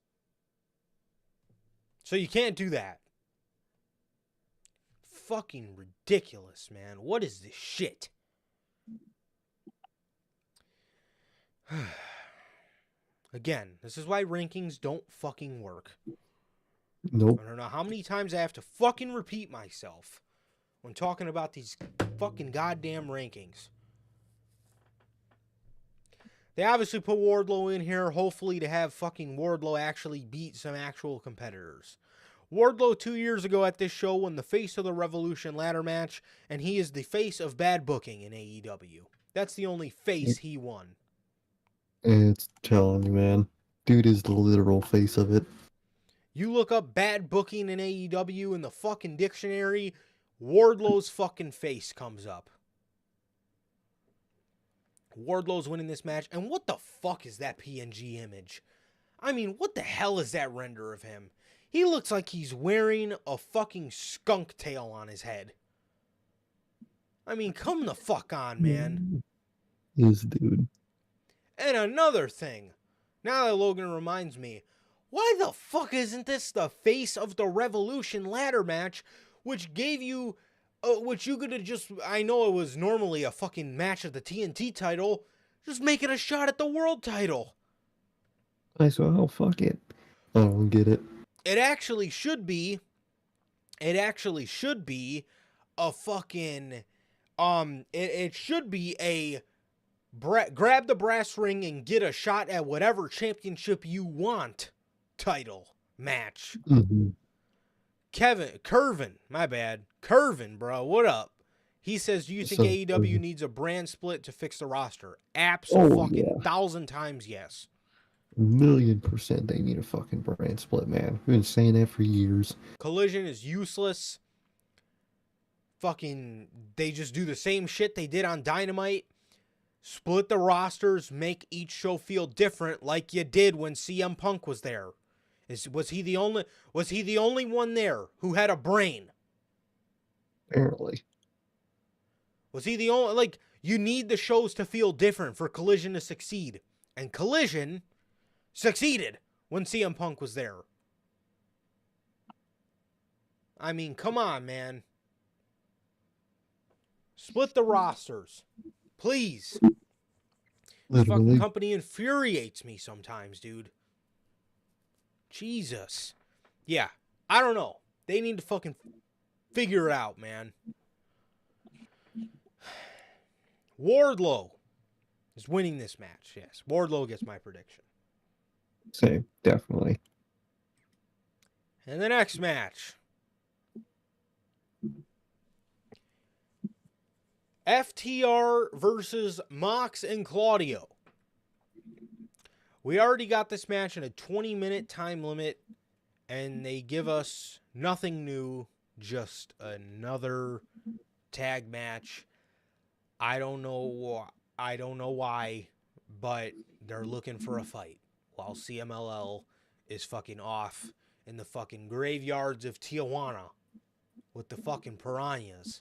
[SPEAKER 3] So you can't do that. Fucking ridiculous, man. What is this shit? Again, this is why rankings don't fucking work.
[SPEAKER 2] Nope.
[SPEAKER 3] I don't know how many times I have to fucking repeat myself when talking about these fucking goddamn rankings. They obviously put Wardlow in here, hopefully to have fucking Wardlow actually beat some actual competitors. Wardlow 2 years ago at this show won the Face of the Revolution ladder match, and he is the face of bad booking in AEW. That's the only face he won.
[SPEAKER 2] It's telling you, man. Dude is the literal face of it.
[SPEAKER 3] You look up bad booking in AEW in the fucking dictionary, Wardlow's fucking face comes up. Wardlow's winning this match, and what the fuck is that PNG image? I mean, what the hell is that render of him? He looks like he's wearing a fucking skunk tail on his head. I mean, come the fuck on, man.
[SPEAKER 2] This dude.
[SPEAKER 3] And another thing, now that Logan reminds me, why the fuck isn't this the Face of the Revolution ladder match, which gave you, which you could have just, I know it was normally a fucking match of the TNT title, just make it a shot at the world title.
[SPEAKER 2] I said, oh, fuck it. I don't get it.
[SPEAKER 3] It actually should be a fucking, it should be a grab the brass ring and get a shot at whatever championship you want title match.
[SPEAKER 2] Mm-hmm.
[SPEAKER 3] Curvin, bro, what up? He says, do you think AEW
[SPEAKER 2] Curvin
[SPEAKER 3] needs a brand split to fix the roster? Absolutely, 1,000 times yes.
[SPEAKER 2] 1,000,000% they need a fucking brand split, man. We've been saying that for years.
[SPEAKER 3] Collision is useless. Fucking, they just do the same shit they did on Dynamite. Split the rosters, make each show feel different like you did when CM Punk was there. Was he the only one there who had a brain?
[SPEAKER 2] Apparently.
[SPEAKER 3] Was he the only, like, you need the shows to feel different for Collision to succeed. And Collision succeeded when CM Punk was there. I mean, come on, man. Split the rosters. Please. This fucking company infuriates me sometimes, dude. Jesus. Yeah, I don't know. They need to fucking figure it out, man. Wardlow is winning this match. Yes, Wardlow gets my prediction.
[SPEAKER 2] Same, definitely.
[SPEAKER 3] And the next match. FTR versus Mox and Claudio. We already got this match in a 20-minute time limit, and they give us nothing new, just another tag match. I don't know why, but they're looking for a fight while CMLL is fucking off in the fucking graveyards of Tijuana with the fucking piranhas.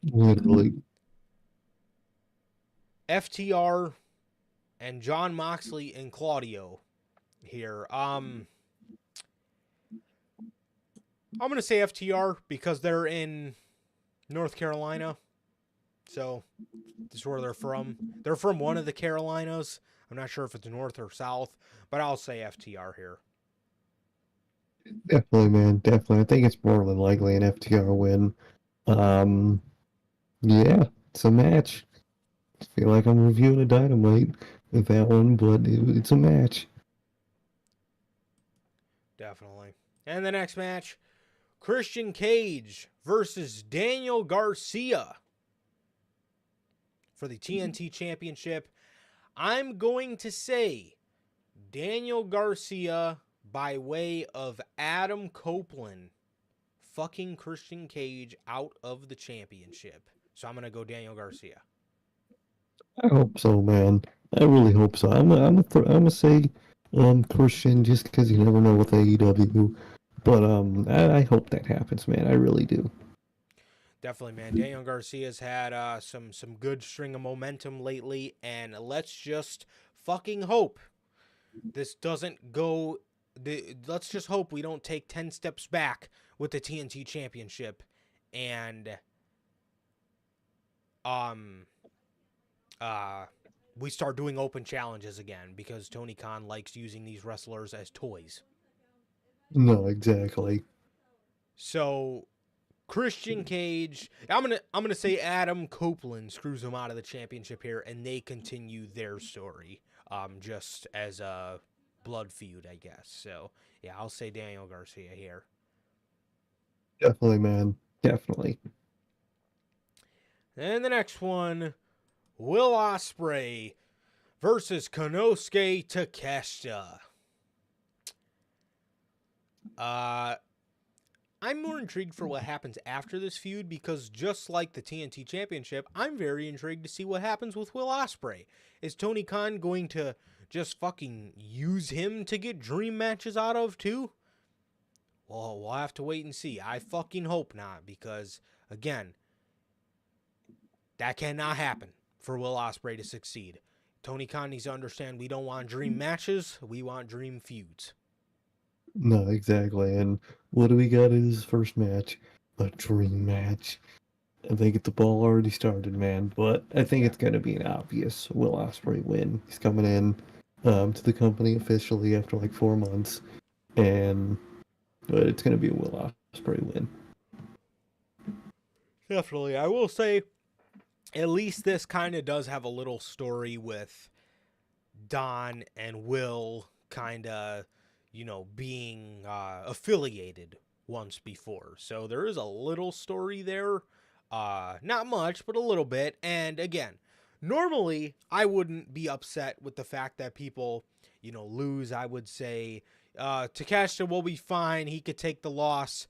[SPEAKER 2] Literally.
[SPEAKER 3] FTR and John Moxley and Claudio here. I'm gonna say FTR because they're in North Carolina, so this is where they're from. They're from one of the Carolinas. I'm not sure if it's north or south, but I'll say FTR here.
[SPEAKER 2] Definitely, man. Definitely. I think it's more than likely an FTR win. Yeah, it's a match. I feel like I'm reviewing a Dynamite with that one, but it's a match.
[SPEAKER 3] Definitely. And the next match, Christian Cage versus Daniel Garcia for the TNT Championship. I'm going to say Daniel Garcia by way of Adam Copeland fucking Christian Cage out of the championship. So I'm going to go Daniel Garcia.
[SPEAKER 2] I hope so, man. I really hope so. I'm gonna say Christian just because you never know with AEW, but I hope that happens, man. I really do.
[SPEAKER 3] Definitely, man. Daniel Garcia's had some good string of momentum lately, and let's just fucking hope this doesn't go. Let's just hope we don't take 10 steps back with the TNT Championship, and we start doing open challenges again because Tony Khan likes using these wrestlers as toys.
[SPEAKER 2] No, exactly.
[SPEAKER 3] So Christian Cage, I'm gonna say Adam Copeland screws him out of the championship here, and they continue their story, just as a blood feud, I guess. So yeah, I'll say Daniel Garcia here.
[SPEAKER 2] Definitely, man. Definitely.
[SPEAKER 3] And the next one, Will Ospreay versus Konosuke Takeshita. I'm more intrigued for what happens after this feud because just like the TNT Championship, I'm very intrigued to see what happens with Will Ospreay. Is Tony Khan going to just fucking use him to get dream matches out of too? Well, we'll have to wait and see. I fucking hope not because, again, that cannot happen for Will Ospreay to succeed. Tony Khan needs to understand we don't want dream matches, we want dream feuds.
[SPEAKER 2] No, exactly. And what do we got in his first match? A dream match. And they get the ball already started, man. But I think it's going to be an obvious Will Ospreay win. He's coming in to the company officially after like 4 months. But it's going to be a Will Ospreay win.
[SPEAKER 3] Definitely. I will say, at least this kind of does have a little story with Don and Will kind of, being affiliated once before. So there is a little story there. Not much, but a little bit. And again, normally I wouldn't be upset with the fact that people, lose. I would say Takeshita will be fine. He could take the loss.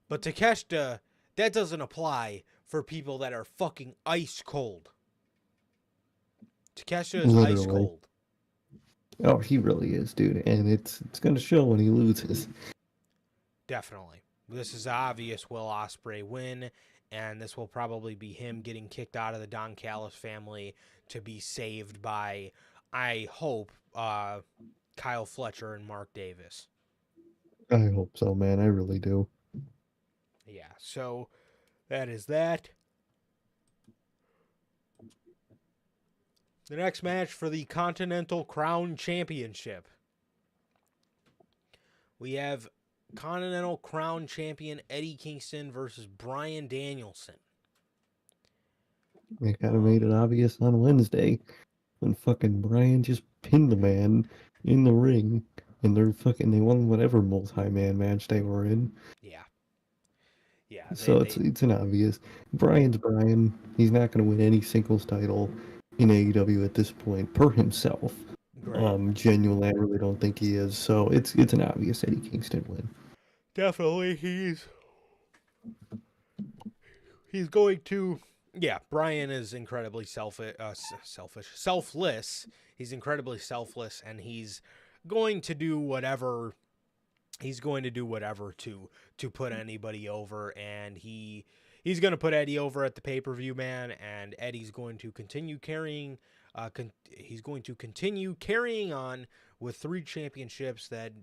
[SPEAKER 3] But Takeshita, that doesn't apply for people that are fucking ice cold. Takeshita is
[SPEAKER 2] Literally.
[SPEAKER 3] ice cold.
[SPEAKER 2] Oh, he really is, dude. And it's going to show when he loses.
[SPEAKER 3] Definitely. This is obvious Will Ospreay win, and this will probably be him getting kicked out of the Don Callis family to be saved by, I hope, Kyle Fletcher and Mark Davis.
[SPEAKER 2] I hope so, man. I really do.
[SPEAKER 3] Yeah, so that is that. The next match for the Continental Crown Championship. We have Continental Crown Champion Eddie Kingston versus Bryan Danielson.
[SPEAKER 2] They kind of made it obvious on Wednesday when fucking Bryan just pinned the man in the ring and they won whatever multi-man match they were in.
[SPEAKER 3] Yeah.
[SPEAKER 2] So it's an obvious. Bryan's Bryan. He's not going to win any singles title in AEW at this point per himself.
[SPEAKER 3] Right.
[SPEAKER 2] Genuinely, I really don't think he is. So it's an obvious Eddie Kingston win.
[SPEAKER 3] Definitely, he's going to. Yeah, Brian is incredibly selfless. He's incredibly selfless, and he's going to do whatever. He's going to do whatever to put anybody over, and he's going to put Eddie over at the pay-per-view, man. And Eddie's going to continue carrying. He's going to continue carrying on with 3 championships that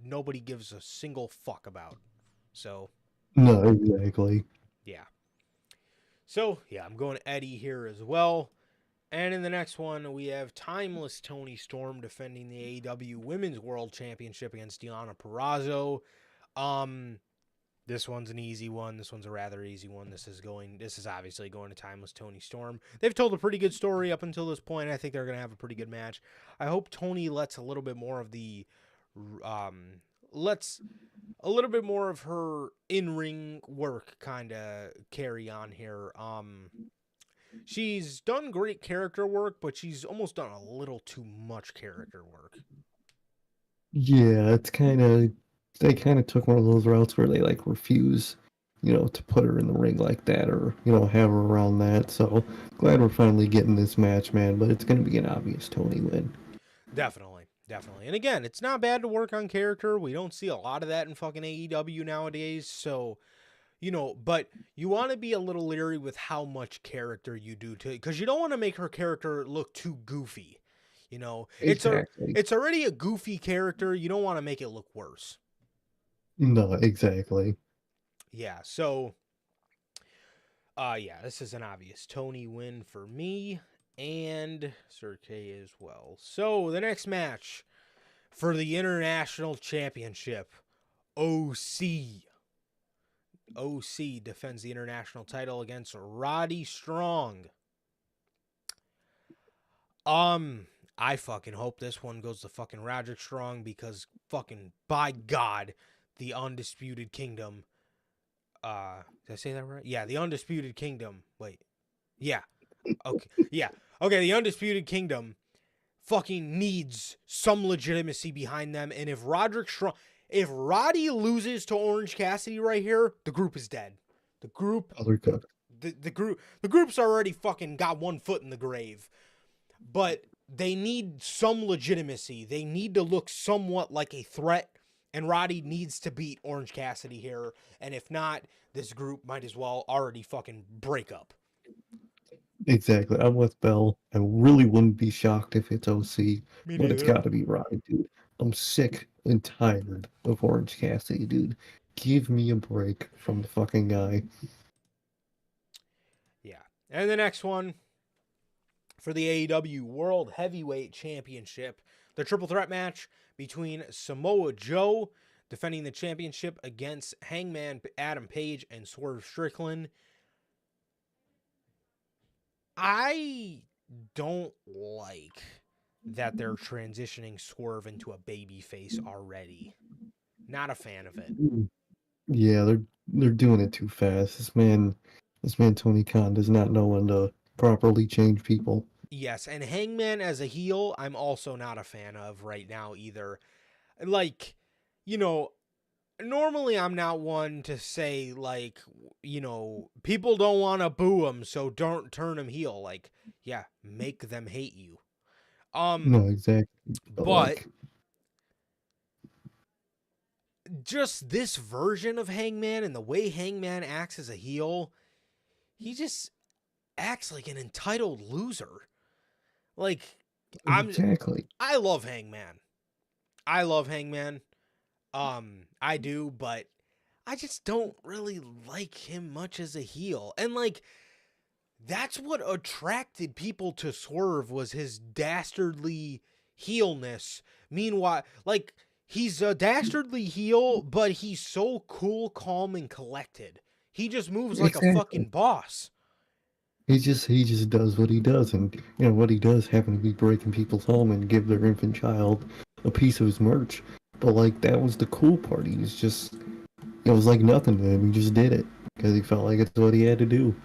[SPEAKER 3] nobody gives a single fuck about. So
[SPEAKER 2] No, exactly.
[SPEAKER 3] yeah. So yeah, I'm going Eddie here as well. And in the next one, we have Timeless Tony Storm defending the AEW Women's World Championship against Deonna Purrazzo. This one's an easy one. This one's a rather easy one. This is obviously going to Timeless Tony Storm. They've told a pretty good story up until this point. I think they're going to have a pretty good match. I hope Tony lets a little bit more of the her in-ring work kind of carry on here. She's done great character work, but she's almost done a little too much character work.
[SPEAKER 2] Yeah, they kind of took one of those routes where they like refuse, to put her in the ring like that or, have her around that. So glad we're finally getting this match, man, but it's going to be an obvious Tony win.
[SPEAKER 3] Definitely. And again, it's not bad to work on character. We don't see a lot of that in fucking AEW nowadays. So, but you want to be a little leery with how much character you do because you don't want to make her character look too goofy.
[SPEAKER 2] Exactly.
[SPEAKER 3] It's already a goofy character. You don't want to make it look worse.
[SPEAKER 2] No, exactly.
[SPEAKER 3] Yeah. So, this is an obvious Tony win for me and Sir K as well. So the next match for the International Championship, OC defends the international title against Roddy Strong. I fucking hope this one goes to fucking Roderick Strong because fucking by God, the Undisputed Kingdom. Did I say that right? Yeah, the Undisputed Kingdom. Wait. Yeah. Okay. Yeah. Okay, the Undisputed Kingdom fucking needs some legitimacy behind them. And if Roddy loses to Orange Cassidy right here, the group is dead. The group's already fucking got one foot in the grave. But they need some legitimacy. They need to look somewhat like a threat. And Roddy needs to beat Orange Cassidy here. And if not, this group might as well already fucking break up.
[SPEAKER 2] Exactly. I'm with Bell. I really wouldn't be shocked if it's OC, but it's got to be Roddy, dude. I'm sick and tired of Orange Cassidy, dude. Give me a break from the fucking guy.
[SPEAKER 3] Yeah. And the next one for the AEW World Heavyweight Championship, the triple threat match between Samoa Joe defending the championship against Hangman Adam Page and Swerve Strickland. I don't like that they're transitioning Swerve into a babyface already. Not a fan of it.
[SPEAKER 2] Yeah, they're doing it too fast. This man Tony Khan does not know when to properly change people.
[SPEAKER 3] Yes, and Hangman as a heel, I'm also not a fan of right now either. Like, normally I'm not one to say, like, people don't want to boo him, so don't turn him heel. Like, yeah, make them hate you.
[SPEAKER 2] No, exactly.
[SPEAKER 3] But just this version of Hangman and the way Hangman acts as a heel, he just acts like an entitled loser. Like,
[SPEAKER 2] exactly.
[SPEAKER 3] I love Hangman. I do, but I just don't really like him much as a heel. And like, that's what attracted people to Swerve was his dastardly heelness. Meanwhile, like, he's a dastardly heel, but he's so cool, calm, and collected. He just moves like a fucking boss.
[SPEAKER 2] He just does what he does, and what he does happen to be breaking people's home and give their infant child a piece of his merch. But like that was the cool part. He was just it was like nothing to him. He just did it because he felt like it's what he had to do.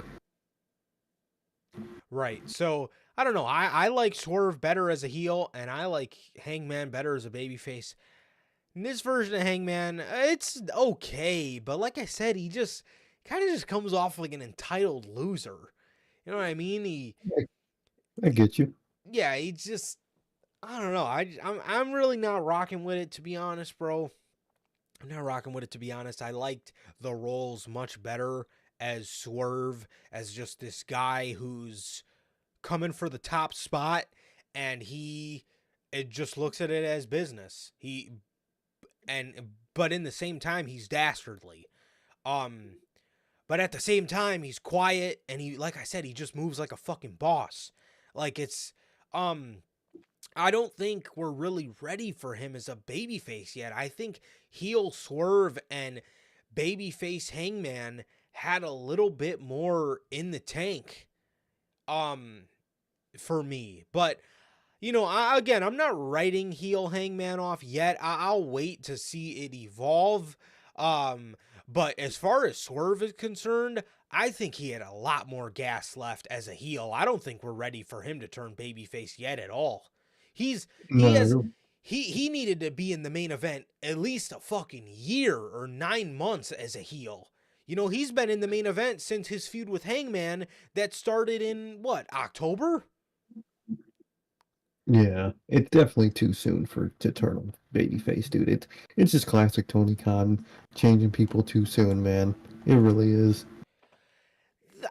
[SPEAKER 3] Right. So I don't know. I like Swerve better as a heel, and I like Hangman better as a babyface. In this version of Hangman, it's okay, but like I said, he just kind of just comes off like an entitled loser. You know what I mean?
[SPEAKER 2] I get you.
[SPEAKER 3] Yeah, he just, I don't know. I'm really not rocking with it, to be honest, bro. I'm not rocking with it, to be honest. I liked the roles much better as Swerve, as just this guy who's coming for the top spot, and it just looks at it as business. But in the same time, he's dastardly. But at the same time, he's quiet, and like I said, he just moves like a fucking boss. Like I don't think we're really ready for him as a babyface yet. I think heel Swerve and babyface Hangman had a little bit more in the tank, for me. But I'm not writing heel Hangman off yet. I'll wait to see it evolve. But as far as Swerve is concerned, I think he had a lot more gas left as a heel. I don't think we're ready for him to turn babyface yet at all. He needed to be in the main event at least a fucking year or 9 months as a heel. He's been in the main event since his feud with Hangman that started in October?
[SPEAKER 2] Yeah, it's definitely too soon to turn on babyface, dude. It's just classic Tony Khan changing people too soon, man. It really is.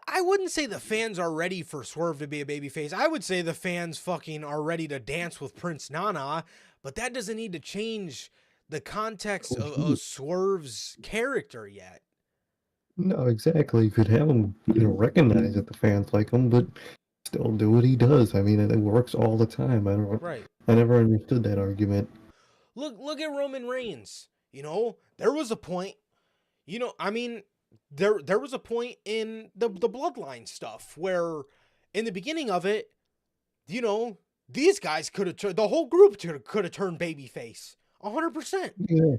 [SPEAKER 3] I wouldn't say the fans are ready for Swerve to be a babyface. I would say the fans fucking are ready to dance with Prince Nana, but that doesn't need to change the context of Swerve's character yet.
[SPEAKER 2] No, exactly. You could have him, recognize that the fans like him, but still do what he does. I mean, it works all the time.
[SPEAKER 3] Right.
[SPEAKER 2] I never understood that argument.
[SPEAKER 3] Look at Roman Reigns. There was a point. There was a point in the Bloodline stuff where, in the beginning of it, these guys the whole group could have turned babyface, 100%.
[SPEAKER 2] Yeah.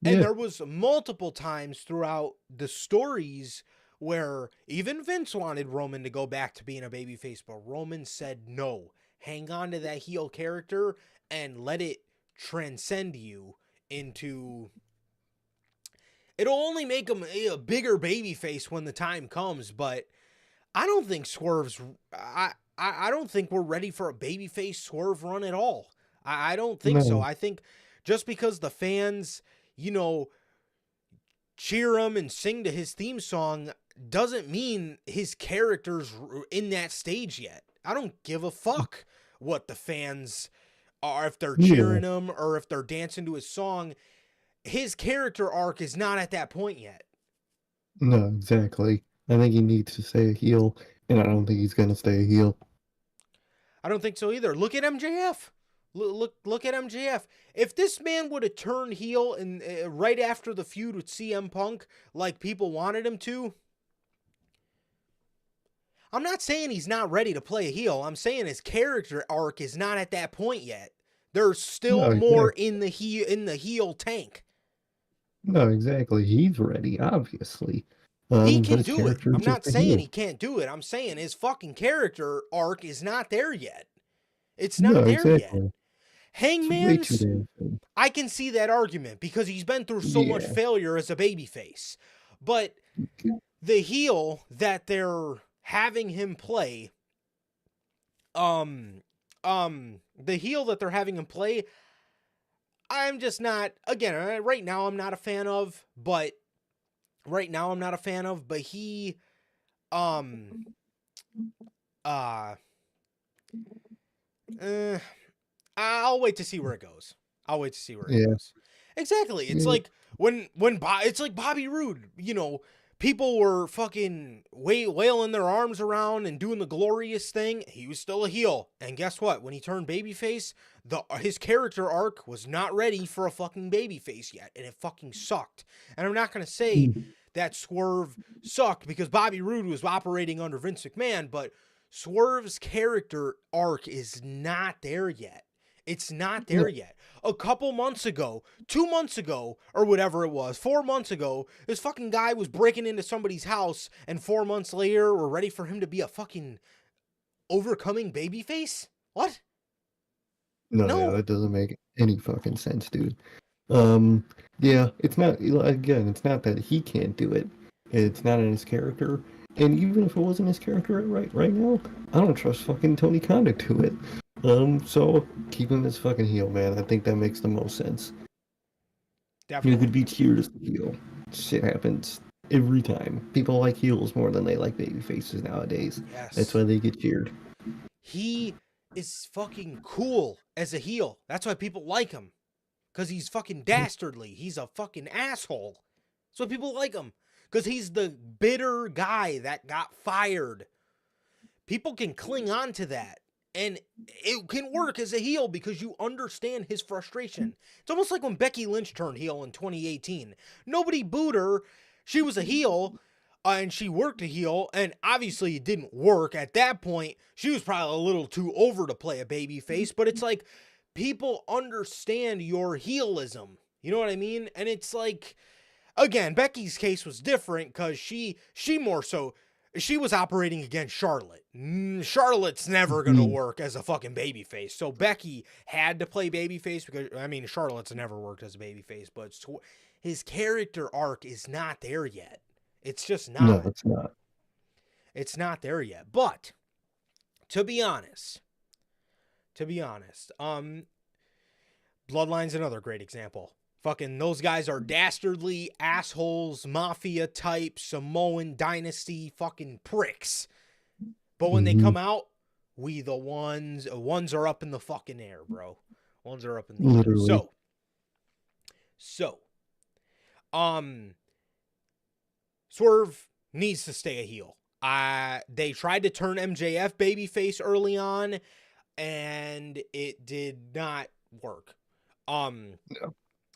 [SPEAKER 3] And there was multiple times throughout the stories where even Vince wanted Roman to go back to being a babyface, but Roman said no. Hang on to that heel character and let it transcend you into... It'll only make him a bigger babyface when the time comes, but I don't think Swerve's... I don't think we're ready for a babyface Swerve run at all. I don't think so. I think just because the fans, cheer him and sing to his theme song doesn't mean his character's in that stage yet. I don't give a fuck what the fans are, if they're cheering him or if they're dancing to his song. His character arc is not at that point yet.
[SPEAKER 2] No, exactly. I think he needs to stay a heel, and I don't think he's going to stay a heel.
[SPEAKER 3] I don't think so either. Look at MJF. Look at MJF. If this man would have turned heel and right after the feud with CM Punk, like people wanted him to, I'm not saying he's not ready to play a heel. I'm saying his character arc is not at that point yet. There's still more in the heel tank.
[SPEAKER 2] No, exactly. He's ready, obviously.
[SPEAKER 3] He can do it. I'm not saying he can't do it. I'm saying his fucking character arc is not there yet. It's not there yet. Hangman's, I can see that argument because he's been through so much failure as a babyface. But the heel that they're having him play, the heel that they're having him play, I'm just not, again, right now I'm not a fan of, but he, I'll wait to see where it goes. Exactly. It's like it's like Bobby Roode, people were fucking wailing their arms around and doing the glorious thing. He was still a heel. And guess what? When he turned babyface, his character arc was not ready for a fucking babyface yet. And it fucking sucked. And I'm not going to say that Swerve sucked because Bobby Roode was operating under Vince McMahon, but Swerve's character arc is not there yet. It's not there yet. A couple months ago, 2 months ago, or whatever it was, 4 months ago, this fucking guy was breaking into somebody's house, and 4 months later, we're ready for him to be a fucking overcoming babyface? What?
[SPEAKER 2] No, yeah,
[SPEAKER 3] No.
[SPEAKER 2] that doesn't make any fucking sense, dude. Yeah, it's not, again, it's not that he can't do it. It's not in his character. And even if it wasn't his character right now, I don't trust fucking Tony Khan to do it. So keep him as fucking heel, man. I think that makes the most sense. You
[SPEAKER 3] Definitely.
[SPEAKER 2] could be cheered as a heel. Shit happens every time. People like heels more than they like baby faces nowadays.
[SPEAKER 3] Yes.
[SPEAKER 2] That's why they get cheered.
[SPEAKER 3] He is fucking cool as a heel. That's why people like him. Because he's fucking dastardly. He's a fucking asshole. That's why people like him. Because he's the bitter guy that got fired. People can cling on to that. And it can work as a heel because you understand his frustration. It's almost like when Becky Lynch turned heel in 2018. Nobody booed her. She was a heel, and she worked a heel, and obviously it didn't work. At that point, she was probably a little too over to play a baby face, but it's like people understand your heelism. You know what I mean? And it's like, again, Becky's case was different because she more so, she was operating against Charlotte. Charlotte's never going to work as a fucking babyface. So Becky had to play babyface because, I mean, Charlotte's never worked as a babyface, but his character arc is not there yet. It's just not.
[SPEAKER 2] No, it's not.
[SPEAKER 3] It's not there yet. But, to be honest, Bloodline's another great example. Fucking those guys are dastardly assholes, mafia type, Samoan dynasty fucking pricks. But when they come out, we the ones are up in the fucking air, bro. Ones are up in the
[SPEAKER 2] Literally.
[SPEAKER 3] air. So, Swerve needs to stay a heel. They tried to turn MJF babyface early on, and it did not work.
[SPEAKER 2] No.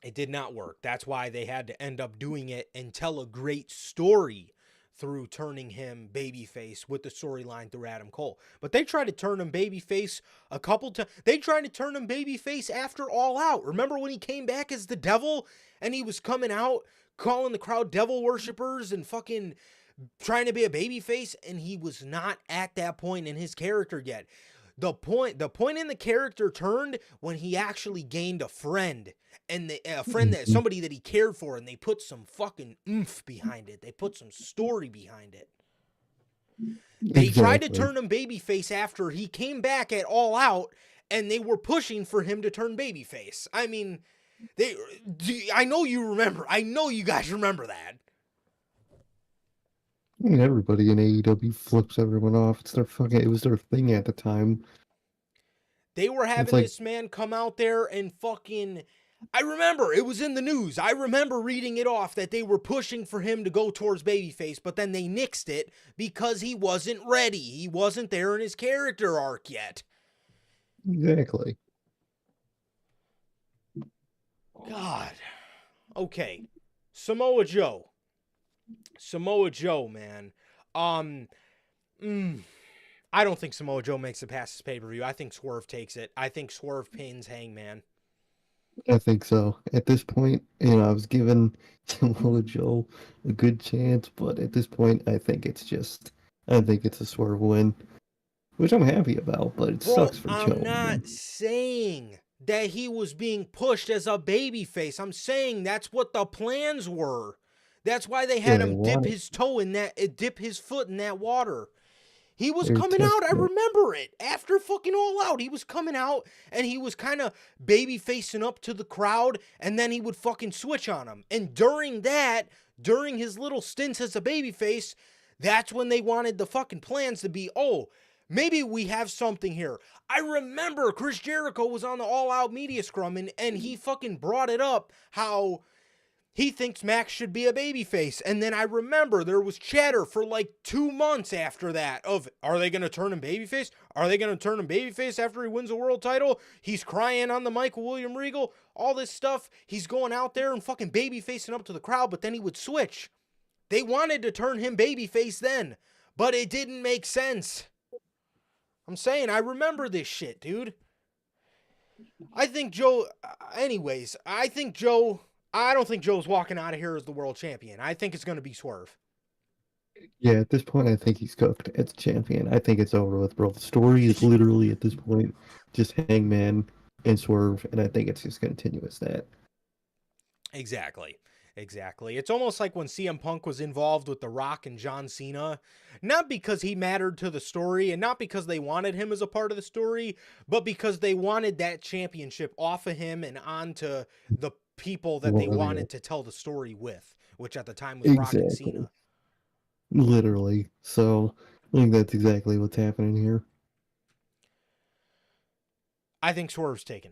[SPEAKER 3] It did not work. That's why they had to end up doing it and tell a great story through turning him babyface with the storyline through Adam Cole. But they tried to turn him babyface a couple times. They tried to turn him babyface after All Out. Remember when he came back as the devil and he was coming out calling the crowd devil worshippers and fucking trying to be a babyface, and he was not at that point in his character yet. The point in the character turned when he actually gained a friend, and a friend that somebody that he cared for, and they put some fucking oomph behind it. They put some story behind it. They tried to turn him babyface after he came back at All Out, and they were pushing for him to turn babyface. I mean, I know you remember. I know you guys remember that.
[SPEAKER 2] I mean, everybody in AEW flips everyone off. It was their thing at the time.
[SPEAKER 3] They were having this man come out there and fucking, I remember it was in the news. I remember reading it off that they were pushing for him to go towards babyface, but then they nixed it because he wasn't ready. He wasn't there in his character arc yet.
[SPEAKER 2] Exactly.
[SPEAKER 3] God. Okay. Samoa Joe, man. I don't think Samoa Joe makes it past this pay-per-view. I think Swerve takes it. I think Swerve pins Hangman.
[SPEAKER 2] I think so. At this point, I was giving Samoa Joe a good chance, but at this point, I think it's a Swerve win, which I'm happy about, but it sucks for Joe.
[SPEAKER 3] I'm not saying that he was being pushed as a babyface. I'm saying that's what the plans were. That's why they had him dip his foot in that water. He was coming out, I remember it, after fucking All Out. He was coming out, and he was kind of baby facing up to the crowd, and then he would fucking switch on him. And during his little stints as a babyface, that's when they wanted the fucking plans to be, maybe we have something here. I remember Chris Jericho was on the All Out media scrum, and he fucking brought it up, how he thinks Max should be a babyface. And then I remember there was chatter for like 2 months after that of, are they going to turn him babyface? Are they going to turn him babyface after he wins a world title? He's crying on the mic with William Regal. All this stuff. He's going out there and fucking babyfacing up to the crowd, but then he would switch. They wanted to turn him babyface then, but it didn't make sense. I'm saying, I remember this shit, dude. I think Joe, I don't think Joe's walking out of here as the world champion. I think it's going to be Swerve.
[SPEAKER 2] Yeah, at this point, I think he's cooked as champion. I think it's over with, bro. The story is literally at this point just Hangman and Swerve, and I think it's just going to continue as that.
[SPEAKER 3] Exactly. Exactly. It's almost like when CM Punk was involved with The Rock and John Cena, not because he mattered to the story and not because they wanted him as a part of the story, but because they wanted that championship off of him and onto the people that they
[SPEAKER 2] Well, yeah,
[SPEAKER 3] wanted to tell the story with, which at the time was Rock and
[SPEAKER 2] exactly.
[SPEAKER 3] Cena.
[SPEAKER 2] Literally. So I think that's exactly what's happening here.
[SPEAKER 3] I think Swerve's taking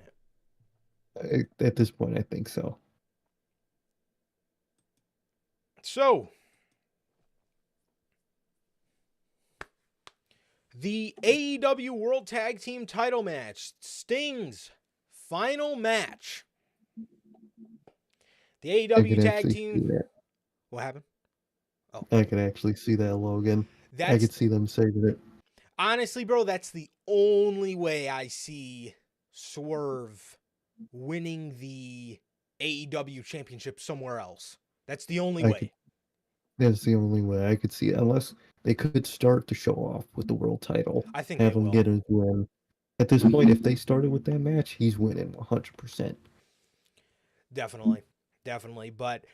[SPEAKER 3] it.
[SPEAKER 2] At this point, I think so.
[SPEAKER 3] So, the AEW World Tag Team title match, Sting's final match. The
[SPEAKER 2] I
[SPEAKER 3] AEW
[SPEAKER 2] could
[SPEAKER 3] Tag
[SPEAKER 2] actually see
[SPEAKER 3] Team.
[SPEAKER 2] that.
[SPEAKER 3] What happened? Oh,
[SPEAKER 2] I could actually see that, Logan. I
[SPEAKER 3] that's
[SPEAKER 2] could see them saving it.
[SPEAKER 3] honestly, bro, that's the only way I see Swerve winning the AEW championship somewhere else. That's the only
[SPEAKER 2] I could.
[SPEAKER 3] way.
[SPEAKER 2] That's the only way I could see it, unless they could start to show off with the world title,
[SPEAKER 3] I think they
[SPEAKER 2] have him
[SPEAKER 3] will.
[SPEAKER 2] get his win. At this point, if they started with that match, he's winning 100%.
[SPEAKER 3] Definitely. Definitely. But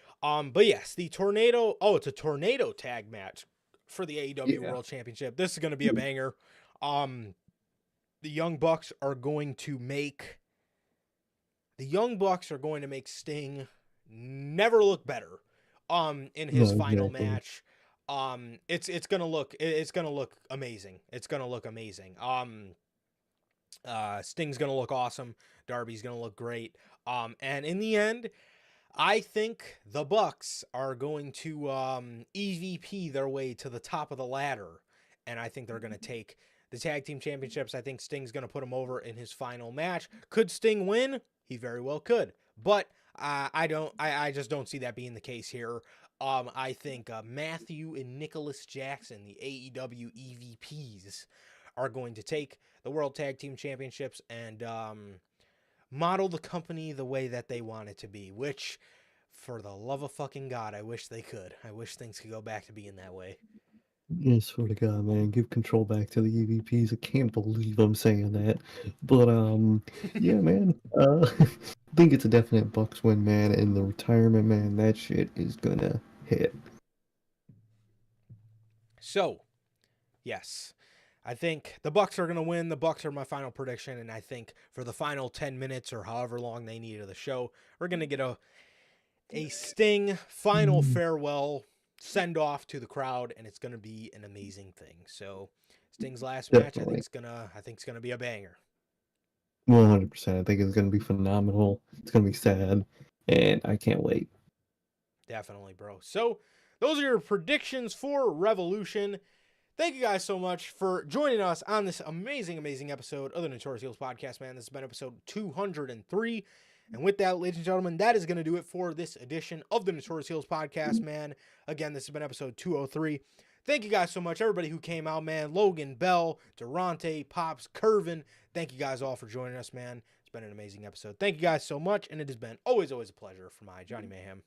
[SPEAKER 3] yes, the tornado, it's a tornado tag match for the AEW
[SPEAKER 2] Yeah.
[SPEAKER 3] World Championship. This is gonna be a banger. Um the Young Bucks are going to make Sting never look better in his
[SPEAKER 2] No,
[SPEAKER 3] final
[SPEAKER 2] exactly.
[SPEAKER 3] match. It's going to look amazing. It's going to look amazing. Sting's going to look awesome. Darby's going to look great. And in the end, I think the Bucks are going to EVP their way to the top of the ladder, and I think they're going to take the tag team championships. I think Sting's going to put him over in his final match. Could Sting win? He very well could, but I don't. I just don't see that being the case here. I think Matthew and Nicholas Jackson, the AEW EVPs, are going to take the World Tag Team Championships and model the company the way that they want it to be, which, for the love of fucking God, I wish they could. I wish things could go back to being that way.
[SPEAKER 2] I swear to God, man, give control back to the EVPs. I can't believe I'm saying that. But yeah, man. I think it's a definite Bucks win, man, and the retirement, man, that shit is gonna hit.
[SPEAKER 3] So, yes, I think the Bucks are going to win. The Bucks are my final prediction, and I think for the final 10 minutes or however long they need of the show, we're going to get a Sting final farewell send off to the crowd, and it's going to be an amazing thing. So, Sting's last match, I think
[SPEAKER 2] Definitely.
[SPEAKER 3] it's gonna be a banger.
[SPEAKER 2] 100%. I think it's gonna be phenomenal. It's gonna be sad, and I can't wait.
[SPEAKER 3] Definitely, bro. So, those are your predictions for Revolution. Thank you guys so much for joining us on this amazing, amazing episode of the Notorious Heels podcast, man. This has been episode 203. And with that, ladies and gentlemen, that is going to do it for this edition of the Notorious Heels podcast, man. Again, this has been episode 203. Thank you guys so much, everybody who came out, man. Logan, Bell, Durante, Pops, Curvin. Thank you guys all for joining us, man. It's been an amazing episode. Thank you guys so much, and it has been always a pleasure for my Johnny Mayhem.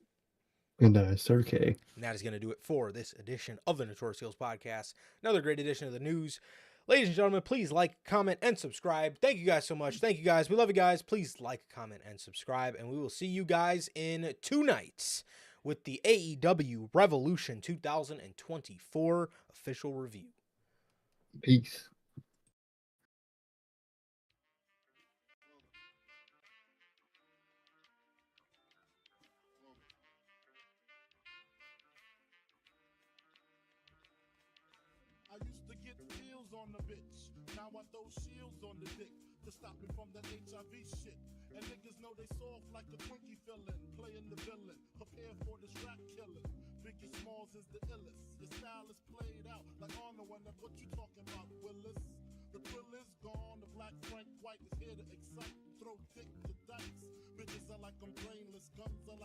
[SPEAKER 2] And Sir K.
[SPEAKER 3] And that is going to do it for this edition of the Notorious Heels podcast. Another great edition of the news. Ladies and gentlemen, please like, comment, and subscribe. Thank you guys so much. Thank you guys. We love you guys. Please like, comment, and subscribe. And we will see you guys in 2 nights with the AEW Revolution 2024 official review.
[SPEAKER 2] Peace.
[SPEAKER 1] I used to get pills on the bitch. Now I throw shields on the dick to stop me from that HIV shit. And niggas know they soft like a Twinkie fillin', playing the villain, prepare for this rap killing. Biggie Smalls is the illest. Your style is played out like Arnold, and that's what you talking about, Willis. The thrill is gone, the black Frank White is here to excite. Throw dick to dice. Bitches are like I'm brainless, guns are like